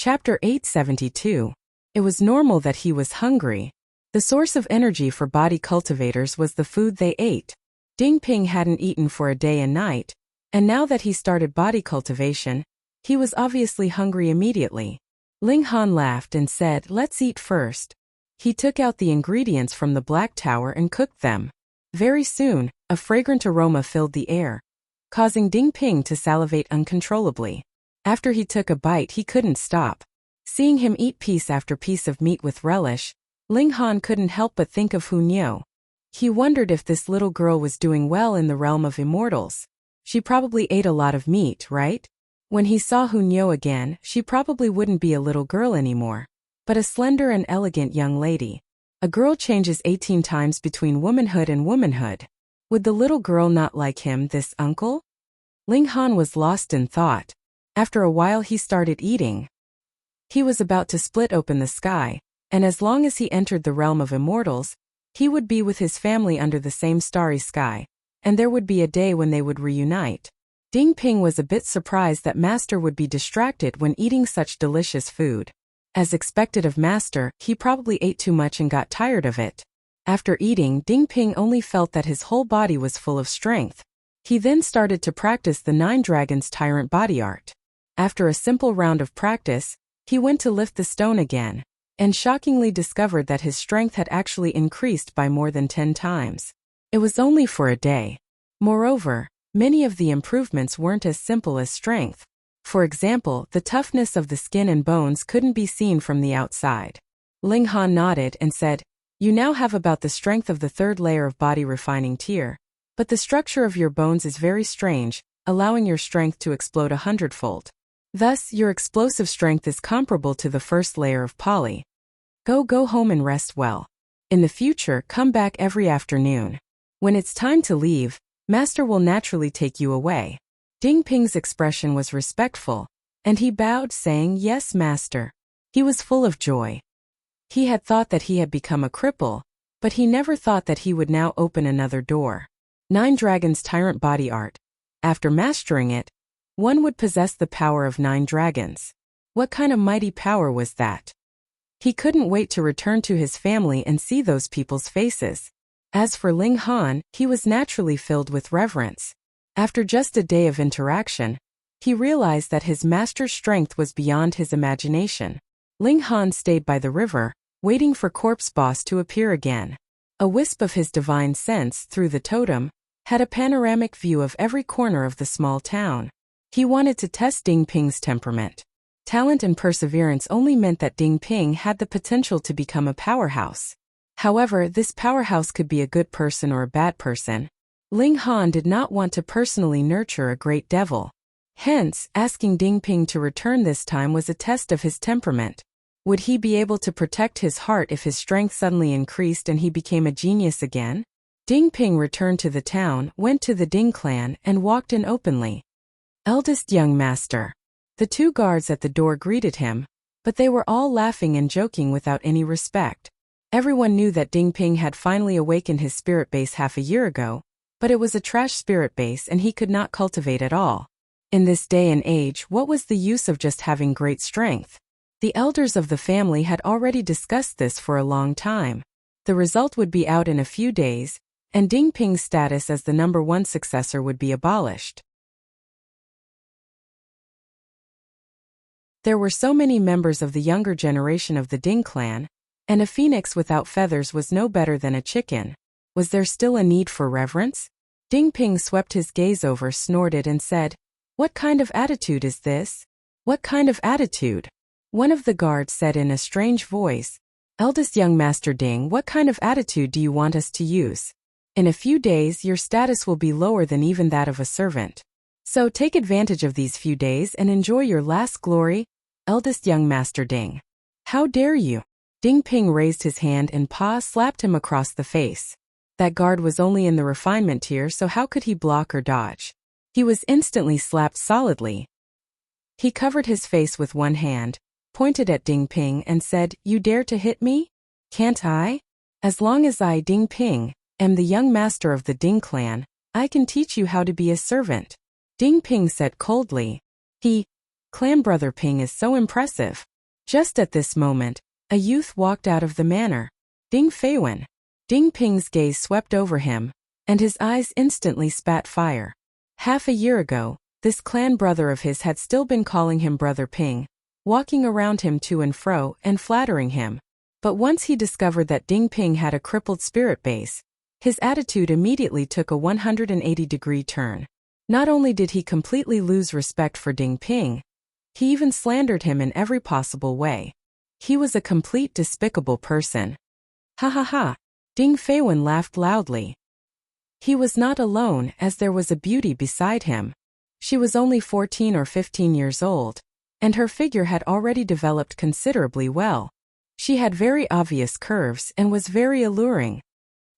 Chapter 872. It was normal that he was hungry. The source of energy for body cultivators was the food they ate. Ding Ping hadn't eaten for a day and night, and now that he started body cultivation, he was obviously hungry immediately. Ling Han laughed and said, "Let's eat first." He took out the ingredients from the black tower and cooked them. Very soon, a fragrant aroma filled the air, causing Ding Ping to salivate uncontrollably. After he took a bite, he couldn't stop. Seeing him eat piece after piece of meat with relish, Ling Han couldn't help but think of Hu Niu. He wondered if this little girl was doing well in the realm of immortals. She probably ate a lot of meat, right? When he saw Hu Niu again, she probably wouldn't be a little girl anymore, but a slender and elegant young lady. A girl changes 18 times between womanhood and womanhood. Would the little girl not like him, this uncle? Ling Han was lost in thought. After a while he started eating. He was about to split open the sky, and as long as he entered the realm of immortals, he would be with his family under the same starry sky, and there would be a day when they would reunite. Ding Ping was a bit surprised that Master would be distracted when eating such delicious food. As expected of Master, he probably ate too much and got tired of it. After eating, Ding Ping only felt that his whole body was full of strength. He then started to practice the 9 Dragons Tyrant body art. After a simple round of practice, he went to lift the stone again, and shockingly discovered that his strength had actually increased by more than 10 times. It was only for a day. Moreover, many of the improvements weren't as simple as strength. For example, the toughness of the skin and bones couldn't be seen from the outside. Ling Han nodded and said, "You now have about the strength of the 3rd layer of body refining tier, but the structure of your bones is very strange, allowing your strength to explode 100-fold. Thus, your explosive strength is comparable to the 1st layer of poly. Go home and rest well. In the future, come back every afternoon. When it's time to leave, Master will naturally take you away." Ding Ping's expression was respectful, and he bowed, saying, "Yes, Master." He was full of joy. He had thought that he had become a cripple, but he never thought that he would now open another door. 9 Dragons Tyrant body art. After mastering it, one would possess the power of 9 dragons. What kind of mighty power was that? He couldn't wait to return to his family and see those people's faces. As for Ling Han, he was naturally filled with reverence. After just a day of interaction, he realized that his master's strength was beyond his imagination. Ling Han stayed by the river, waiting for Corpse Boss to appear again. A wisp of his divine sense, through the totem, had a panoramic view of every corner of the small town. He wanted to test Ding Ping's temperament. Talent and perseverance only meant that Ding Ping had the potential to become a powerhouse. However, this powerhouse could be a good person or a bad person. Ling Han did not want to personally nurture a great devil. Hence, asking Ding Ping to return this time was a test of his temperament. Would he be able to protect his heart if his strength suddenly increased and he became a genius again? Ding Ping returned to the town, went to the Ding clan, and walked in openly. Eldest young master. The 2 guards at the door greeted him, but they were all laughing and joking without any respect. Everyone knew that Ding Ping had finally awakened his spirit base half a year ago, but it was a trash spirit base and he could not cultivate at all. In this day and age, what was the use of just having great strength? The elders of the family had already discussed this for a long time. The result would be out in a few days, and Ding Ping's status as the #1 successor would be abolished. There were so many members of the younger generation of the Ding clan, and a phoenix without feathers was no better than a chicken. Was there still a need for reverence? Ding Ping swept his gaze over, snorted and said, "What kind of attitude is this? What kind of attitude?" One of the guards said in a strange voice, "Eldest young Master Ding, what kind of attitude do you want us to use? In a few days your status will be lower than even that of a servant. So take advantage of these few days and enjoy your last glory, eldest young Master Ding." "How dare you?" Ding Ping raised his hand and Pa slapped him across the face. That guard was only in the refinement tier, so how could he block or dodge? He was instantly slapped solidly. He covered his face with one hand, pointed at Ding Ping and said, "You dare to hit me? Can't I? As long as I, Ding Ping, am the young master of the Ding clan, I can teach you how to be a servant." Ding Ping said coldly, "Clan brother Ping is so impressive." Just at this moment, a youth walked out of the manor. Ding Feiwen. Ding Ping's gaze swept over him, and his eyes instantly spat fire. Half a year ago, this clan brother of his had still been calling him Brother Ping, walking around him to and fro and flattering him. But once he discovered that Ding Ping had a crippled spirit base, his attitude immediately took a 180-degree turn. Not only did he completely lose respect for Ding Ping, he even slandered him in every possible way. He was a complete despicable person. "Ha ha ha." Ding Feiwen laughed loudly. He was not alone, as there was a beauty beside him. She was only 14 or 15 years old, and her figure had already developed considerably well. She had very obvious curves and was very alluring.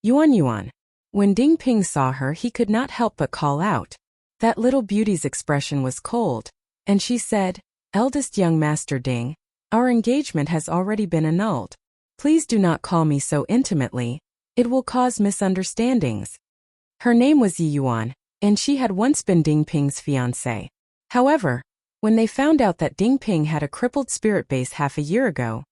"Yuan Yuan." When Ding Ping saw her, he could not help but call out. That little beauty's expression was cold, and she said, "Eldest young Master Ding, our engagement has already been annulled. Please do not call me so intimately. It will cause misunderstandings." Her name was Yi Yuan, and she had once been Ding Ping's fiancée. However, when they found out that Ding Ping had a crippled spirit base half a year ago,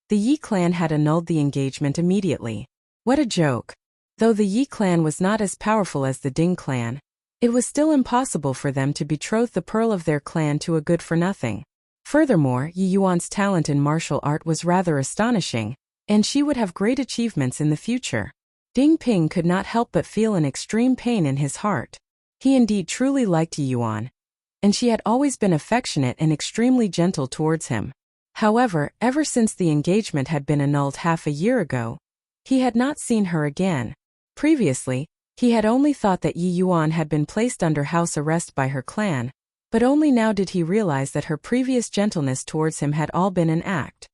the Yi clan had annulled the engagement immediately. What a joke. Though the Yi clan was not as powerful as the Ding clan, it was still impossible for them to betroth the pearl of their clan to a good-for-nothing. Furthermore, Yi Yuan's talent in martial art was rather astonishing, and she would have great achievements in the future. Ding Ping could not help but feel an extreme pain in his heart. He indeed truly liked Yi Yuan, and she had always been affectionate and extremely gentle towards him. However, ever since the engagement had been annulled half a year ago, he had not seen her again. Previously, he had only thought that Yi Yuan had been placed under house arrest by her clan, but only now did he realize that her previous gentleness towards him had all been an act.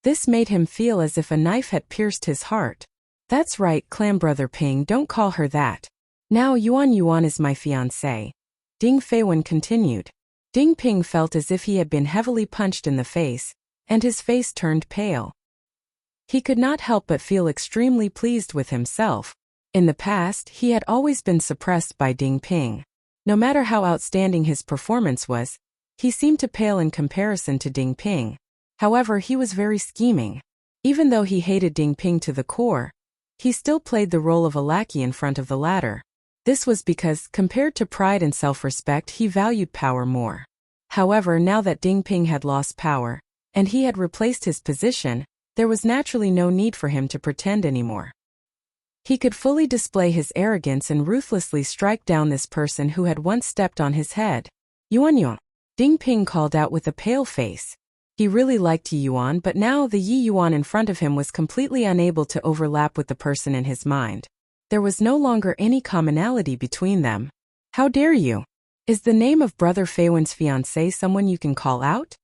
This made him feel as if a knife had pierced his heart. "That's right, clan brother Ping, don't call her that. Now Yuan Yuan is my fiancée," Ding Feiwen continued. Ding Ping felt as if he had been heavily punched in the face, and his face turned pale. He could not help but feel extremely pleased with himself. In the past, he had always been suppressed by Ding Ping. No matter how outstanding his performance was, he seemed to pale in comparison to Ding Ping. However, he was very scheming. Even though he hated Ding Ping to the core, he still played the role of a lackey in front of the latter. This was because, compared to pride and self-respect, he valued power more. However, now that Ding Ping had lost power, and he had replaced his position, there was naturally no need for him to pretend anymore. He could fully display his arrogance and ruthlessly strike down this person who had once stepped on his head. "Yuan Yuan," Ding Ping called out with a pale face. He really liked Yi Yuan, but now the Yi Yuan in front of him was completely unable to overlap with the person in his mind. There was no longer any commonality between them. "How dare you? Is the name of Brother Feiwen's fiancé someone you can call out?"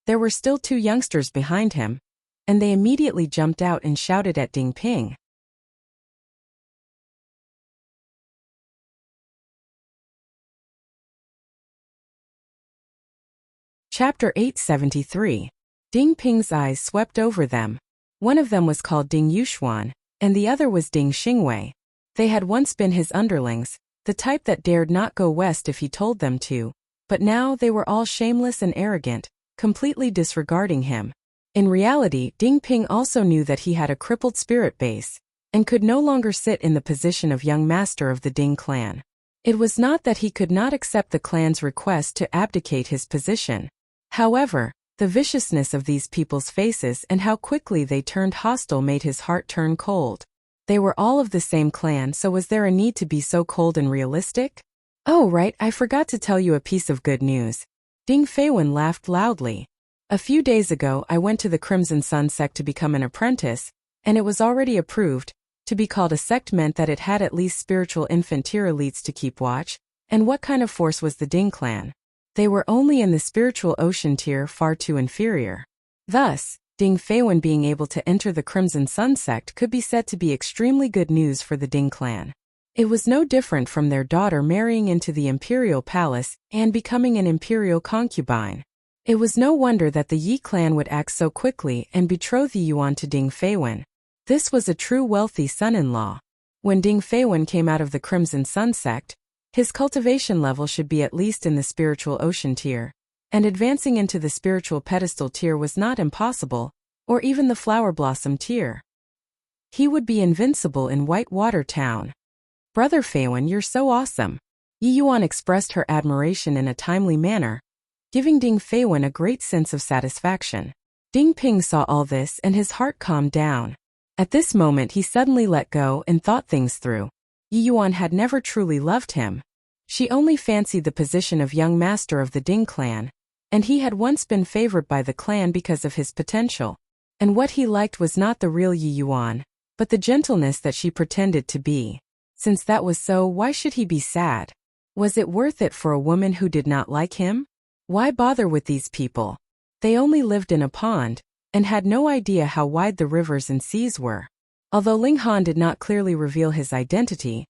There were still two youngsters behind him, and they immediately jumped out and shouted at Ding Ping. Chapter 873. Ding Ping's eyes swept over them. One of them was called Ding Yushuan, and the other was Ding Xingwei. They had once been his underlings, the type that dared not go west if he told them to, but now they were all shameless and arrogant, completely disregarding him. In reality, Ding Ping also knew that he had a crippled spirit base, and could no longer sit in the position of young master of the Ding clan. It was not that he could not accept the clan's request to abdicate his position. However, the viciousness of these people's faces and how quickly they turned hostile made his heart turn cold. They were all of the same clan, so was there a need to be so cold and realistic? Oh right, I forgot to tell you a piece of good news. Ding Feiwen laughed loudly. A few days ago I went to the Crimson Sun sect to become an apprentice, and it was already approved. To be called a sect meant that it had at least spiritual infant tier elites to keep watch. And what kind of force was the Ding clan? They were only in the spiritual ocean tier, far too inferior. Thus, Ding Feiwen being able to enter the Crimson Sun sect could be said to be extremely good news for the Ding clan. It was no different from their daughter marrying into the imperial palace and becoming an imperial concubine. It was no wonder that the Yi clan would act so quickly and betroth Yi Yuan to Ding Feiwen. This was a true wealthy son-in-law. When Ding Feiwen came out of the Crimson Sun sect, his cultivation level should be at least in the spiritual ocean tier, and advancing into the spiritual pedestal tier was not impossible, or even the flower blossom tier. He would be invincible in Whitewater Town. Brother Feiwen, you're so awesome. Yi Yuan expressed her admiration in a timely manner, giving Ding Feiwen a great sense of satisfaction. Ding Ping saw all this and his heart calmed down. At this moment he suddenly let go and thought things through. Yi Yuan had never truly loved him. She only fancied the position of young master of the Ding clan, and he had once been favored by the clan because of his potential. And what he liked was not the real Yi Yuan, but the gentleness that she pretended to be. Since that was so, why should he be sad? Was it worth it for a woman who did not like him? Why bother with these people? They only lived in a pond, and had no idea how wide the rivers and seas were. Although Ling Han did not clearly reveal his identity,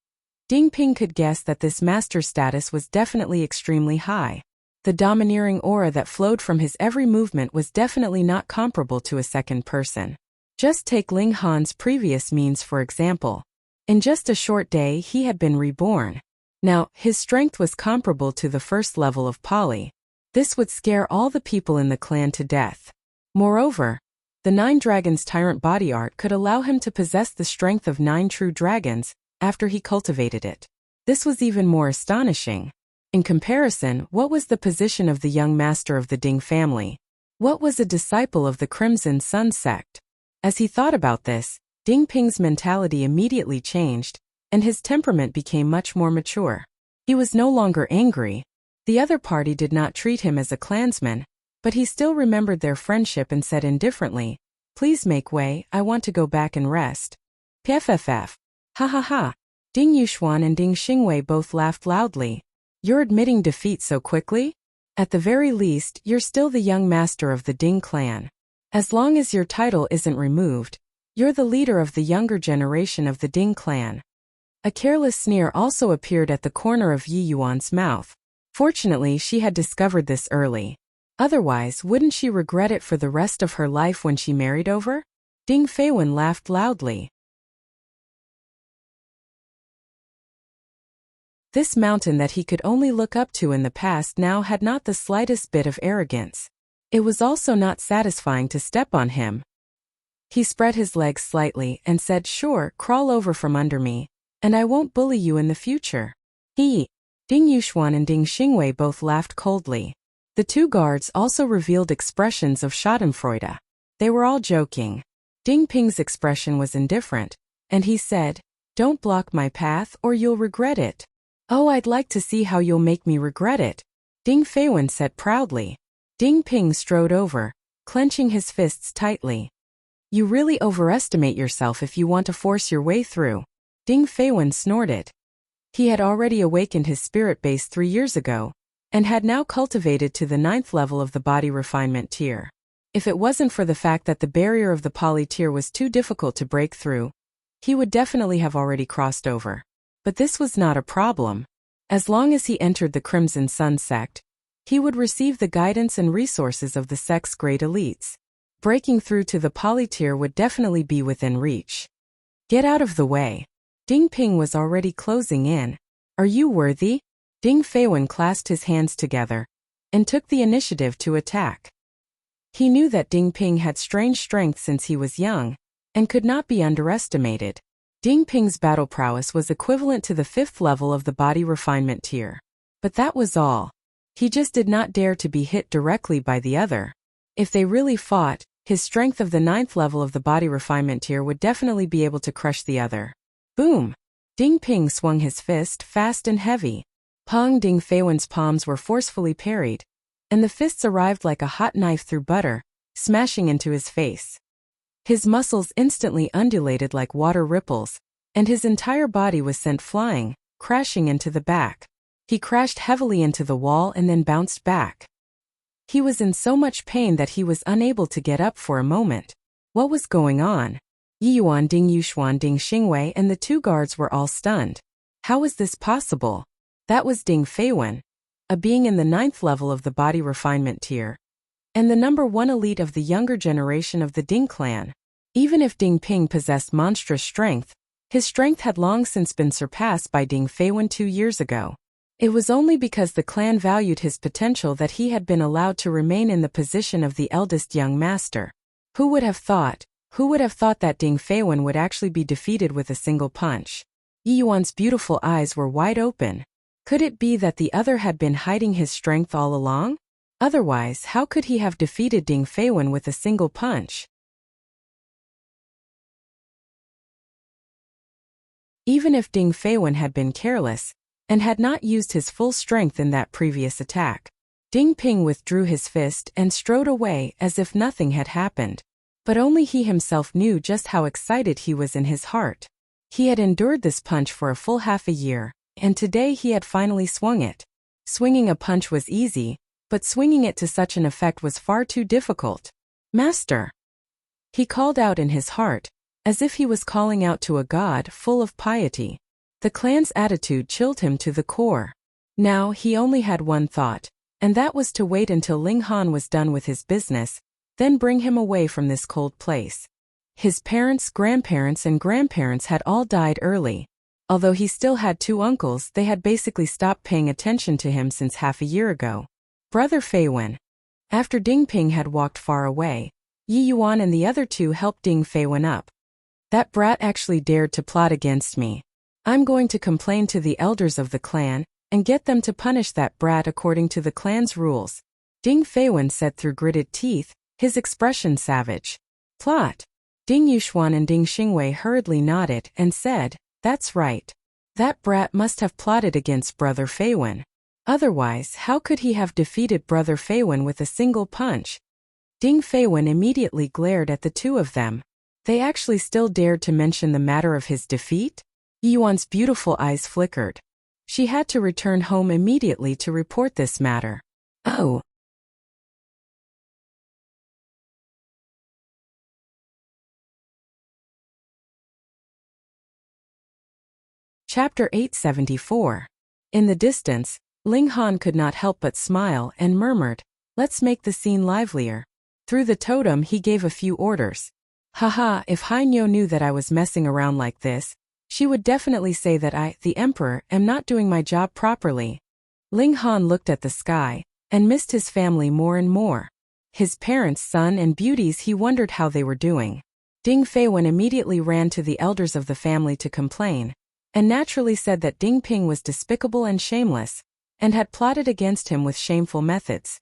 Ding Ping could guess that this master status was definitely extremely high. The domineering aura that flowed from his every movement was definitely not comparable to a second person. Just take Ling Han's previous means for example. In just a short day he had been reborn. Now, his strength was comparable to the first level of Pali. This would scare all the people in the clan to death. Moreover, the 9 Dragons Tyrant body art could allow him to possess the strength of 9 true dragons after he cultivated it. This was even more astonishing. In comparison, what was the position of the young master of the Ding family? What was a disciple of the Crimson Sun sect? As he thought about this, Ding Ping's mentality immediately changed, and his temperament became much more mature. He was no longer angry. The other party did not treat him as a clansman, but he still remembered their friendship and said indifferently, "Please make way, I want to go back and rest." PFFF. Ha ha ha. Ding Yuxuan and Ding Xingwei both laughed loudly. You're admitting defeat so quickly? At the very least, you're still the young master of the Ding clan. As long as your title isn't removed, you're the leader of the younger generation of the Ding clan. A careless sneer also appeared at the corner of Yi Yuan's mouth. Fortunately, she had discovered this early. Otherwise, wouldn't she regret it for the rest of her life when she married over? Ding Feiwen laughed loudly. This mountain that he could only look up to in the past now had not the slightest bit of arrogance. It was also not satisfying to step on him. He spread his legs slightly and said, "Sure, crawl over from under me, and I won't bully you in the future." Ding Yuxuan and Ding Xingwei both laughed coldly. The 2 guards also revealed expressions of schadenfreude. They were all joking. Ding Ping's expression was indifferent, and he said, "Don't block my path or you'll regret it." "Oh, I'd like to see how you'll make me regret it," Ding Feiwen said proudly. Ding Ping strode over, clenching his fists tightly. "You really overestimate yourself if you want to force your way through," Ding Feiwen snorted. He had already awakened his spirit base 3 years ago, and had now cultivated to the 9th level of the body refinement tier. If it wasn't for the fact that the barrier of the poly tier was too difficult to break through, he would definitely have already crossed over. But this was not a problem. As long as he entered the Crimson Sun sect, he would receive the guidance and resources of the sect's great elites. Breaking through to the poly tier would definitely be within reach. Get out of the way. Ding Ping was already closing in. Are you worthy? Ding Feiwen clasped his hands together and took the initiative to attack. He knew that Ding Ping had strange strength since he was young and could not be underestimated. Ding Ping's battle prowess was equivalent to the 5th level of the body refinement tier. But that was all. He just did not dare to be hit directly by the other. If they really fought, his strength of the 9th level of the body refinement tier would definitely be able to crush the other. Boom! Ding Ping swung his fist fast and heavy. Pong Ding Feiwen's palms were forcefully parried, and the fists arrived like a hot knife through butter, smashing into his face. His muscles instantly undulated like water ripples, and his entire body was sent flying, crashing into the back. He crashed heavily into the wall and then bounced back. He was in so much pain that he was unable to get up for a moment. What was going on? Yiyuan Ding Yushuan Ding Xingwei and the 2 guards were all stunned. How was this possible? That was Ding Feiwen, a being in the 9th level of the body refinement tier, and the number 1 elite of the younger generation of the Ding clan. Even if Ding Ping possessed monstrous strength, his strength had long since been surpassed by Ding Feiwen 2 years ago. It was only because the clan valued his potential that he had been allowed to remain in the position of the eldest young master. Who would have thought that Ding Feiwen would actually be defeated with a single punch? Yiyuan's beautiful eyes were wide open. Could it be that the other had been hiding his strength all along? Otherwise, how could he have defeated Ding Feiwen with a single punch? Even if Ding Feiwen had been careless, and had not used his full strength in that previous attack, Ding Ping withdrew his fist and strode away as if nothing had happened. But only he himself knew just how excited he was in his heart. He had endured this punch for a full half a year, and today he had finally swung it. Swinging a punch was easy, but swinging it to such an effect was far too difficult. Master! He called out in his heart, as if he was calling out to a god full of piety. The clan's attitude chilled him to the core. Now he only had one thought, and that was to wait until Ling Han was done with his business, then bring him away from this cold place. His parents, grandparents and grandparents had all died early. Although he still had 2 uncles, they had basically stopped paying attention to him since half a year ago. Brother Feiwen. After Ding Ping had walked far away, Yiyuan and the other 2 helped Ding Feiwen up. That brat actually dared to plot against me. I'm going to complain to the elders of the clan, and get them to punish that brat according to the clan's rules. Ding Feiwen said through gritted teeth, his expression savage. Plot. Ding Yushuan and Ding Xingwei hurriedly nodded and said, that's right. That brat must have plotted against Brother Feiwen. Otherwise, how could he have defeated Brother Feiwen with a single punch? Ding Feiwen immediately glared at the 2 of them. They actually still dared to mention the matter of his defeat? Yuan's beautiful eyes flickered. She had to return home immediately to report this matter. Oh. Chapter 874. In the distance, Ling Han could not help but smile and murmured, let's make the scene livelier. Through the totem he gave a few orders. Haha, if Hainyo knew that I was messing around like this, she would definitely say that I, the emperor, am not doing my job properly. Ling Han looked at the sky, and missed his family more and more. His parents, son and beauties, he wondered how they were doing. Ding Feiwen immediately ran to the elders of the family to complain, and naturally said that Ding Ping was despicable and shameless, and had plotted against him with shameful methods.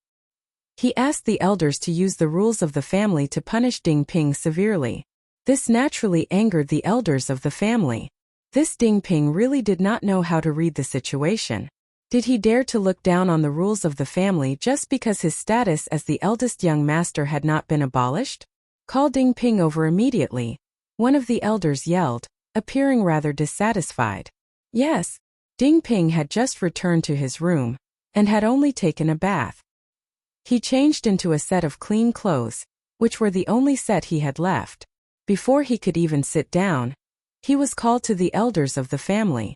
He asked the elders to use the rules of the family to punish Ding Ping severely. This naturally angered the elders of the family. This Ding Ping really did not know how to read the situation. Did he dare to look down on the rules of the family just because his status as the eldest young master had not been abolished? Call Ding Ping over immediately, one of the elders yelled, appearing rather dissatisfied. Yes, Ding Ping had just returned to his room, and had only taken a bath. He changed into a set of clean clothes, which were the only set he had left. Before he could even sit down, he was called to the elders of the family.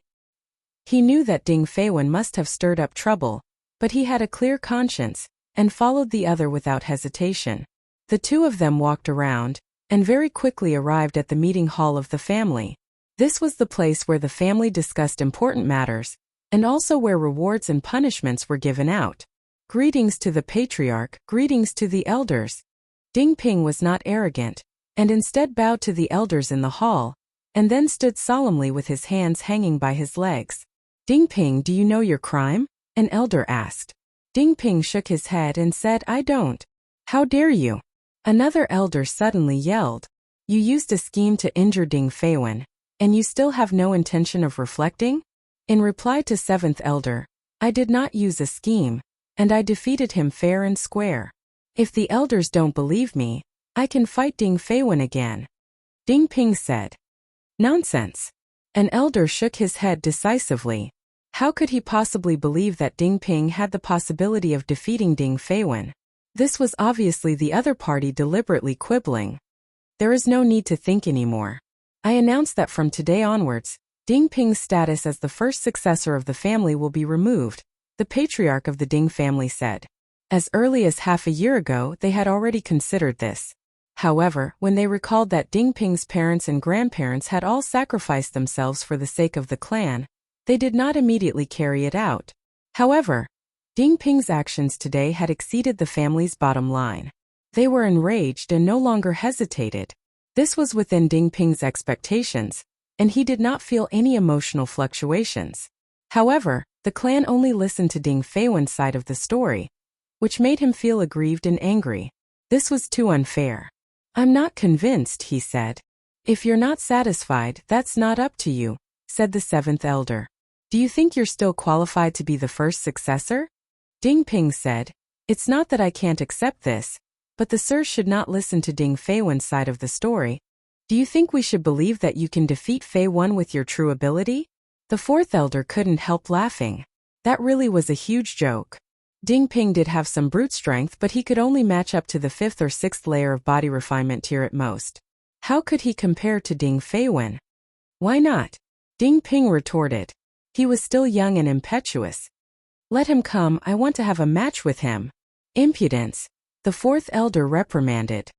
He knew that Ding Feiwen must have stirred up trouble, but he had a clear conscience, and followed the other without hesitation. The 2 of them walked around, and very quickly arrived at the meeting hall of the family. This was the place where the family discussed important matters, and also where rewards and punishments were given out. Greetings to the patriarch, greetings to the elders. Ding Ping was not arrogant, and instead bowed to the elders in the hall, and then stood solemnly with his hands hanging by his legs. Ding Ping, do you know your crime? An elder asked. Ding Ping shook his head and said, I don't. How dare you? Another elder suddenly yelled. You used a scheme to injure Ding Feiwen, and you still have no intention of reflecting? In reply to seventh elder, I did not use a scheme, and I defeated him fair and square. If the elders don't believe me, I can fight Ding Feiwen again. Ding Ping said. Nonsense. An elder shook his head decisively. How could he possibly believe that Ding Ping had the possibility of defeating Ding Feiwen? This was obviously the other party deliberately quibbling. There is no need to think anymore. I announce that from today onwards, Ding Ping's status as the first successor of the family will be removed, the patriarch of the Ding family said. As early as half a year ago, they had already considered this. However, when they recalled that Ding Ping's parents and grandparents had all sacrificed themselves for the sake of the clan, they did not immediately carry it out. However, Ding Ping's actions today had exceeded the family's bottom line. They were enraged and no longer hesitated. This was within Ding Ping's expectations, and he did not feel any emotional fluctuations. However, the clan only listened to Ding Feiwen's side of the story, which made him feel aggrieved and angry. This was too unfair. I'm not convinced, he said. If you're not satisfied, that's not up to you, said the seventh elder. Do you think you're still qualified to be the first successor? Ding Ping said, it's not that I can't accept this, but the sirs should not listen to Ding Feiwen's side of the story. Do you think we should believe that you can defeat Feiwen with your true ability? The fourth elder couldn't help laughing. That really was a huge joke. Ding Ping did have some brute strength, but he could only match up to the fifth or sixth layer of body refinement tier at most. How could he compare to Ding Feiwen? Why not? Ding Ping retorted. He was still young and impetuous. Let him come, I want to have a match with him. Impudence, the fourth elder reprimanded.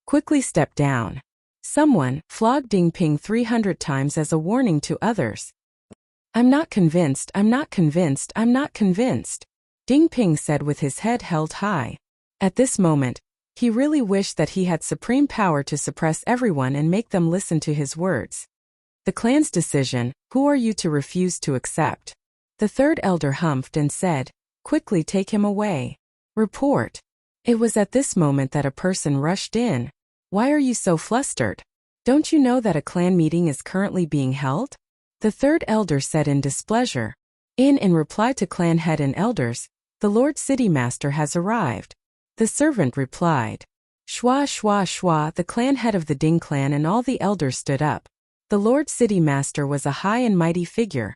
Quickly step down. Someone flogged Ding Ping 300 times as a warning to others. I'm not convinced, I'm not convinced, I'm not convinced, Ding Ping said with his head held high. At this moment, he really wished that he had supreme power to suppress everyone and make them listen to his words. The clan's decision, who are you to refuse to accept? The third elder humphed and said, quickly take him away. Report. It was at this moment that a person rushed in. Why are you so flustered? Don't you know that a clan meeting is currently being held? The third elder said in displeasure. In reply to clan head and elders, the Lord City Master has arrived. The servant replied. Shwa shwa shwa, the clan head of the Ding clan and all the elders stood up. The Lord City Master was a high and mighty figure,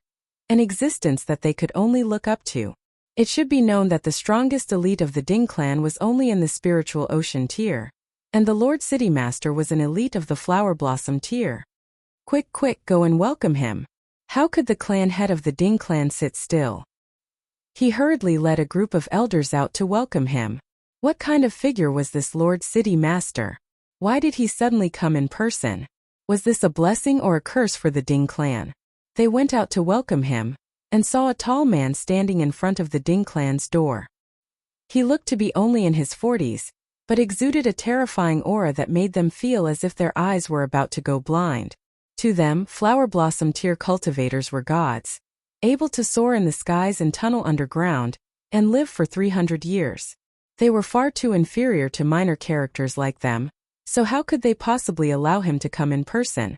an existence that they could only look up to. It should be known that the strongest elite of the Ding clan was only in the spiritual ocean tier, and the Lord City Master was an elite of the flower blossom tier. Quick, quick, go and welcome him. How could the clan head of the Ding clan sit still? He hurriedly led a group of elders out to welcome him. What kind of figure was this Lord City Master? Why did he suddenly come in person? Was this a blessing or a curse for the Ding clan? They went out to welcome him, and saw a tall man standing in front of the Ding clan's door. He looked to be only in his 40s, but exuded a terrifying aura that made them feel as if their eyes were about to go blind. To them, flower blossom tier cultivators were gods, able to soar in the skies and tunnel underground, and live for 300 years. They were far too inferior to minor characters like them, so how could they possibly allow him to come in person?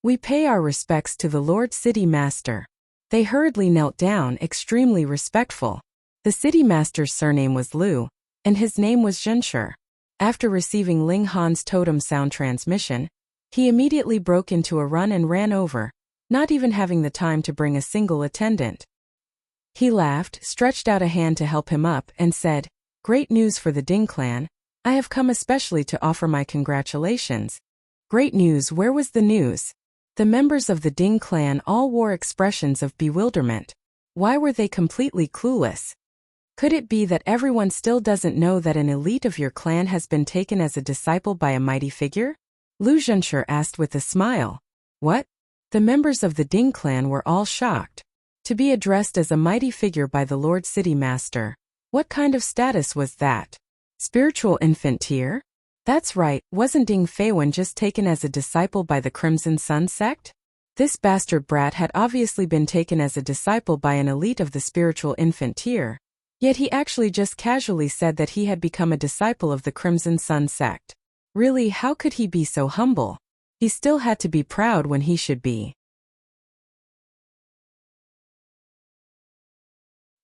We pay our respects to the Lord City Master. They hurriedly knelt down, extremely respectful. The City Master's surname was Liu, and his name was Zhenshi. After receiving Ling Han's totem sound transmission, he immediately broke into a run and ran over, not even having the time to bring a single attendant. He laughed, stretched out a hand to help him up, and said, Great news for the Ding clan. I have come especially to offer my congratulations. Great news, where was the news? The members of the Ding clan all wore expressions of bewilderment. Why were they completely clueless? Could it be that everyone still doesn't know that an elite of your clan has been taken as a disciple by a mighty figure? Lu Zhenshi asked with a smile. What? The members of the Ding clan were all shocked. To be addressed as a mighty figure by the Lord City Master. What kind of status was that? Spiritual infant tier? That's right, wasn't Ding Feiwen just taken as a disciple by the Crimson Sun sect? This bastard brat had obviously been taken as a disciple by an elite of the spiritual infant tier. Yet he actually just casually said that he had become a disciple of the Crimson Sun sect. Really, how could he be so humble? He still had to be proud when he should be.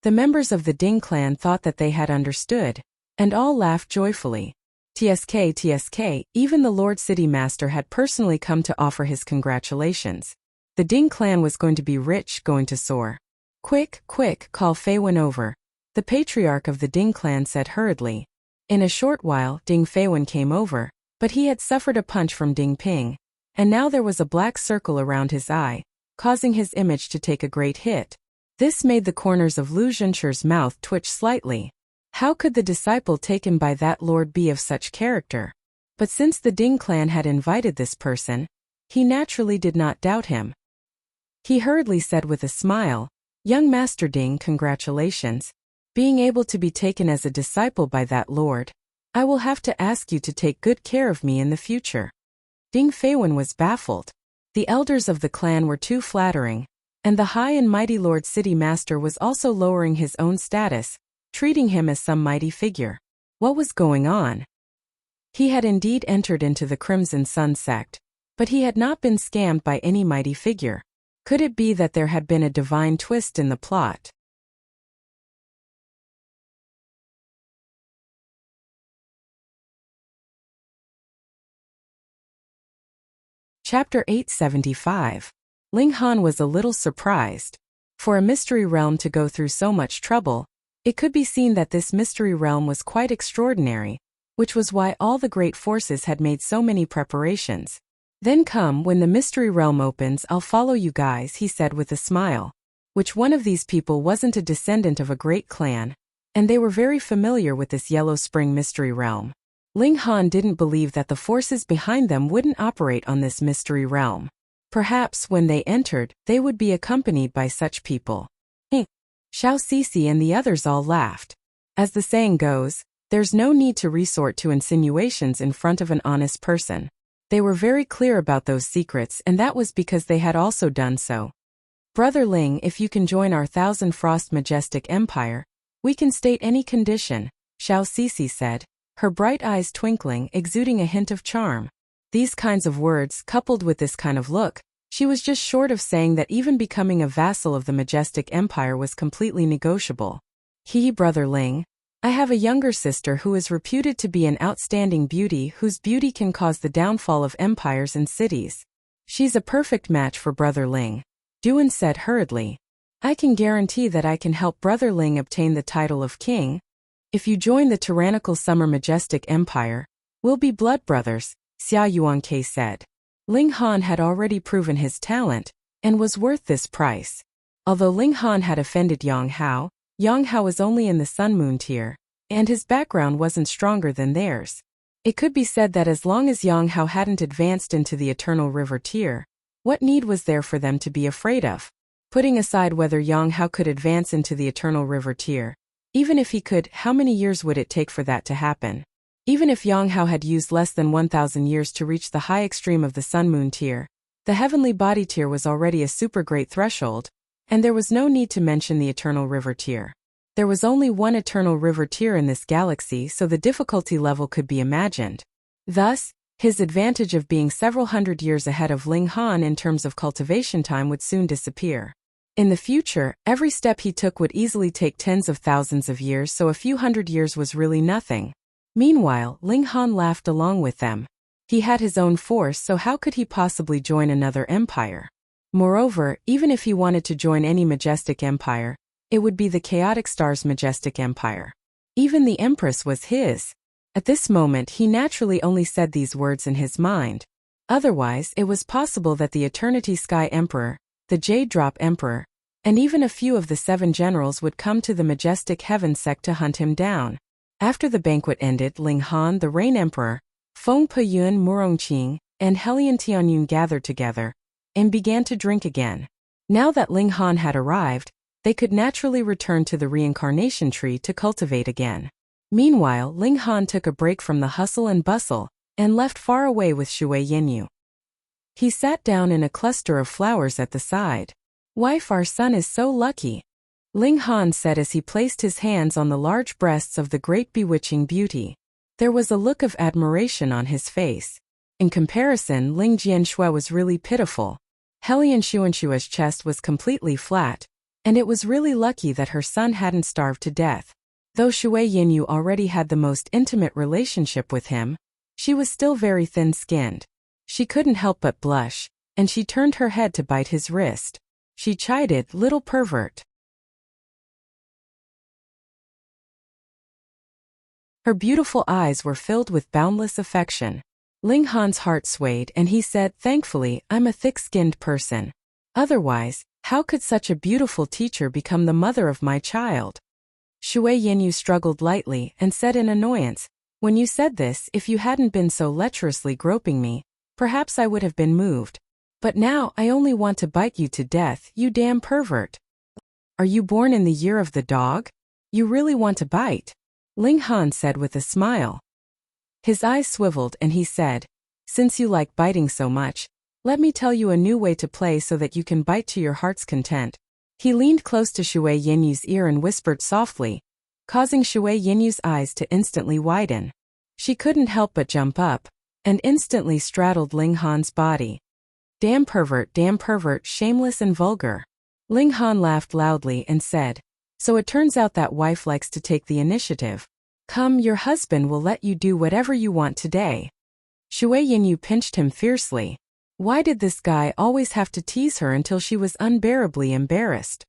The members of the Ding clan thought that they had understood, and all laughed joyfully. TSK, even the Lord City Master had personally come to offer his congratulations. The Ding clan was going to be rich, going to soar. Quick, call Feiwen over. The patriarch of the Ding clan said hurriedly. In a short while, Ding Feiwen came over, but he had suffered a punch from Ding Ping, and now there was a black circle around his eye, causing his image to take a great hit. This made the corners of Lu Zhenshi's mouth twitch slightly. How could the disciple taken by that lord be of such character? But since the Ding clan had invited this person, he naturally did not doubt him. He hurriedly said with a smile, "Young Master Ding, congratulations. Being able to be taken as a disciple by that lord, I will have to ask you to take good care of me in the future." Ding Feiwen was baffled. The elders of the clan were too flattering, and the high and mighty Lord City Master was also lowering his own status, treating him as some mighty figure. What was going on? He had indeed entered into the Crimson Sun sect, but he had not been scammed by any mighty figure. Could it be that there had been a divine twist in the plot? Chapter 875. Ling Han was a little surprised. For a mystery realm to go through so much trouble, it could be seen that this mystery realm was quite extraordinary, which was why all the great forces had made so many preparations. Then come, when the mystery realm opens, I'll follow you guys, he said with a smile. Which one of these people wasn't a descendant of a great clan, and they were very familiar with this Yellow Spring mystery realm. Ling Han didn't believe that the forces behind them wouldn't operate on this mystery realm. Perhaps when they entered, they would be accompanied by such people. Xiao Sisi and the others all laughed. As the saying goes, there's no need to resort to insinuations in front of an honest person. They were very clear about those secrets, and that was because they had also done so. Brother Ling, if you can join our Thousand Frost Majestic Empire, we can state any condition, Xiao Sisi said, her bright eyes twinkling, exuding a hint of charm. These kinds of words, coupled with this kind of look, she was just short of saying that even becoming a vassal of the Majestic Empire was completely negotiable. Brother Ling, I have a younger sister who is reputed to be an outstanding beauty whose beauty can cause the downfall of empires and cities. She's a perfect match for Brother Ling, Duan said hurriedly. I can guarantee that I can help Brother Ling obtain the title of king. If you join the tyrannical Summer Majestic Empire, we'll be blood brothers, Xia Yuanke said. Ling Han had already proven his talent, and was worth this price. Although Ling Han had offended Yang Hao was only in the Sun Moon tier, and his background wasn't stronger than theirs. It could be said that as long as Yang Hao hadn't advanced into the Eternal River tier, what need was there for them to be afraid of? Putting aside whether Yang Hao could advance into the Eternal River tier, even if he could, how many years would it take for that to happen? Even if Yang Hao had used less than 1,000 years to reach the high extreme of the Sun Moon tier, the Heavenly Body tier was already a super great threshold, and there was no need to mention the Eternal River tier. There was only one Eternal River tier in this galaxy, so the difficulty level could be imagined. Thus, his advantage of being several hundred years ahead of Ling Han in terms of cultivation time would soon disappear. In the future, every step he took would easily take tens of thousands of years, so a few hundred years was really nothing. Meanwhile, Ling Han laughed along with them. He had his own force, so how could he possibly join another empire? Moreover, even if he wanted to join any majestic empire, it would be the Chaotic Star's majestic empire. Even the Empress was his. At this moment he naturally only said these words in his mind. Otherwise, it was possible that the Eternity Sky Emperor, the Jade Drop Emperor, and even a few of the 7 generals would come to the Majestic Heaven sect to hunt him down. After the banquet ended, Ling Han, the Rain Emperor, Feng Peyun Murongqing, and Helian Tianyun gathered together, and began to drink again. Now that Ling Han had arrived, they could naturally return to the reincarnation tree to cultivate again. Meanwhile, Ling Han took a break from the hustle and bustle and left far away with Shui Yinyu. He sat down in a cluster of flowers at the side. "Wife, our son is so lucky," Ling Han said as he placed his hands on the large breasts of the great bewitching beauty. There was a look of admiration on his face. In comparison, Ling Jianxue was really pitiful. Helian Xuanshua's chest was completely flat, and it was really lucky that her son hadn't starved to death. Though Shui Yinyu already had the most intimate relationship with him, she was still very thin-skinned. She couldn't help but blush, and she turned her head to bite his wrist. She chided, "Little pervert." Her beautiful eyes were filled with boundless affection. Ling Han's heart swayed and he said, "Thankfully, I'm a thick-skinned person. Otherwise, how could such a beautiful teacher become the mother of my child?" Shui Yinyu struggled lightly and said in annoyance, "When you said this, if you hadn't been so lecherously groping me, perhaps I would have been moved. But now I only want to bite you to death, you damn pervert. Are you born in the year of the dog? You really want to bite?" Ling Han said with a smile. His eyes swiveled and he said, "Since you like biting so much, let me tell you a new way to play so that you can bite to your heart's content." He leaned close to Shui Yinyu's ear and whispered softly, causing Shui Yinyu's eyes to instantly widen. She couldn't help but jump up, and instantly straddled Ling Han's body. Damn pervert, shameless and vulgar." Ling Han laughed loudly and said, "So it turns out that wife likes to take the initiative. Come, your husband will let you do whatever you want today." Shui Yinyu pinched him fiercely. Why did this guy always have to tease her until she was unbearably embarrassed?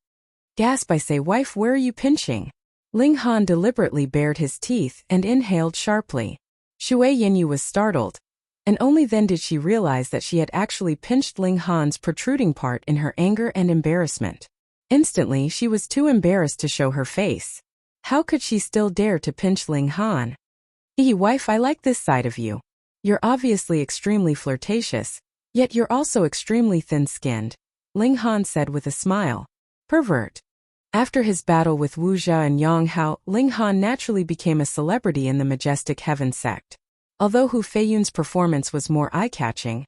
"Gasp, I say, wife, where are you pinching?" Ling Han deliberately bared his teeth and inhaled sharply. Shui Yinyu was startled, and only then did she realize that she had actually pinched Ling Han's protruding part in her anger and embarrassment. Instantly, she was too embarrassed to show her face. How could she still dare to pinch Ling Han? Wife, I like this side of you. You're obviously extremely flirtatious, yet you're also extremely thin-skinned," Ling Han said with a smile. "Pervert." After his battle with Wuxia and Yang Hao, Ling Han naturally became a celebrity in the Majestic Heaven sect. Although Hu Feiyun's performance was more eye-catching,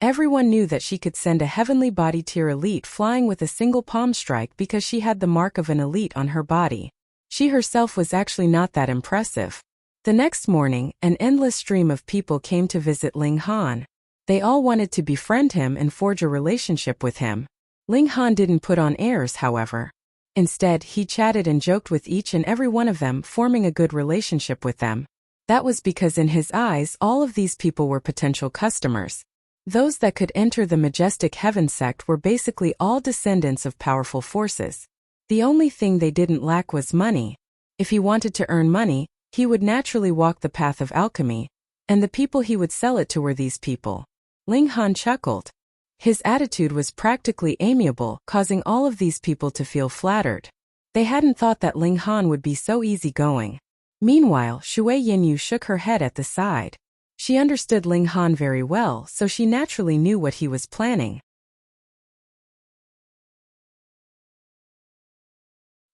everyone knew that she could send a heavenly body tier elite flying with a single palm strike because she had the mark of an elite on her body. She herself was actually not that impressive. The next morning, an endless stream of people came to visit Ling Han. They all wanted to befriend him and forge a relationship with him. Ling Han didn't put on airs, however. Instead, he chatted and joked with each and every one of them, forming a good relationship with them. That was because in his eyes, all of these people were potential customers. Those that could enter the Majestic Heaven sect were basically all descendants of powerful forces. The only thing they didn't lack was money. If he wanted to earn money, he would naturally walk the path of alchemy, and the people he would sell it to were these people. Ling Han chuckled. His attitude was practically amiable, causing all of these people to feel flattered. They hadn't thought that Ling Han would be so easygoing. Meanwhile, Shui Yinyu shook her head at the side. She understood Ling Han very well, so she naturally knew what he was planning.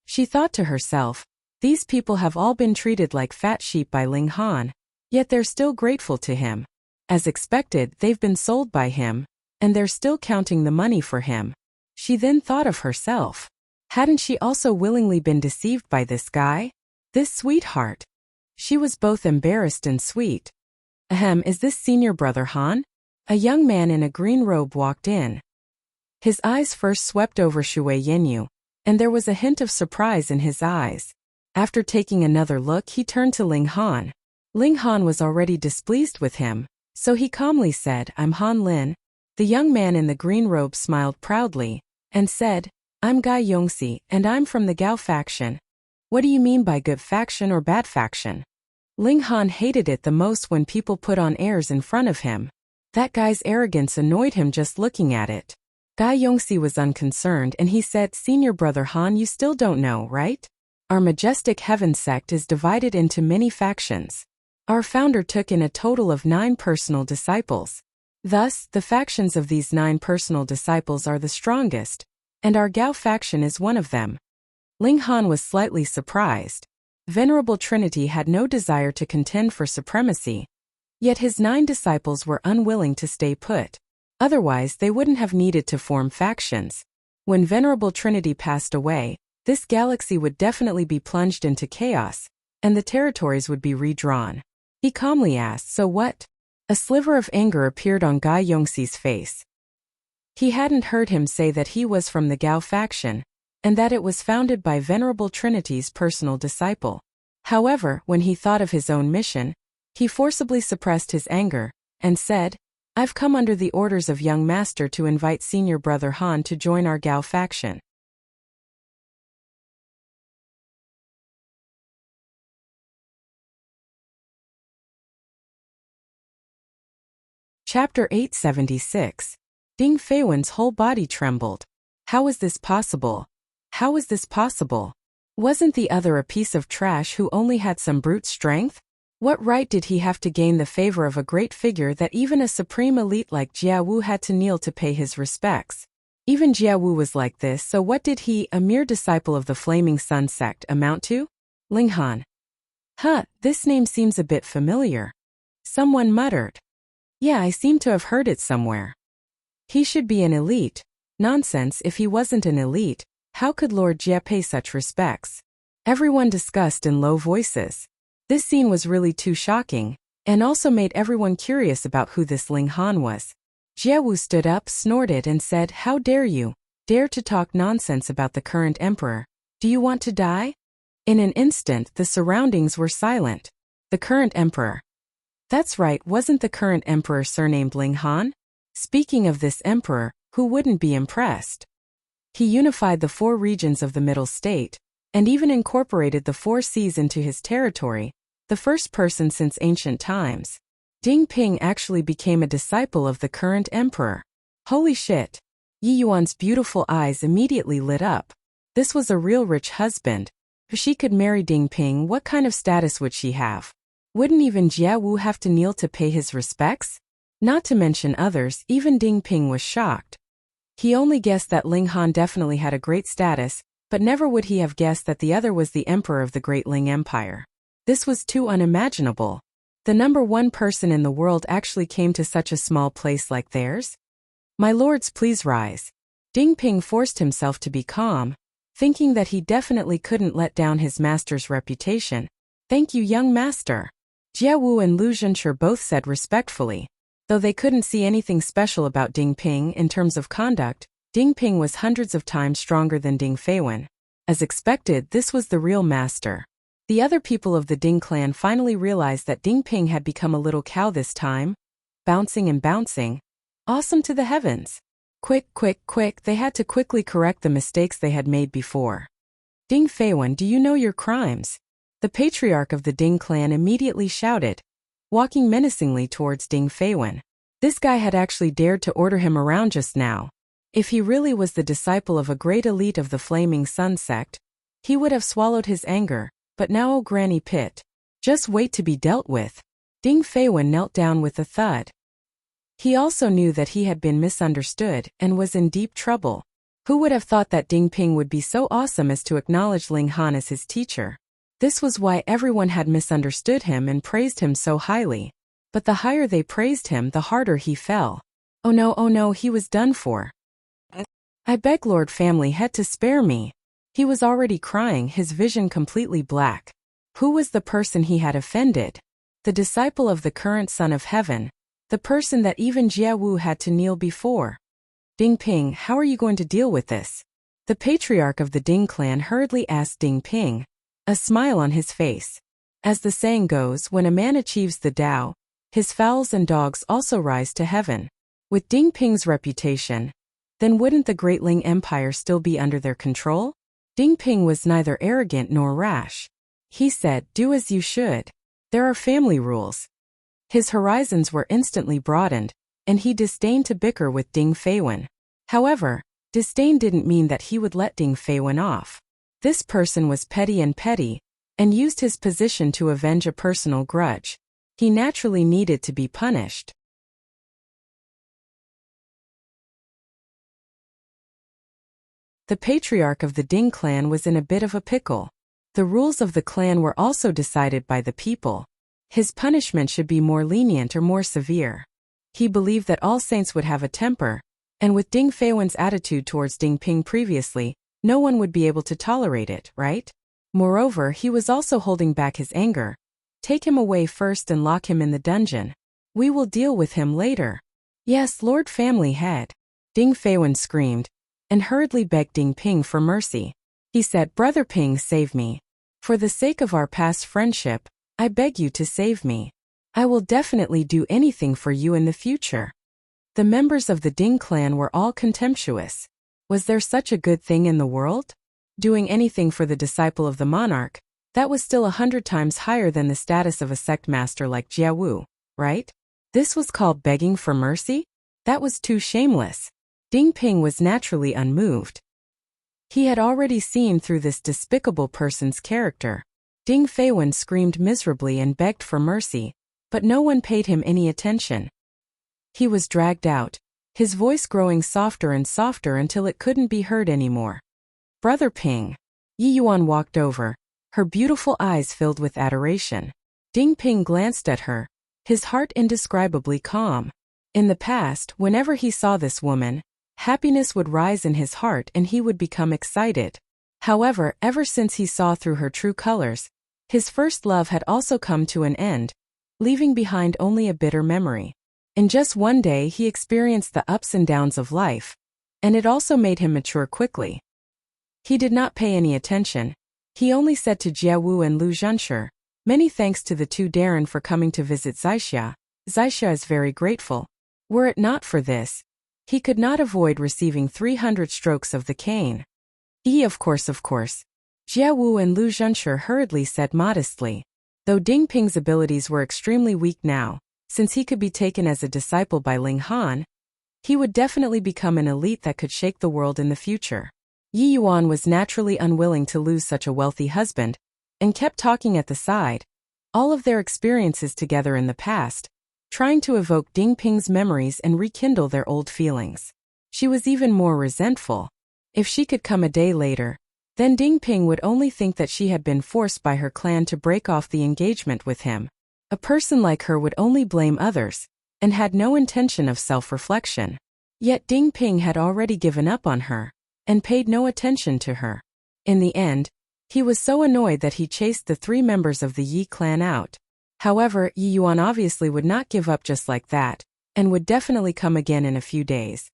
She thought to herself, these people have all been treated like fat sheep by Ling Han, yet they're still grateful to him. As expected, they've been sold by him, and they're still counting the money for him. She then thought of herself. Hadn't she also willingly been deceived by this guy? This sweetheart? She was both embarrassed and sweet. Is this senior brother Han? A young man in a green robe walked in. His eyes first swept over Shui Yinyu, and there was a hint of surprise in his eyes. After taking another look, he turned to Ling Han. Ling Han was already displeased with him, so he calmly said, "I'm Han Lin." The young man in the green robe smiled proudly, and said, "I'm Gai Yongxi, and I'm from the Gao faction." "What do you mean by good faction or bad faction?" Ling Han hated it the most when people put on airs in front of him. That guy's arrogance annoyed him just looking at it. Gai Yongxi was unconcerned and he said, "Senior brother Han, you still don't know, right? Our Majestic Heaven sect is divided into many factions. Our founder took in a total of 9 personal disciples. Thus, the factions of these 9 personal disciples are the strongest, and our Gao faction is one of them." Ling Han was slightly surprised. Venerable Trinity had no desire to contend for supremacy, yet his 9 disciples were unwilling to stay put. Otherwise, they wouldn't have needed to form factions. When Venerable Trinity passed away, this galaxy would definitely be plunged into chaos, and the territories would be redrawn. He calmly asked, "So what?" A sliver of anger appeared on Gai Yongxi's face. He hadn't heard him say that he was from the Gao faction, and that it was founded by Venerable Trinity's personal disciple. However, when he thought of his own mission, he forcibly suppressed his anger, and said, "I've come under the orders of young master to invite senior brother Han to join our Gao faction." Chapter 876. Ding Feiwen's whole body trembled. How was this possible? How was this possible? Wasn't the other a piece of trash who only had some brute strength? What right did he have to gain the favor of a great figure that even a supreme elite like Jia Wu had to kneel to pay his respects? Even Jia Wu was like this, so what did he, a mere disciple of the Flaming Sun sect, amount to? Ling Han. This name seems a bit familiar. Someone muttered. Yeah, I seem to have heard it somewhere. He should be an elite. Nonsense, if he wasn't an elite, how could Lord Jie pay such respects? Everyone discussed in low voices. This scene was really too shocking, and also made everyone curious about who this Ling Han was. Jie Wu stood up, snorted, and said, "How dare you? Dare to talk nonsense about the current emperor? Do you want to die?" In an instant, the surroundings were silent. The current emperor. That's right, wasn't the current emperor surnamed Ling Han? Speaking of this emperor, who wouldn't be impressed? He unified the 4 regions of the Middle State, and even incorporated the 4 seas into his territory, the first person since ancient times. Ding Ping actually became a disciple of the current emperor. Holy shit! Yi Yuan's beautiful eyes immediately lit up. This was a real rich husband. If she could marry Ding Ping, what kind of status would she have? Wouldn't even Jia Wu have to kneel to pay his respects? Not to mention others, even Ding Ping was shocked. He only guessed that Ling Han definitely had a great status, but never would he have guessed that the other was the emperor of the Great Ling Empire. This was too unimaginable. The number 1 person in the world actually came to such a small place like theirs? My lords, please rise. Ding Ping forced himself to be calm, thinking that he definitely couldn't let down his master's reputation. Thank you, young master. Jia Wu and Lu Zhenche both said respectfully. Though they couldn't see anything special about Ding Ping in terms of conduct, Ding Ping was hundreds of times stronger than Ding Feiwen. As expected, this was the real master. The other people of the Ding clan finally realized that Ding Ping had become a little cow this time, bouncing and bouncing. Awesome to the heavens. Quick, they had to quickly correct the mistakes they had made before. Ding Feiwen, do you know your crimes? The patriarch of the Ding clan immediately shouted, walking menacingly towards Ding Feiwen. This guy had actually dared to order him around just now. If he really was the disciple of a great elite of the Flaming Sun sect, he would have swallowed his anger, but now oh Granny Pit. Just wait to be dealt with. Ding Feiwen knelt down with a thud. He also knew that he had been misunderstood and was in deep trouble. Who would have thought that Ding Ping would be so awesome as to acknowledge Ling Han as his teacher? This was why everyone had misunderstood him and praised him so highly. But the higher they praised him, the harder he fell. Oh no, he was done for. I beg Lord Family Head to spare me. He was already crying, his vision completely black. Who was the person he had offended? The disciple of the current Son of Heaven, the person that even Jia Wu had to kneel before. Ding Ping, how are you going to deal with this? The patriarch of the Ding clan hurriedly asked Ding Ping, a smile on his face. As the saying goes, when a man achieves the Tao, his fowls and dogs also rise to heaven. With Ding Ping's reputation, then wouldn't the Great Ling Empire still be under their control? Ding Ping was neither arrogant nor rash. He said, do as you should. There are family rules. His horizons were instantly broadened, and he disdained to bicker with Ding Feiwen. However, disdain didn't mean that he would let Ding Feiwen off. This person was petty, and used his position to avenge a personal grudge. He naturally needed to be punished. The patriarch of the Ding clan was in a bit of a pickle. The rules of the clan were also decided by the people. His punishment should be more lenient or more severe. He believed that all saints would have a temper, and with Ding Feiwen's attitude towards Ding Ping previously, no one would be able to tolerate it, right? Moreover, he was also holding back his anger. Take him away first and lock him in the dungeon. We will deal with him later. Yes, Lord Family Head. Ding Feiwen screamed, and hurriedly begged Ding Ping for mercy. He said, Brother Ping, save me. For the sake of our past friendship, I beg you to save me. I will definitely do anything for you in the future. The members of the Ding clan were all contemptuous. Was there such a good thing in the world? Doing anything for the disciple of the monarch, that was still 100 times higher than the status of a sect master like Jia Wu, right? This was called begging for mercy? That was too shameless. Ding Ping was naturally unmoved. He had already seen through this despicable person's character. Ding Feiwen screamed miserably and begged for mercy, but no one paid him any attention. He was dragged out, his voice growing softer and softer until it couldn't be heard anymore. Brother Ping. Yi Yuan walked over, her beautiful eyes filled with adoration. Ding Ping glanced at her, his heart indescribably calm. In the past, whenever he saw this woman, happiness would rise in his heart and he would become excited. However, ever since he saw through her true colors, his first love had also come to an end, leaving behind only a bitter memory. In just one day he experienced the ups and downs of life, and it also made him mature quickly. He did not pay any attention. He only said to Jia Wu and Lu Zhenshi, many thanks to the two Darren for coming to visit Zixia. Zixia is very grateful. Were it not for this, he could not avoid receiving 300 strokes of the cane. Of course. Jia Wu and Lu Zhenshi hurriedly said modestly. Though Ding Ping's abilities were extremely weak now, since he could be taken as a disciple by Ling Han, he would definitely become an elite that could shake the world in the future. Yi Yuan was naturally unwilling to lose such a wealthy husband, and kept talking at the side, all of their experiences together in the past, trying to evoke Ding Ping's memories and rekindle their old feelings. She was even more resentful. If she could come a day later, then Ding Ping would only think that she had been forced by her clan to break off the engagement with him. A person like her would only blame others, and had no intention of self-reflection. Yet Ding Ping had already given up on her, and paid no attention to her. In the end, he was so annoyed that he chased the 3 members of the Yi clan out. However, Yi Yuan obviously would not give up just like that, and would definitely come again in a few days.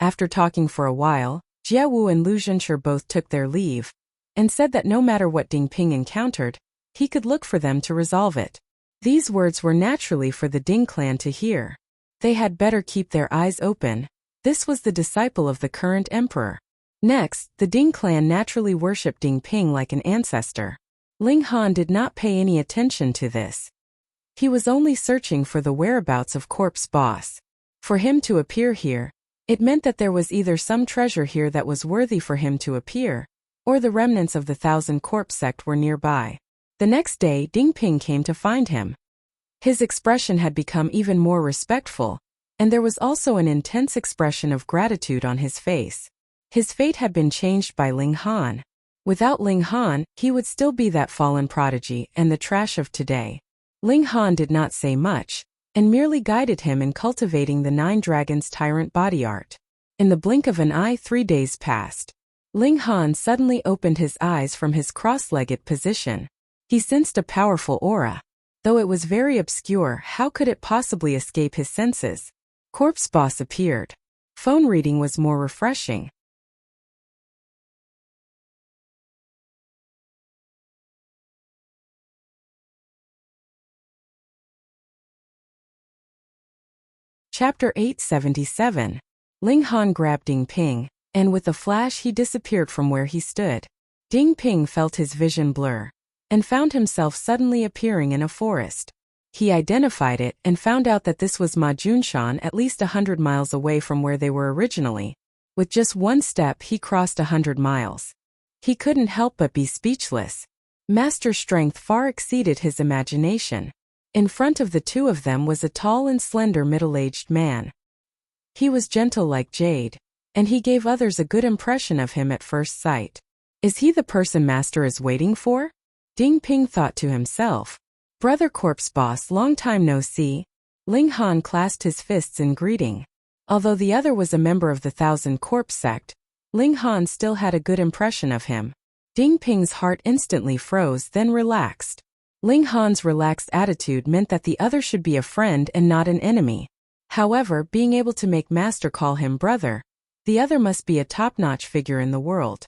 After talking for a while, Jia Wu and Lu Zhenshi both took their leave, and said that no matter what Ding Ping encountered, he could look for them to resolve it. These words were naturally for the Ding clan to hear. They had better keep their eyes open. This was the disciple of the current emperor. Next, the Ding clan naturally worshipped Ding Ping like an ancestor. Ling Han did not pay any attention to this. He was only searching for the whereabouts of Corpse Boss. For him to appear here, it meant that there was either some treasure here that was worthy for him to appear, or the remnants of the 1,000 Corpse sect were nearby. The next day, Ding Ping came to find him. His expression had become even more respectful, and there was also an intense expression of gratitude on his face. His fate had been changed by Ling Han. Without Ling Han, he would still be that fallen prodigy and the trash of today. Ling Han did not say much, and merely guided him in cultivating the 9 Dragons Tyrant body art. In the blink of an eye, 3 days passed. Ling Han suddenly opened his eyes from his cross-legged position. He sensed a powerful aura. Though it was very obscure, how could it possibly escape his senses? Corpse Boss appeared. Phone reading was more refreshing. Chapter 877. Ling Han grabbed Ding Ping, and with a flash he disappeared from where he stood. Ding Ping felt his vision blur, and found himself suddenly appearing in a forest. He identified it and found out that this was Ma Junshan at least 100 miles away from where they were originally. With just one step he crossed 100 miles. He couldn't help but be speechless. Master strength far exceeded his imagination. In front of the two of them was a tall and slender middle-aged man. He was gentle like jade, and he gave others a good impression of him at first sight. Is he the person Master is waiting for? Ding Ping thought to himself. Brother Corpse Boss, long time no see. Ling Han clasped his fists in greeting. Although the other was a member of the Thousand Corpse sect, Ling Han still had a good impression of him. Ding Ping's heart instantly froze, then relaxed. Ling Han's relaxed attitude meant that the other should be a friend and not an enemy. However, being able to make Master call him brother, the other must be a top-notch figure in the world.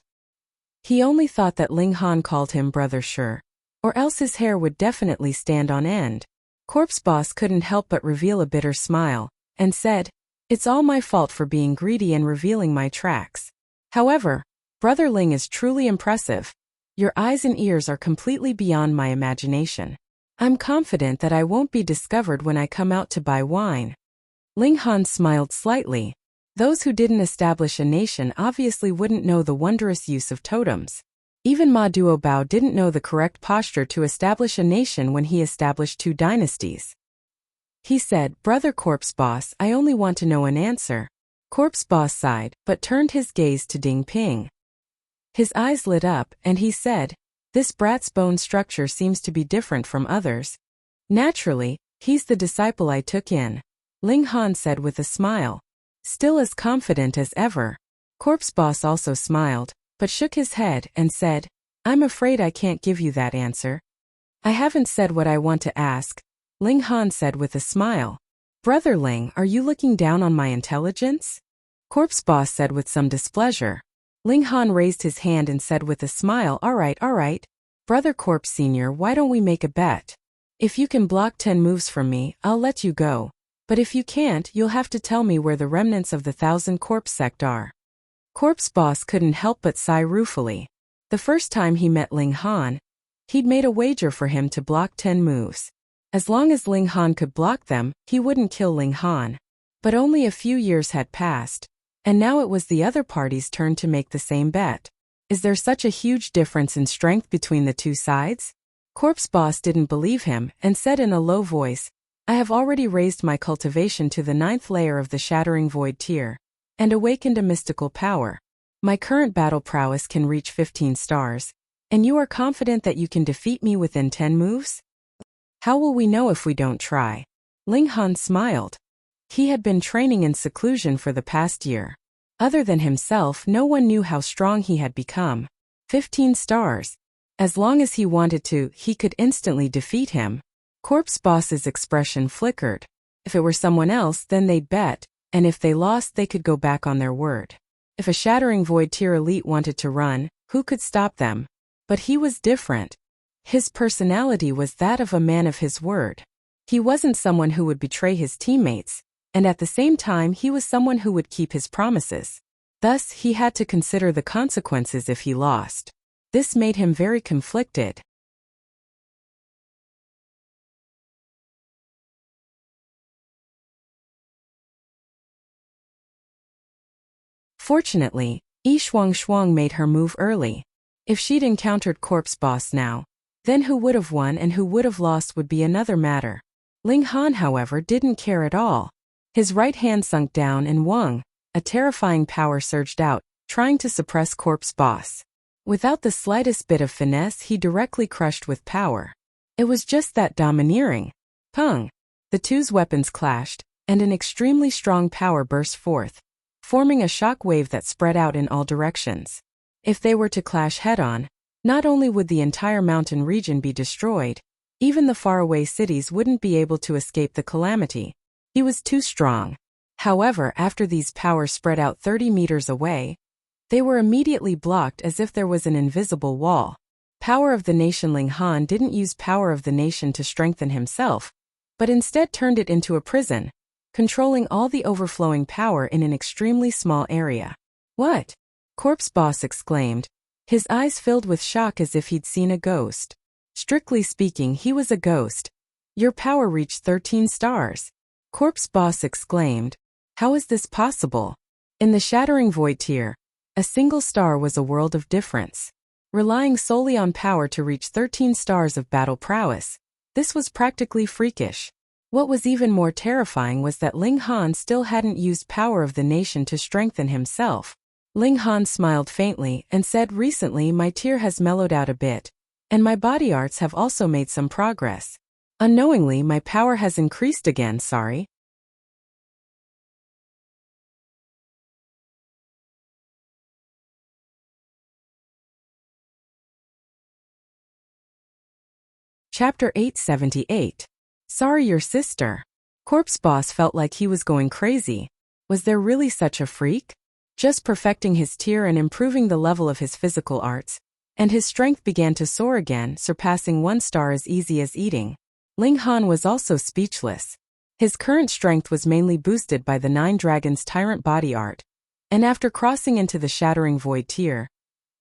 He only thought that Ling Han called him brother sure, or else his hair would definitely stand on end. Corpse Boss couldn't help but reveal a bitter smile, and said, "It's all my fault for being greedy and revealing my tracks. However, Brother Ling is truly impressive. Your eyes and ears are completely beyond my imagination. I'm confident that I won't be discovered when I come out to buy wine." Ling Han smiled slightly. Those who didn't establish a nation obviously wouldn't know the wondrous use of totems. Even Ma Duobao didn't know the correct posture to establish a nation when he established 2 dynasties. He said, "Brother Corpse Boss, I only want to know an answer." Corpse Boss sighed, but turned his gaze to Ding Ping. His eyes lit up, and he said, "This brat's bone structure seems to be different from others. Naturally, he's the disciple I took in," Ling Han said with a smile. Still as confident as ever. Corpse Boss also smiled, but shook his head and said, "I'm afraid I can't give you that answer." "I haven't said what I want to ask," Ling Han said with a smile. "Brother Ling, are you looking down on my intelligence?" Corpse Boss said with some displeasure. Ling Han raised his hand and said with a smile, all right. Brother Corpse Senior, why don't we make a bet? If you can block 10 moves from me, I'll let you go. But if you can't, you'll have to tell me where the remnants of the Thousand Corpse sect are." Corpse Boss couldn't help but sigh ruefully. The first time he met Ling Han, he'd made a wager for him to block 10 moves. As long as Ling Han could block them, he wouldn't kill Ling Han. But only a few years had passed, and now it was the other party's turn to make the same bet. Is there such a huge difference in strength between the 2 sides? Corpse Boss didn't believe him, and said in a low voice, "I have already raised my cultivation to the 9th layer of the Shattering Void tier, and awakened a mystical power. My current battle prowess can reach 15 stars, and you are confident that you can defeat me within 10 moves? How will we know if we don't try?" Ling Han smiled. He had been training in seclusion for the past year. Other than himself, no one knew how strong he had become. 15 stars. As long as he wanted to, he could instantly defeat him. Corpse Boss's expression flickered. If it were someone else, then they'd bet, and if they lost, they could go back on their word. If a Shattering Void tier elite wanted to run, who could stop them? But he was different. His personality was that of a man of his word. He wasn't someone who would betray his teammates, and at the same time he was someone who would keep his promises. Thus, he had to consider the consequences if he lost. This made him very conflicted. Fortunately, Yi Shuang made her move early. If she'd encountered Corpse Boss now, then who would have won and who would have lost would be another matter. Ling Han, however, didn't care at all. His right hand sunk down and Wang, a terrifying power surged out, trying to suppress Corpse Boss. Without the slightest bit of finesse, he directly crushed with power. It was just that domineering. Pung! The 2's weapons clashed, and an extremely strong power burst forth, forming a shock wave that spread out in all directions. If they were to clash head-on, not only would the entire mountain region be destroyed, even the faraway cities wouldn't be able to escape the calamity. He was too strong. However, after these powers spread out 30 meters away, they were immediately blocked as if there was an invisible wall. Power of the Nation Ling Han didn't use Power of the Nation to strengthen himself, but instead turned it into a prison, controlling all the overflowing power in an extremely small area. "What?" Corpse Boss exclaimed, his eyes filled with shock as if he'd seen a ghost. Strictly speaking, he was a ghost. "Your power reached 13 stars. Corpse Boss exclaimed. "How is this possible?" In the Shattering Void tier, a single star was a world of difference. Relying solely on power to reach 13 stars of battle prowess, this was practically freakish. What was even more terrifying was that Ling Han still hadn't used power of the nation to strengthen himself. Ling Han smiled faintly and said, "Recently my tear has mellowed out a bit, and my body arts have also made some progress. Unknowingly my power has increased again, sorry." Chapter 878. Sorry your sister. Corpse Boss felt like he was going crazy. Was there really such a freak? Just perfecting his tear and improving the level of his physical arts, and his strength began to soar again, surpassing 1 star as easy as eating. Ling Han was also speechless. His current strength was mainly boosted by the 9 Dragons Tyrant body art, and after crossing into the Shattering Void tier,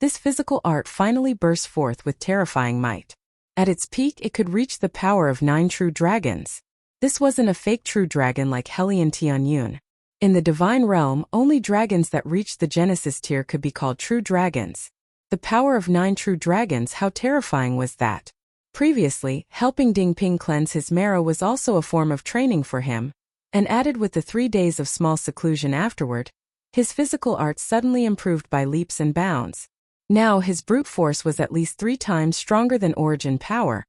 this physical art finally burst forth with terrifying might. At its peak it could reach the power of 9 true dragons. This wasn't a fake true dragon like Hellion Tianyun. In the divine realm, only dragons that reached the Genesis tier could be called true dragons. The power of 9 true dragons, how terrifying was that? Previously, helping Ding Ping cleanse his marrow was also a form of training for him, and added with the 3 days of small seclusion afterward, his physical arts suddenly improved by leaps and bounds. Now his brute force was at least 3 times stronger than origin power,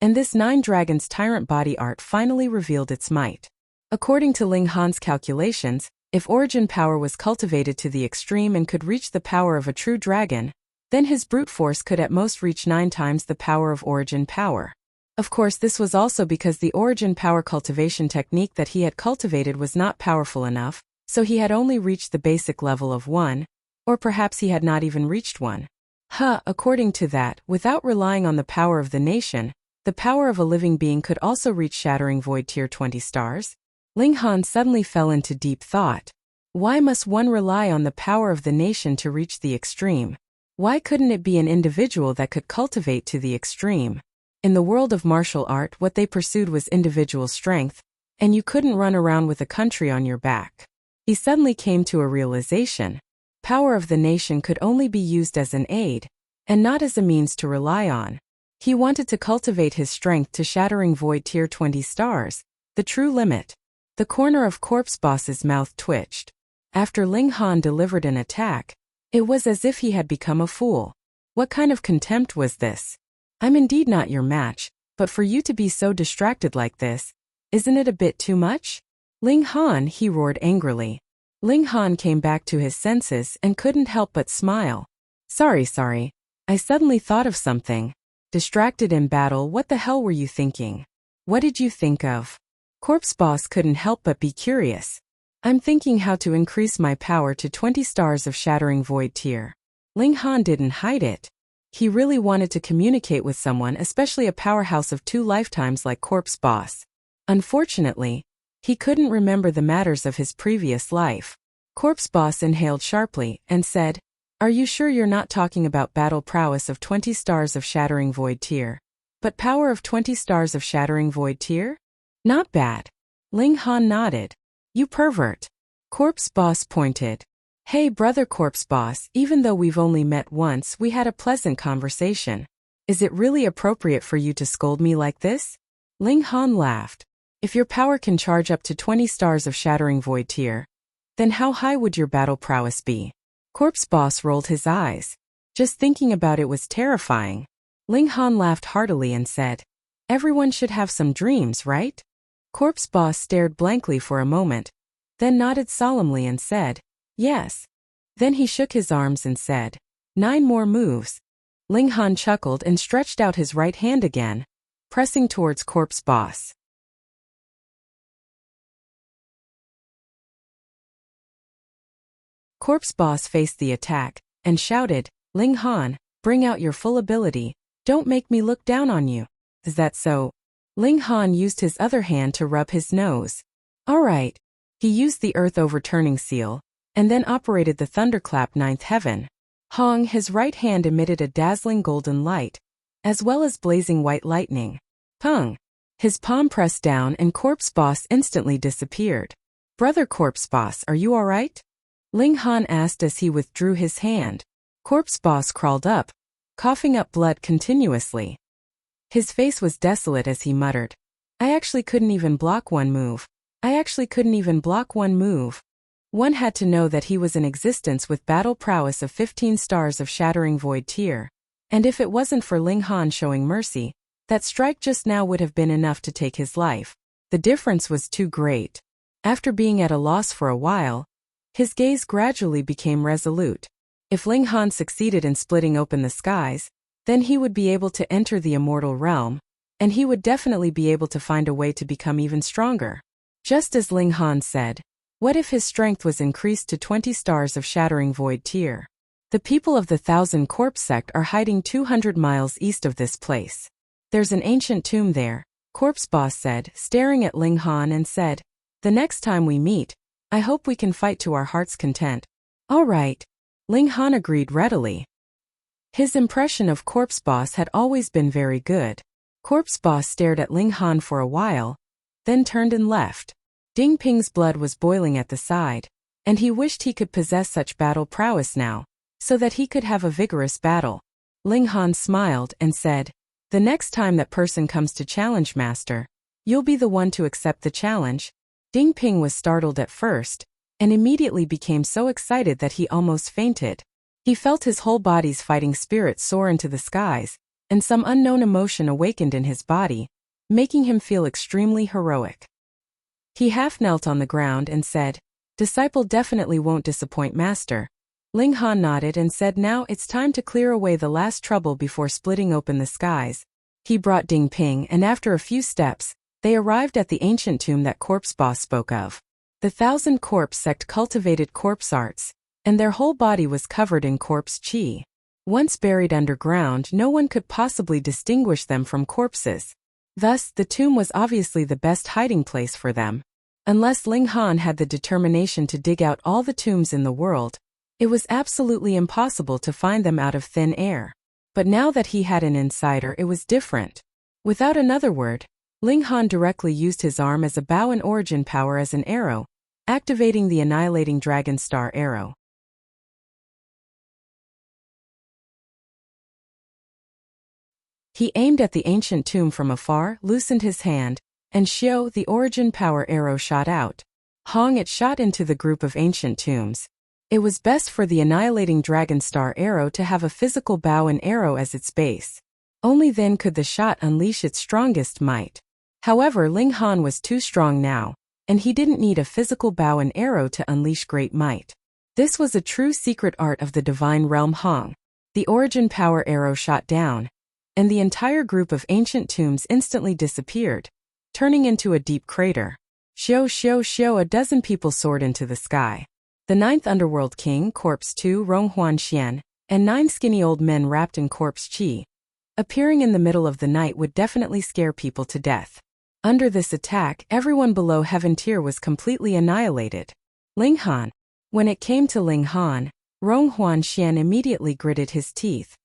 and this 9 Dragons Tyrant body art finally revealed its might. According to Ling Han's calculations, if origin power was cultivated to the extreme and could reach the power of a true dragon, then his brute force could at most reach 9 times the power of origin power. Of course, this was also because the origin power cultivation technique that he had cultivated was not powerful enough, so he had only reached the basic level of 1, or perhaps he had not even reached 1. According to that, without relying on the power of the nation, the power of a living being could also reach Shattering Void tier 20 stars? Ling Han suddenly fell into deep thought. Why must one rely on the power of the nation to reach the extreme? Why couldn't it be an individual that could cultivate to the extreme? In the world of martial art, what they pursued was individual strength, and you couldn't run around with a country on your back. He suddenly came to a realization. Power of the nation could only be used as an aid, and not as a means to rely on. He wanted to cultivate his strength to Shattering Void tier 20 stars, the true limit. The corner of Corpse Boss's mouth twitched. After Ling Han delivered an attack, it was as if he had become a fool. What kind of contempt was this? I'm indeed not your match, but for you to be so distracted like this, isn't it a bit too much? Ling Han, he roared angrily. Ling Han came back to his senses and couldn't help but smile. Sorry. I suddenly thought of something. Distracted in battle, what the hell were you thinking? What did you think of? Corpse Boss couldn't help but be curious. I'm thinking how to increase my power to 20 stars of Shattering Void tier. Ling Han didn't hide it. He really wanted to communicate with someone, especially a powerhouse of 2 lifetimes like Corpse Boss. Unfortunately, he couldn't remember the matters of his previous life. Corpse Boss inhaled sharply and said, Are you sure you're not talking about battle prowess of 20 stars of Shattering Void tier? But power of 20 stars of Shattering Void tier? Not bad. Ling Han nodded. You pervert. Corpse Boss pointed. Hey brother Corpse Boss, even though we've only met once, we had a pleasant conversation. Is it really appropriate for you to scold me like this? Ling Han laughed. If your power can charge up to 20 stars of Shattering Void tier, then how high would your battle prowess be? Corpse Boss rolled his eyes. Just thinking about it was terrifying. Ling Han laughed heartily and said, Everyone should have some dreams, right? Corpse Boss stared blankly for a moment, then nodded solemnly and said, Yes. Then he shook his arms and said, 9 more moves. Ling Han chuckled and stretched out his right hand again, pressing towards Corpse Boss. Corpse Boss faced the attack and shouted, Ling Han, bring out your full ability. Don't make me look down on you. Is that so? Ling Han used his other hand to rub his nose. All right. He used the earth overturning seal, and then operated the thunderclap 9th heaven. Hong, his right hand emitted a dazzling golden light, as well as blazing white lightning. Pung! His palm pressed down and Corpse Boss instantly disappeared. Brother Corpse Boss, are you alright? Ling Han asked as he withdrew his hand. Corpse Boss crawled up, coughing up blood continuously. His face was desolate as he muttered, I actually couldn't even block one move. One had to know that he was in existence with battle prowess of 15 stars of shattering void tier. And if it wasn't for Ling Han showing mercy, that strike just now would have been enough to take his life. The difference was too great. After being at a loss for a while, his gaze gradually became resolute. If Ling Han succeeded in splitting open the skies, then he would be able to enter the immortal realm, and he would definitely be able to find a way to become even stronger. Just as Ling Han said, what if his strength was increased to 20 stars of shattering void tier? The people of the 1,000 Corpse sect are hiding 200 miles east of this place. There's an ancient tomb there, Corpse Boss said, staring at Ling Han and said, the next time we meet, I hope we can fight to our heart's content. All right. Ling Han agreed readily. His impression of Corpse Boss had always been very good. Corpse Boss stared at Ling Han for a while, then turned and left. Ding Ping's blood was boiling at the side, and he wished he could possess such battle prowess now, so that he could have a vigorous battle. Ling Han smiled and said, the next time that person comes to challenge Master, you'll be the one to accept the challenge. Ding Ping was startled at first, and immediately became so excited that he almost fainted. He felt his whole body's fighting spirit soar into the skies, and some unknown emotion awakened in his body, making him feel extremely heroic. He half knelt on the ground and said, disciple definitely won't disappoint Master. Ling Han nodded and said now it's time to clear away the last trouble before splitting open the skies. He brought Ding Ping and after a few steps, they arrived at the ancient tomb that Corpse Boss spoke of. The 1,000 Corpse sect cultivated corpse arts, and their whole body was covered in corpse chi. Once buried underground, no one could possibly distinguish them from corpses. Thus, the tomb was obviously the best hiding place for them. Unless Ling Han had the determination to dig out all the tombs in the world, it was absolutely impossible to find them out of thin air. But now that he had an insider, it was different. Without another word, Ling Han directly used his arm as a bow and origin power as an arrow, activating the annihilating dragon star arrow. He aimed at the ancient tomb from afar, loosened his hand, and Xiao, the origin power arrow, shot out. Hong, it shot into the group of ancient tombs. It was best for the annihilating dragon star arrow to have a physical bow and arrow as its base. Only then could the shot unleash its strongest might. However, Ling Han was too strong now, and he didn't need a physical bow and arrow to unleash great might. This was a true secret art of the divine realm Hong. The origin power arrow shot down, and the entire group of ancient tombs instantly disappeared, turning into a deep crater. Xiao, a dozen people soared into the sky. The 9th Underworld King, Corpse 2, Ronghuan Xian, and 9 skinny old men wrapped in corpse chi, appearing in the middle of the night would definitely scare people to death. Under this attack, everyone below heaven tier was completely annihilated. Ling Han. When it came to Ling Han, Ronghuan Xian immediately gritted his teeth.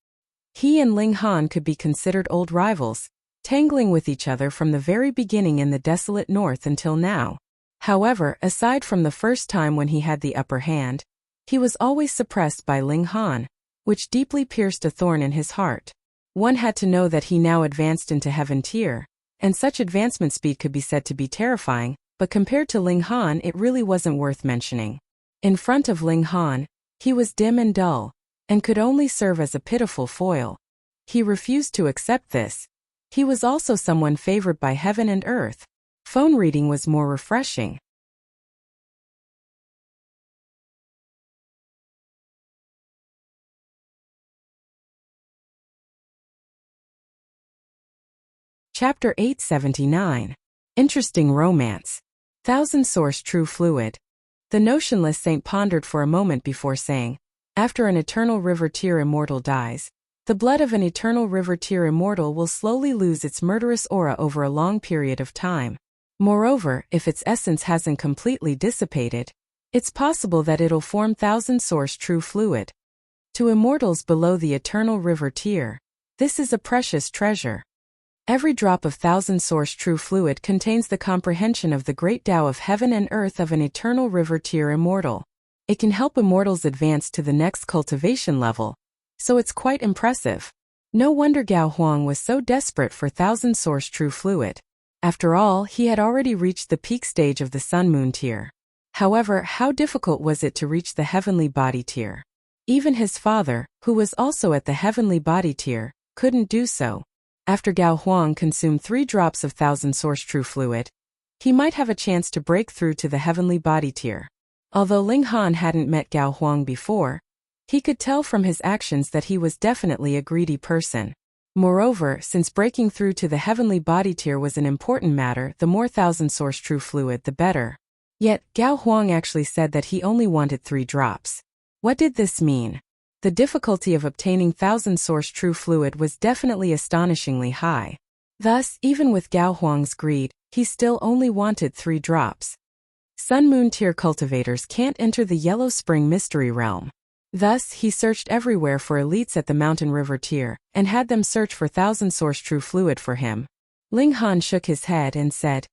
He and Ling Han could be considered old rivals, tangling with each other from the very beginning in the desolate north until now. However, aside from the first time when he had the upper hand, he was always suppressed by Ling Han, which deeply pierced a thorn in his heart. One had to know that he now advanced into heaven tier, and such advancement speed could be said to be terrifying, but compared to Ling Han it really wasn't worth mentioning. In front of Ling Han, he was dim and dull, and could only serve as a pitiful foil. He refused to accept this. He was also someone favored by heaven and earth. Phone reading was more refreshing. Chapter 879. Interesting Romance. 1,000 Source True Fluid. The notionless saint pondered for a moment before saying, after an eternal river tier immortal dies, the blood of an eternal river tier immortal will slowly lose its murderous aura over a long period of time. Moreover, if its essence hasn't completely dissipated, it's possible that it'll form 1,000 Source True Fluid. To immortals below the eternal river tier, this is a precious treasure. Every drop of 1,000 Source True Fluid contains the comprehension of the great Tao of heaven and earth of an eternal river tier immortal. It can help immortals advance to the next cultivation level, so it's quite impressive. No wonder Gao Huang was so desperate for 1,000 Source True Fluid. After all, he had already reached the peak stage of the Sun-Moon tier. However, how difficult was it to reach the heavenly body tier? Even his father, who was also at the heavenly body tier, couldn't do so. After Gao Huang consumed 3 drops of Thousand Source True Fluid, he might have a chance to break through to the heavenly body tier. Although Ling Han hadn't met Gao Huang before, he could tell from his actions that he was definitely a greedy person. Moreover, since breaking through to the heavenly body tier was an important matter, the more Thousand Source True Fluid the better. Yet, Gao Huang actually said that he only wanted 3 drops. What did this mean? The difficulty of obtaining Thousand Source True Fluid was definitely astonishingly high. Thus, even with Gao Huang's greed, he still only wanted 3 drops. Sun-Moon tier cultivators can't enter the Yellow Spring Mystery Realm. Thus, he searched everywhere for elites at the Mountain River tier, and had them search for Thousand Source True Fluid for him. Ling Han shook his head and said,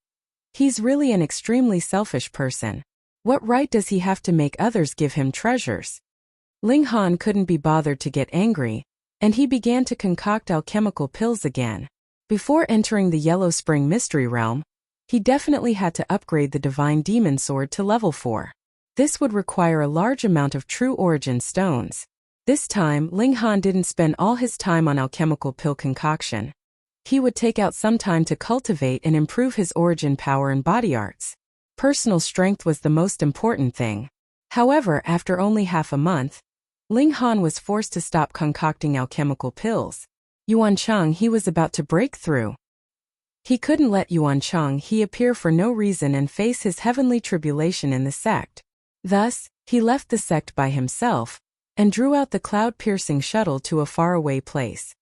"He's really an extremely selfish person. What right does he have to make others give him treasures?" Ling Han couldn't be bothered to get angry, and he began to concoct alchemical pills again. Before entering the Yellow Spring Mystery Realm, he definitely had to upgrade the Divine Demon Sword to level 4. This would require a large amount of True Origin stones. This time, Ling Han didn't spend all his time on alchemical pill concoction. He would take out some time to cultivate and improve his origin power and body arts. Personal strength was the most important thing. However, after only half a month, Ling Han was forced to stop concocting alchemical pills. Yuan Cheng he was about to break through. He couldn't let Yuan Cheng he appear for no reason and face his heavenly tribulation in the sect. Thus, he left the sect by himself, and drew out the cloud-piercing shuttle to a faraway place.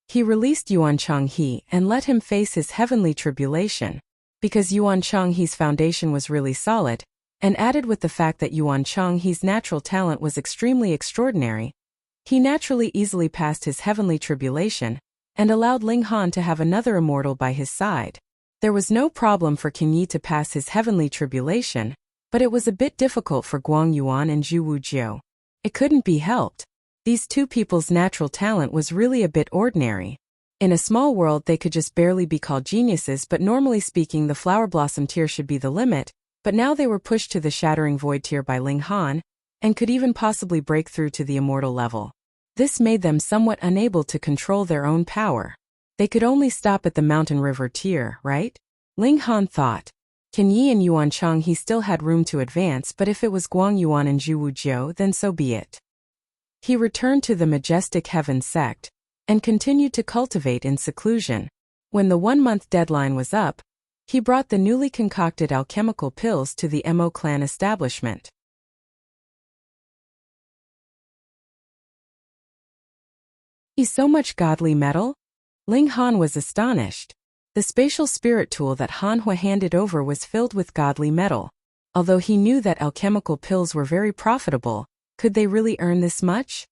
He released Yuan Cheng he and let him face his heavenly tribulation, because Yuan Cheng he's foundation was really solid, and added with the fact that Yuan Cheng he's natural talent was extremely extraordinary, he naturally easily passed his heavenly tribulation, and allowed Ling Han to have another immortal by his side. There was no problem for Qin Yi to pass his heavenly tribulation, but it was a bit difficult for Guang Yuan and Zhu Wujiu. It couldn't be helped. These two people's natural talent was really a bit ordinary. In a small world they could just barely be called geniuses, but normally speaking the Flower Blossom tier should be the limit, but now they were pushed to the Shattering Void tier by Ling Han, and could even possibly break through to the immortal level. This made them somewhat unable to control their own power. They could only stop at the Mountain River tier, right? Ling Han thought. Qin Yi and Yuan Cheng he still had room to advance, but if it was Guang Yuan and Zhu Wujiu then so be it. He returned to the Majestic Heaven sect, and continued to cultivate in seclusion. When the 1-month deadline was up, he brought the newly concocted alchemical pills to the Mo clan establishment. "Is so much godly metal?" Ling Han was astonished. The spatial spirit tool that Han Hua handed over was filled with godly metal. Although he knew that alchemical pills were very profitable, could they really earn this much?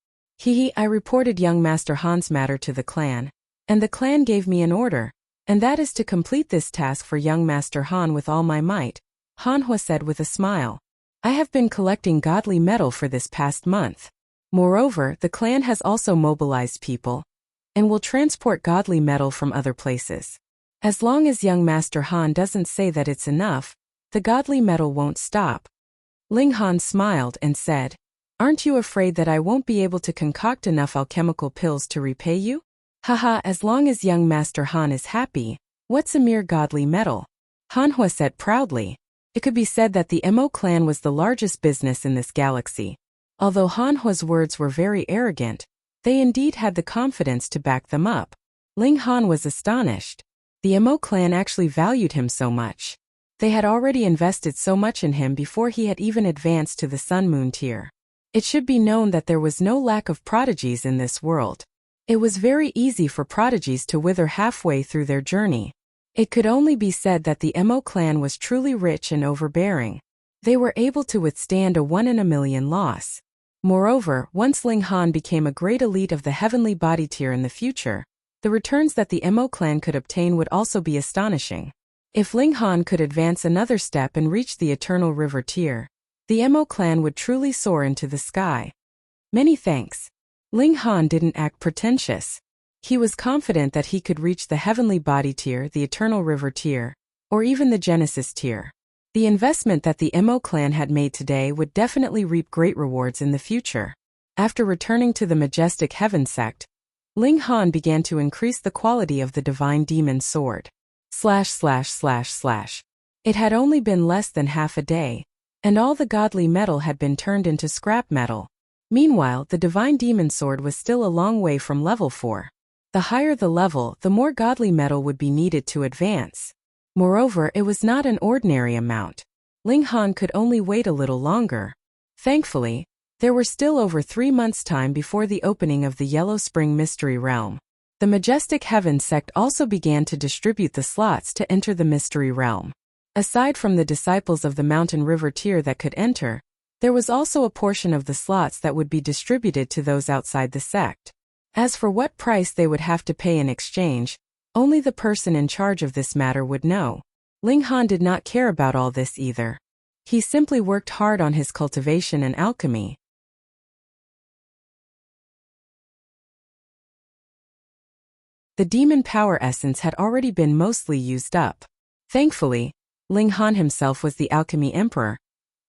I reported young Master Han's matter to the clan, and the clan gave me an order, and that is to complete this task for young Master Han with all my might, Han Hua said with a smile. I have been collecting godly metal for this past month. Moreover, the clan has also mobilized people, and will transport godly metal from other places. As long as young Master Han doesn't say that it's enough, the godly metal won't stop. Ling Han smiled and said, "Aren't you afraid that I won't be able to concoct enough alchemical pills to repay you? Haha, as long as young Master Han is happy, what's a mere godly metal?" Han Hua said proudly. It could be said that the Mo clan was the largest business in this galaxy. Although Han Hua's words were very arrogant, they indeed had the confidence to back them up. Ling Han was astonished. The Mo clan actually valued him so much. They had already invested so much in him before he had even advanced to the Sun-Moon tier. It should be known that there was no lack of prodigies in this world. It was very easy for prodigies to wither halfway through their journey. It could only be said that the Mo clan was truly rich and overbearing. They were able to withstand a 1 in a million loss. Moreover, once Ling Han became a great elite of the heavenly body tier in the future, the returns that the Mo clan could obtain would also be astonishing. If Ling Han could advance another step and reach the Eternal River tier, the Mo clan would truly soar into the sky. Many thanks. Ling Han didn't act pretentious. He was confident that he could reach the heavenly body tier, the Eternal River tier, or even the Genesis tier. The investment that the Mo clan had made today would definitely reap great rewards in the future. After returning to the Majestic Heaven sect, Ling Han began to increase the quality of the Divine Demon Sword. It had only been less than half a day, and all the godly metal had been turned into scrap metal. Meanwhile, the Divine Demon Sword was still a long way from level 4. The higher the level, the more godly metal would be needed to advance. Moreover, it was not an ordinary amount. Ling Han could only wait a little longer. Thankfully, there were still over 3 months' time before the opening of the Yellow Spring Mystery Realm. The Majestic Heaven sect also began to distribute the slots to enter the Mystery Realm. Aside from the disciples of the Mountain River tier that could enter, there was also a portion of the slots that would be distributed to those outside the sect. As for what price they would have to pay in exchange, only the person in charge of this matter would know. Ling Han did not care about all this either. He simply worked hard on his cultivation and alchemy. The demon power essence had already been mostly used up. Thankfully, Ling Han himself was the alchemy emperor,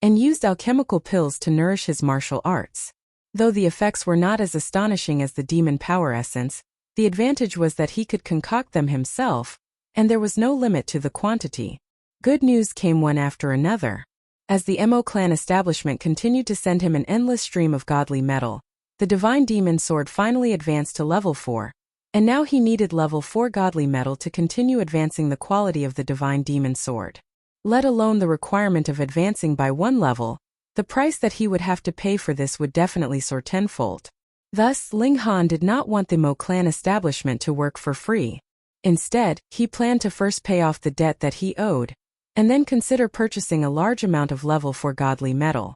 and used alchemical pills to nourish his martial arts. Though the effects were not as astonishing as the demon power essence, the advantage was that he could concoct them himself, and there was no limit to the quantity. Good news came one after another. As the Mo clan establishment continued to send him an endless stream of godly metal, the Divine Demon Sword finally advanced to level 4, and now he needed level 4 godly metal to continue advancing the quality of the Divine Demon Sword. Let alone the requirement of advancing by 1 level, the price that he would have to pay for this would definitely soar tenfold. Thus, Ling Han did not want the Mo clan establishment to work for free. Instead, he planned to first pay off the debt that he owed, and then consider purchasing a large amount of level 4 godly metal.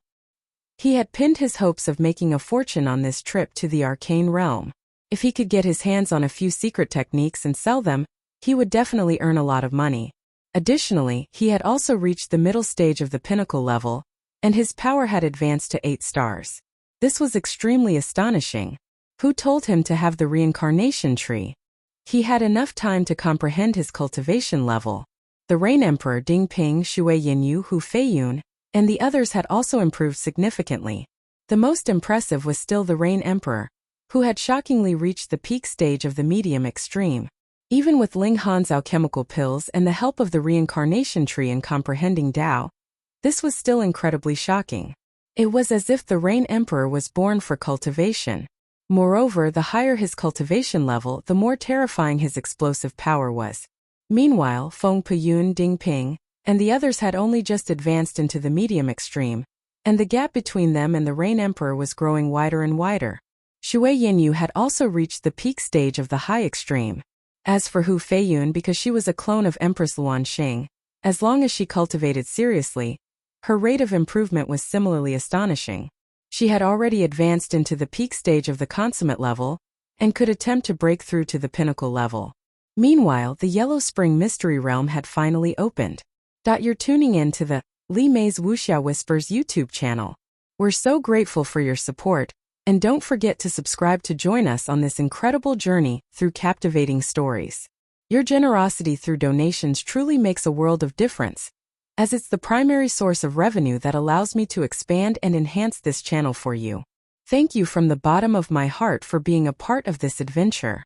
He had pinned his hopes of making a fortune on this trip to the arcane realm. If he could get his hands on a few secret techniques and sell them, he would definitely earn a lot of money. Additionally, he had also reached the middle stage of the pinnacle level, and his power had advanced to 8 stars. This was extremely astonishing. Who told him to have the reincarnation tree? He had enough time to comprehend his cultivation level. The Rain Emperor Ding Ping, Shui Yinyu, Hu Feiyun, and the others had also improved significantly. The most impressive was still the Rain Emperor, who had shockingly reached the peak stage of the medium extreme. Even with Ling Han's alchemical pills and the help of the reincarnation tree in comprehending Tao, this was still incredibly shocking. It was as if the Rain Emperor was born for cultivation. Moreover, the higher his cultivation level, the more terrifying his explosive power was. Meanwhile, Feng Peyun, Ding Ping, and the others had only just advanced into the medium extreme, and the gap between them and the Rain Emperor was growing wider and wider. Shui Yinyu had also reached the peak stage of the high extreme. As for Hu Feiyun, because she was a clone of Empress Luan Xing, as long as she cultivated seriously, her rate of improvement was similarly astonishing. She had already advanced into the peak stage of the consummate level, and could attempt to break through to the pinnacle level. Meanwhile, the Yellow Spring Mystery Realm had finally opened. You're tuning in to the Li Mei's Wuxia Whispers YouTube channel. We're so grateful for your support, and don't forget to subscribe to join us on this incredible journey through captivating stories. Your generosity through donations truly makes a world of difference, as it's the primary source of revenue that allows me to expand and enhance this channel for you. Thank you from the bottom of my heart for being a part of this adventure.